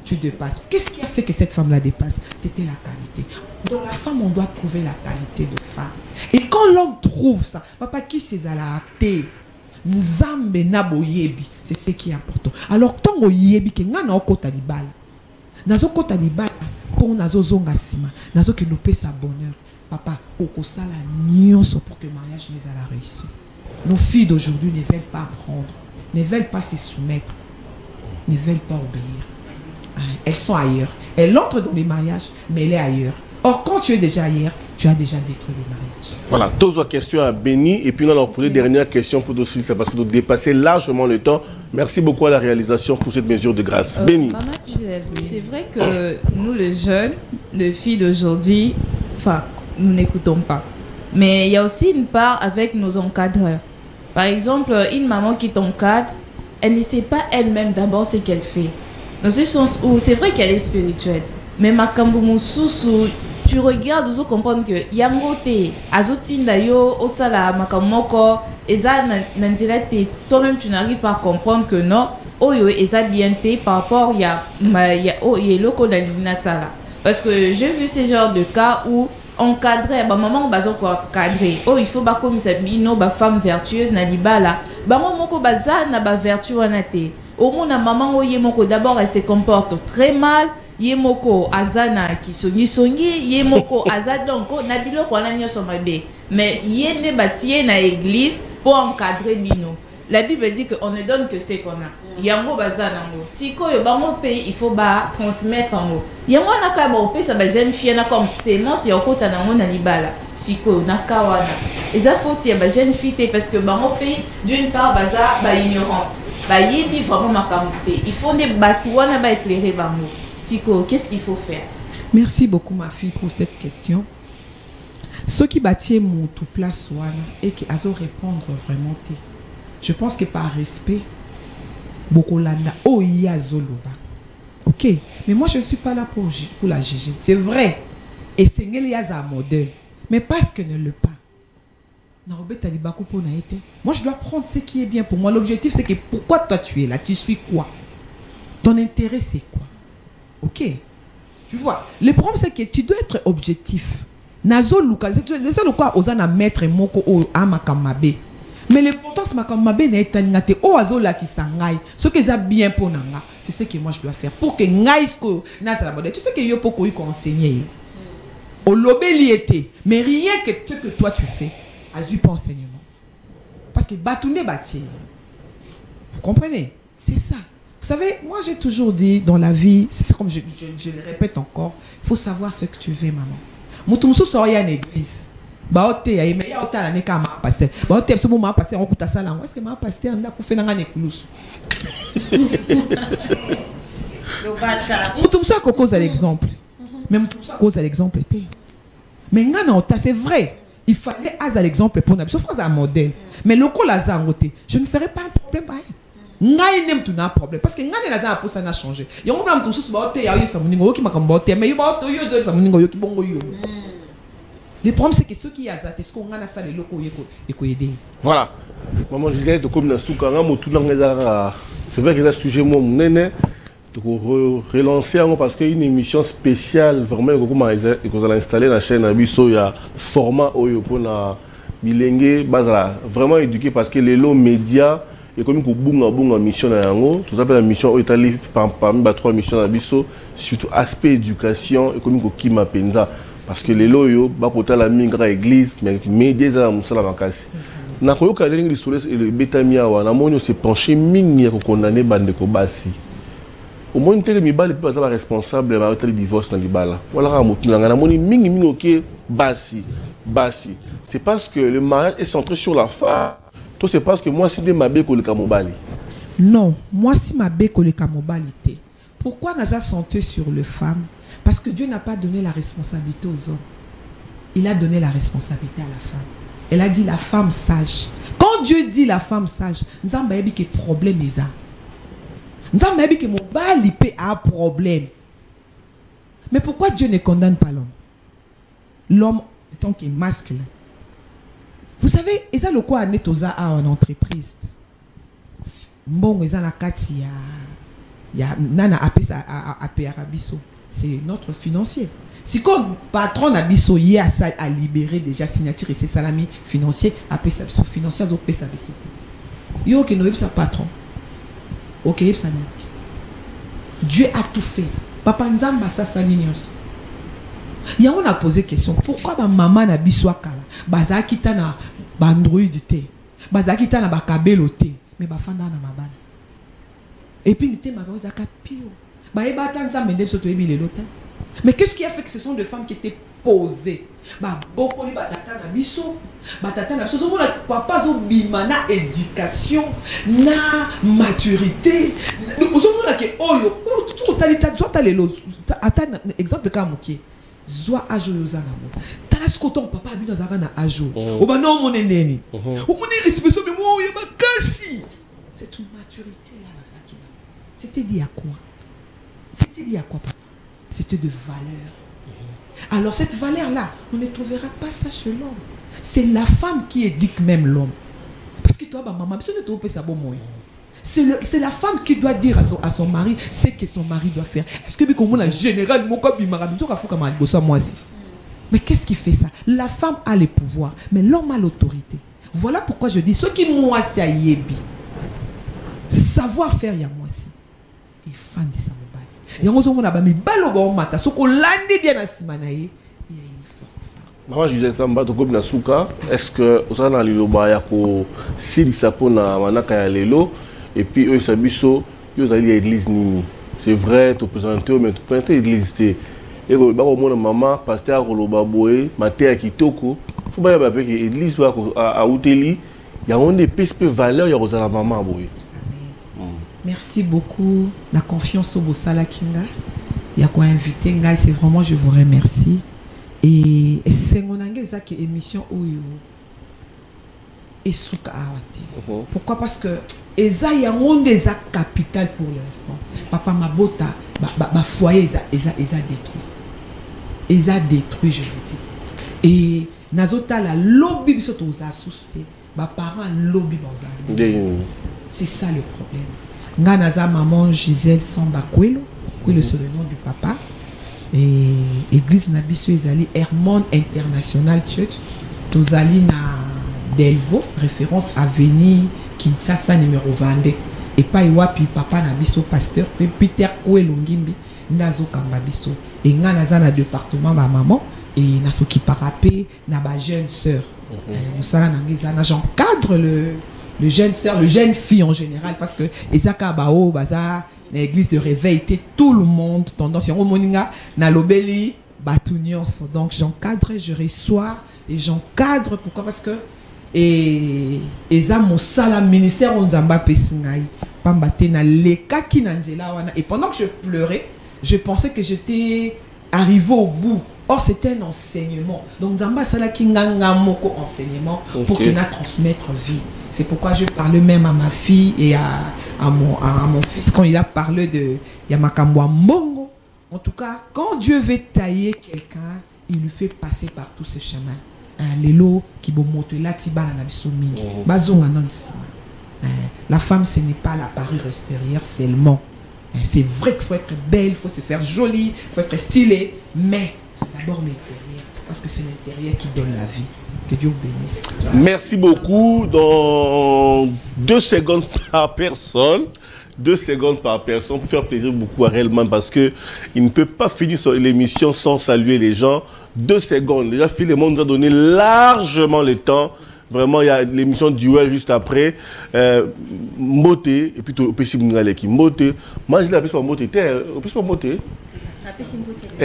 tu dépasses. Qu'est-ce qui a fait que cette femme la dépasse? C'était la qualité. Dans la femme on doit trouver la qualité de femme et quand l'homme trouve ça papa qui c'est à la thé nzambe na boyebi, c'est ce qui est important. Alors tango yebi ke ngana okota libala. Nazo kota libala pour nazo zonga sima, nazo ke lope sa bonheur. Papa, okosala nyonso pour que le mariage les à la réussite. Nos filles d'aujourd'hui ne veulent pas apprendre, ne veulent pas se soumettre, ne veulent pas obéir. Elles sont ailleurs. Elle entre dans les mariages, mais elle est ailleurs. Or, quand tu es déjà ailleurs, tu as déjà détruit le mariage. Voilà, toutes les questions à Béni. Et puis, on a posé dernière question pour nous suivre, parce que nous dépassons largement le temps. Merci beaucoup à la réalisation pour cette mesure de grâce. Béni. Maman Gisèle, c'est vrai que nous, les jeunes, les filles d'aujourd'hui, enfin, nous n'écoutons pas. Mais il y a aussi une part avec nos encadreurs. Par exemple, une maman qui t'encadre, elle ne sait pas elle-même d'abord ce qu'elle fait. Dans ce sens où c'est vrai qu'elle est spirituelle. Mais ma kamboumoussou, tu regardes, vous comprendre que yangote, azotinda yo, osala makamoko, eza nandirete, toi-même tu n'arrives pas à comprendre que non, oyo eza bien té par rapport ya loko na livina sala. Parce que j'ai vu ce genre de cas où encadré, bah maman bazo ko encadré. Oh il faut ba comme ça bino ba femme vertueuse na libala. Ba moko baza na ba vertu wana te. Au moins na maman oye moko d'abord elle se comporte très mal. Yemoko azana qui songi yemoko azadonko na biloko wana nyoso mabe. Mais yende batie na église pour encadrer bino. La Bible dit qu'on ne donne que ce qu'on a. Yango bazana ngo. Si ko yo bango pays il faut ba transmettre ngo. Yango na ka ba pe sa ba jeune fille na comme sémence ya okota na ngo na libala. Si ko na ka wana. Eza faute ya ba jeune fille parce que bango pays d'une part baza ba ignorante. Ba yebi vraiment makamute. Il faut des batouana ba éclairer bango. Siko, qu'est-ce qu'il faut faire? Merci beaucoup ma fille pour cette question. Ce qui bâtit mon tout place wana et qui a répondre vraiment té. Je pense que par respect, beaucoup landa oh ya zoloba. Ok, mais moi je ne suis pas là pour la juger. C'est vrai. Et c'est ngeli ya za modèle. Mais parce que ne le pas. Moi je dois prendre ce qui est bien pour moi. L'objectif c'est que pourquoi toi tu es là? Tu suis quoi? Ton intérêt c'est quoi? Ok. Tu vois, le problème c'est que tu dois être objectif. Nazo luka, c'est le quoi osana mettre moko o amakamabe. Mais l'important c'est makamabe na etaningate o azola ki sangai. Ce que ça bien pour nanga, c'est ce que moi je dois faire pour que ngai sko na sala modèle. Tu sais que yo poko y enseigner. Au lobeli était, mais rien que ce que toi tu fais, as eu pas enseignement. Parce que batouné bâti. Vous comprenez? C'est ça. Vous savez, moi j'ai toujours dit dans la vie, c'est comme je le répète encore, il faut savoir ce que tu veux, maman. Moutoumsou sort à l'église. Baote, mais ya ota la neka ma pasteur. Baote, ce moment pasteur on kuta sala. Est-ce que ma pasteur n'a pas fait nanga nekulus? Moutoumsou a cause à l'exemple. Mais Moutoumsou a cause à l'exemple. Mais ngana ota, c'est vrai. Il fallait à l'exemple pour nous. Sauf un modèle. Mais le col a zangoté. Je ne ferai pas un problème pareil. Ngai nem tu na problème parce que ngane la za pour ça n'a changé. Yango blam tout sous baote ya yo sa muningo yo ki makambote mais yo baote yo de sa muningo yo ki bongo yo. Le problème c'est que ceux qui azate est-ce qu'on ngana ça les locaux eko aider. Voilà. Maman Gisèle de comme na souka nga motu ngeza c'est vrai que c'est un sujet moi munene de relancer parce que une émission spéciale vraiment que vous allez installer la chaîne Abisso il y a format oyo pona bilenge bazala vraiment éduqué parce que les lots médias et comme que bunga mission na yango tout ça la mission Italie parmi les 3 missions d'Abisso surtout aspect éducation et comme que kima penza parce que les loyo ba kota la mingra église mais médias za musala makasi na koyo ka lingi soles et le betamia wa na monyo se pencher mingi ko condamner bande ko basi au moins une telle mibali peut être responsable ba tel divorce dans libala voilà ka mutu na moni mingi ok basi c'est parce que le mariage est centré sur la femme. C'est parce que moi, si des mabé que le kamobali. Non, moi, si mabé que le kamobalité. Pourquoi n'a-t-il centré sur les femmes? Parce que Dieu n'a pas donné la responsabilité aux hommes. Il a donné la responsabilité à la femme. Elle a dit la femme sage. Quand Dieu dit la femme sage, nous avons dit que problème est ça. Nous avons dit que mon bali a un problème. Mais pourquoi Dieu ne condamne pas l'homme? L'homme, tant qu'il est masculin. Vous savez, ils ont le quoi netoza en entreprise. Bon, ils ont la carte, il y a nana apé Arabiso. C'est notre financier. Si quand patron Abisso y a ça à libérer déjà signature et ses salami financiers, apé Sabiso financiers ont payé Sabiso. Yo qui nous sa patron. Ok, ça n'est. Dieu a tout fait. Papa Nzamba ça salinios. Il y a on a posé question. Pourquoi ma maman na biswa kala? Baza kita na bandroid te. Baza kita na bakabelo te. Mais bafanda na mabana. Et puis n'était ma rose à capio. Bah et batan Nzamba ndel soto ebi lelo ta. Mais qu'est-ce qui a fait que ce sont des femmes qui étaient posées? Bah beaucoup li batata na biso. Batata na biso so mona papa zo bimana éducation na maturité. Zo mona ke oyo tout talita zo talelo. Attends exemple ka mokie. Zoa ajo yozana mo. Talas koton papa bino zaka na ajo. Oba non mon neni. O moni respect so mo yeba kasi. C'est une maturité là bazaki. C'était dit à quoi? C'était dit à quoi papa? C'était de valeur. Alors cette valeur-là, on ne trouvera pas ça chez l'homme. C'est la femme qui éduque même l'homme. Parce que toi, maman, c'est la femme qui doit dire à son mari ce que son mari doit faire. Est-ce que comme on général, mais qu'est-ce qui fait ça? La femme a le pouvoir, mais l'homme a l'autorité. Voilà pourquoi je dis, ceux qui moi c'est yebi, savoir faire ya moi si, et fan de ça. Maman Gisèle Samba to na suka, est-ce que osana liloba ya ko silisa pona manaka ya lelo et puis eux sabiso yo zali l'église nini? C'est vrai to présenter mais to présenter l'église té. Et ba ko mona maman pasteur ko loba boye maté ya kitoko, faut ba avec l'église ba ko a outeli, ya on des peu valeur ya rozala maman boye. Merci beaucoup la confiance au Bossala Kinga. Il y a quoi invité Ngai, c'est vraiment je vous remercie. Et c'est mon angeza qui émission Oyo et Souka Awati. Pourquoi? Parce que Eza y a un des capital pour l'instant. Papa Mabota, ma foyer Eza détruit. Eza détruit, je vous dis. Et Nazota la lobby bisoto aux associés. Mes parents lobby aux. C'est ça le problème. Nganaza maman Gisèle Samba Kwelo, Kwelo c'est le nom du papa. Et église Nabiso Ezali Hermon International Church, Tozali na Delvaux, référence avenue Kinshasa numéro 22. Et pas Iwapi papa Nabiso pasteur, Peter Kwelo Ngimbi, Nazo Kambabiso. Et Nganaza na département ma maman et Nasoki Parapé, na ba jeune sœur. Moussala Nangeza, j'encadre le jeune sœur, le jeune fille en général, parce que Ezaka Bao, Baza, l'église de réveil, tout le monde, tendance, Yon Moninga, Nalobeli, Batounions. Donc j'encadre, je reçois et j'encadre. Pourquoi? Parce que Eza Moussala, ministère Onzamba Pesingaï, Pambate na leka ki nanzela wana. Et pendant que je pleurais, je pensais que j'étais arrivé au bout. Or, c'était un enseignement. Donc, Nzamba Sala Kinganga Moko enseignement pour qu'il a transmettre vie. C'est pourquoi je parle même à ma fille et à mon fils quand il a parlé de Yamakamwa Mbongo. En tout cas, quand Dieu veut tailler quelqu'un, il lui fait passer par tous ces chemins. Lelo qui bomote la tiba na biso mingi. Bazonga non sima. La femme, ce n'est pas la parure extérieure seulement. C'est vrai qu'il faut être belle, il faut se faire jolie, il faut être stylé, mais c'est d'abord l'intérieur, parce que c'est l'intérieur qui donne la vie. Que Dieu vous bénisse. Merci beaucoup. Dans 2 secondes par personne, 2 secondes par personne, pour faire plaisir beaucoup à Relman, parce que il ne peut pas finir l'émission sans saluer les gens. 2 secondes. Déjà, Philémon nous a donné largement le temps. Vraiment, il y a l'émission Duel juste après. Mote, et puis au PC Mngaleki. Mote, moi je l'ai appelé sur Mote. Au PC Mote.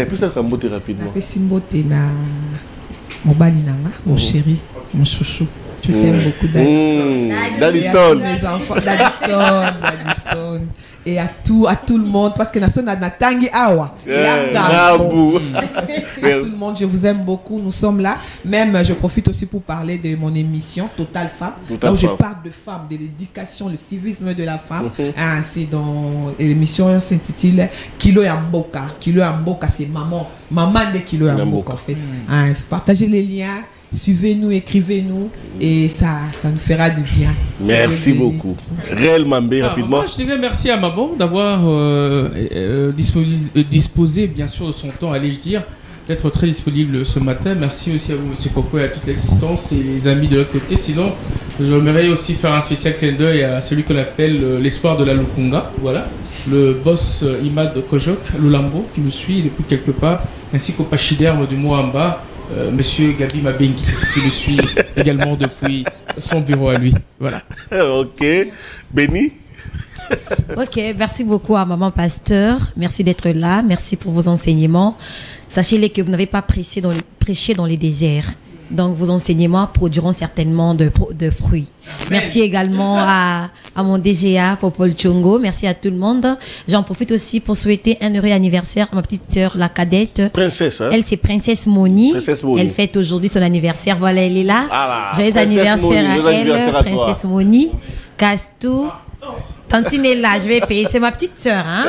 Plus ça Mote rapidement. La PC Mote na mon balinanga, mon chéri, mon chouchou. Je t'aime beaucoup, Dadiston. Dadiston. Et à tout le monde, parce que nous na tangi awa. À tout le monde, je vous aime beaucoup. Nous sommes là. Même, je profite aussi pour parler de mon émission Total Femme, là où je parle de femmes, de l'éducation, le civisme de la femme. C'est dans l'émission s'intitule Kilo Yamboka. Kilo Yamboka, c'est maman. Maman de Kilo Yamboka, en fait. Partagez les liens. Suivez-nous, écrivez-nous et ça nous fera du bien. Merci beaucoup. Réellement, rapidement. Moi, je dirais merci à maman d'avoir disposé bien sûr de son temps, allais-je dire, d'être très disponible ce matin. Merci aussi à vous, M. Popo, et à toute l'assistance et les amis de l'autre côté. Sinon, j'aimerais aussi faire un spécial clin d'œil à celui qu'on appelle l'espoir de la Lukunga. Voilà, le boss Imad Kojok, Lulambo, qui me suit depuis quelque part, ainsi qu'au pachyderme du Moamba, Monsieur Gabi Mabengi, qui me suit également depuis son bureau à lui. Voilà. Ok. Béni. Ok, merci beaucoup à Maman Pasteur. Merci d'être là. Merci pour vos enseignements. Sachez-les que vous n'avez pas prêché dans les déserts. Donc, vos enseignements produiront certainement de fruits. Merci également à mon DGA, Popol Chongo. Merci à tout le monde. J'en profite aussi pour souhaiter un heureux anniversaire à ma petite sœur, la cadette. Princesse, hein? Elle, c'est Princesse Moni. Princesse Moni. Elle fête aujourd'hui son anniversaire. Voilà, elle est là. Ah là, Joyeux anniversaire à elle, Princesse Moni. Castou. Tantine est là, je vais payer. C'est ma petite sœur, hein?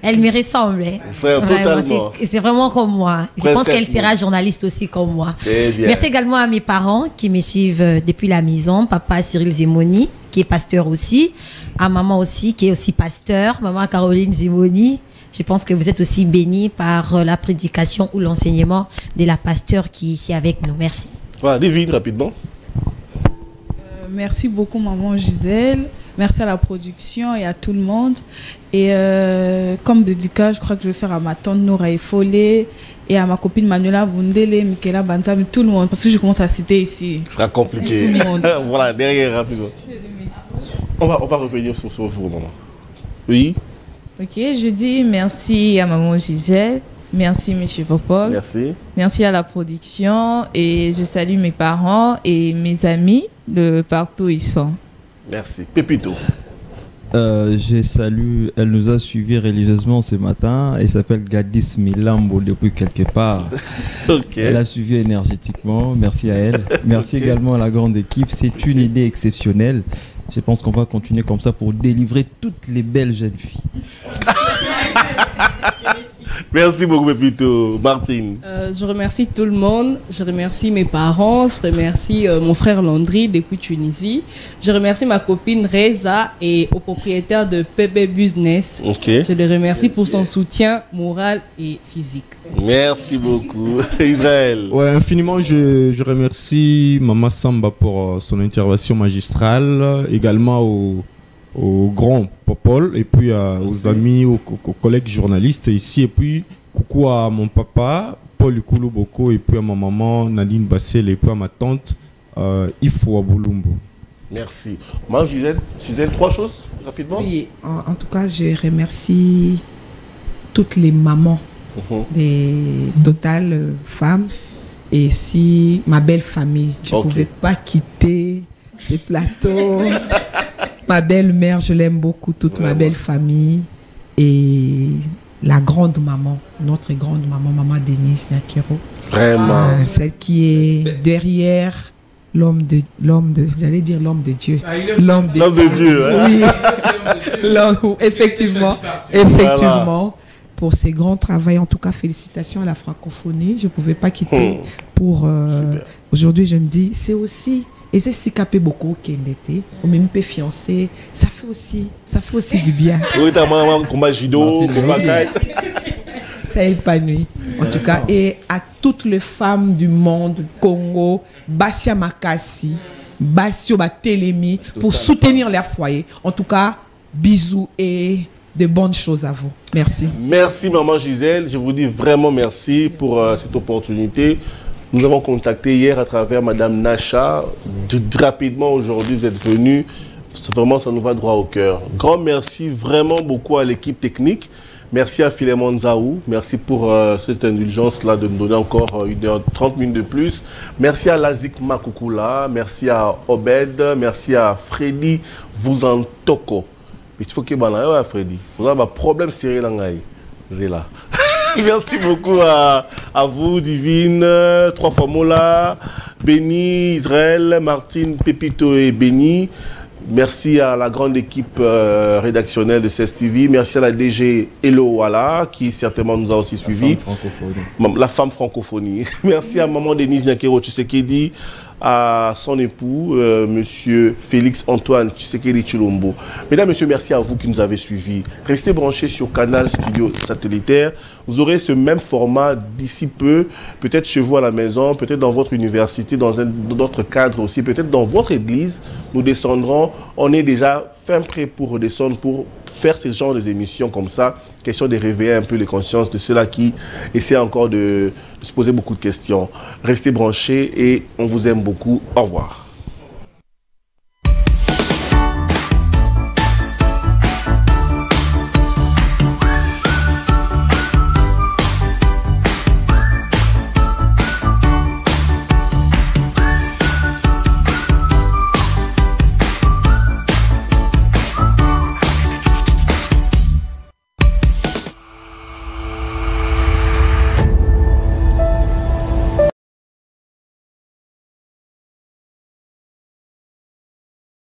Elle me ressemble. C'est vraiment comme moi. Je pense qu'elle sera journaliste aussi comme moi. Merci également à mes parents qui me suivent depuis la maison. Papa Cyril Zimoni, qui est pasteur aussi. À maman aussi, qui est aussi pasteur. Maman Caroline Zimoni. Je pense que vous êtes aussi bénis par la prédication ou l'enseignement de la pasteur qui est ici avec nous. Merci. Voilà, Divine, rapidement. Merci beaucoup, maman Gisèle. Merci à la production et à tout le monde. Et comme dédicace, je crois que je vais faire à ma tante Nora Efolé et à ma copine Manuela Bundele, Michaela Banzam, tout le monde. Parce que je commence à citer ici. Ce sera compliqué. Tout le monde. Voilà, derrière, rapidement. On va revenir sur vous, maman. Oui. Ok, je dis merci à maman Gisèle. Merci, monsieur Popol. Merci. Merci à la production. Et je salue mes parents et mes amis de partout où ils sont. Merci. Pépito. Je salue, elle nous a suivis religieusement ce matin. Elle s'appelle Gadis Milambo depuis quelque part. Okay. Elle a suivi énergétiquement. Merci à elle. Merci également à la grande équipe. C'est une idée exceptionnelle. Je pense qu'on va continuer comme ça pour délivrer toutes les belles jeunes filles. Merci beaucoup, Pépito. Martine. Je remercie tout le monde. Je remercie mes parents. Je remercie mon frère Landry depuis Tunisie. Je remercie ma copine Reza et au propriétaire de PB Business. Okay. Je le remercie pour son soutien moral et physique. Merci beaucoup. Israël. Ouais, infiniment, je remercie Maman Samba pour son intervention magistrale. Également au grand Popol et puis aux amis, aux collègues journalistes ici, et puis coucou à mon papa Paul Ikulu Boko, et puis à ma maman Nadine Bassel, et puis à ma tante Ifo Aboulumbo. Merci. Moi, Gisèle, trois choses rapidement. Oui, en tout cas, je remercie toutes les mamans des totales femmes et aussi ma belle famille. Je ne pouvais pas quitter ces plateaux. Ma belle-mère, je l'aime beaucoup, toute ma belle famille et la grande maman, notre grande maman, maman Denise Nakiro. Vraiment. Celle qui est derrière l'homme de j'allais dire l'homme de Dieu. L'homme de Dieu. Hein? Oui. Effectivement. Voilà. Pour ces grands travaux, en tout cas, félicitations à la francophonie. Je ne pouvais pas quitter pour aujourd'hui. Je me dis, c'est aussi. Et c'est si capé beaucoup qu'elle était, ou même peu fiancé, ça fait aussi du bien. Oui, t'as un combat judo, combat kite. Ça épanouit. En tout cas, et à toutes les femmes du monde, Congo, Bassia Makassi, Bassio Batelemi, pour soutenir leur foyer. En tout cas, bisous et de bonnes choses à vous. Merci. Merci, maman Gisèle. Je vous dis vraiment merci pour cette opportunité. Nous avons contacté hier à travers Madame Nacha. Rapidement, aujourd'hui, vous êtes venus. Vraiment, ça nous va droit au cœur. Grand merci vraiment beaucoup à l'équipe technique. Merci à Philémon Zaou. Merci pour cette indulgence-là de nous donner encore 1h30 minutes de plus. Merci à Lazik Makoukoula. Merci à Obed. Merci à Freddy Vouzantoko. Il faut qu'il y ait Freddy. Vous avez un problème sérieux là. Zéla. Merci beaucoup à vous, Divine, Trois Famola, Béni, Israël, Martine, Pépito et Béni. Merci à la grande équipe rédactionnelle de CES TV. Merci à la DG Elo Wala qui certainement nous a aussi suivis. La femme francophonie. Merci à maman Denise Nyakero Tshisekedi, à son époux, monsieur Félix Antoine Tshisekedi Chilombo. Mesdames, messieurs, merci à vous qui nous avez suivis. Restez branchés sur Canal Studio Satellitaire. Vous aurez ce même format d'ici peu, peut-être chez vous à la maison, peut-être dans votre université, dans d'autres cadres aussi, peut-être dans votre église. Nous descendrons. On est déjà fin prêt pour redescendre, pour faire ce genre d'émissions comme ça. Question de réveiller un peu les consciences de ceux-là qui essaient encore de se poser beaucoup de questions. Restez branchés et on vous aime beaucoup. Au revoir.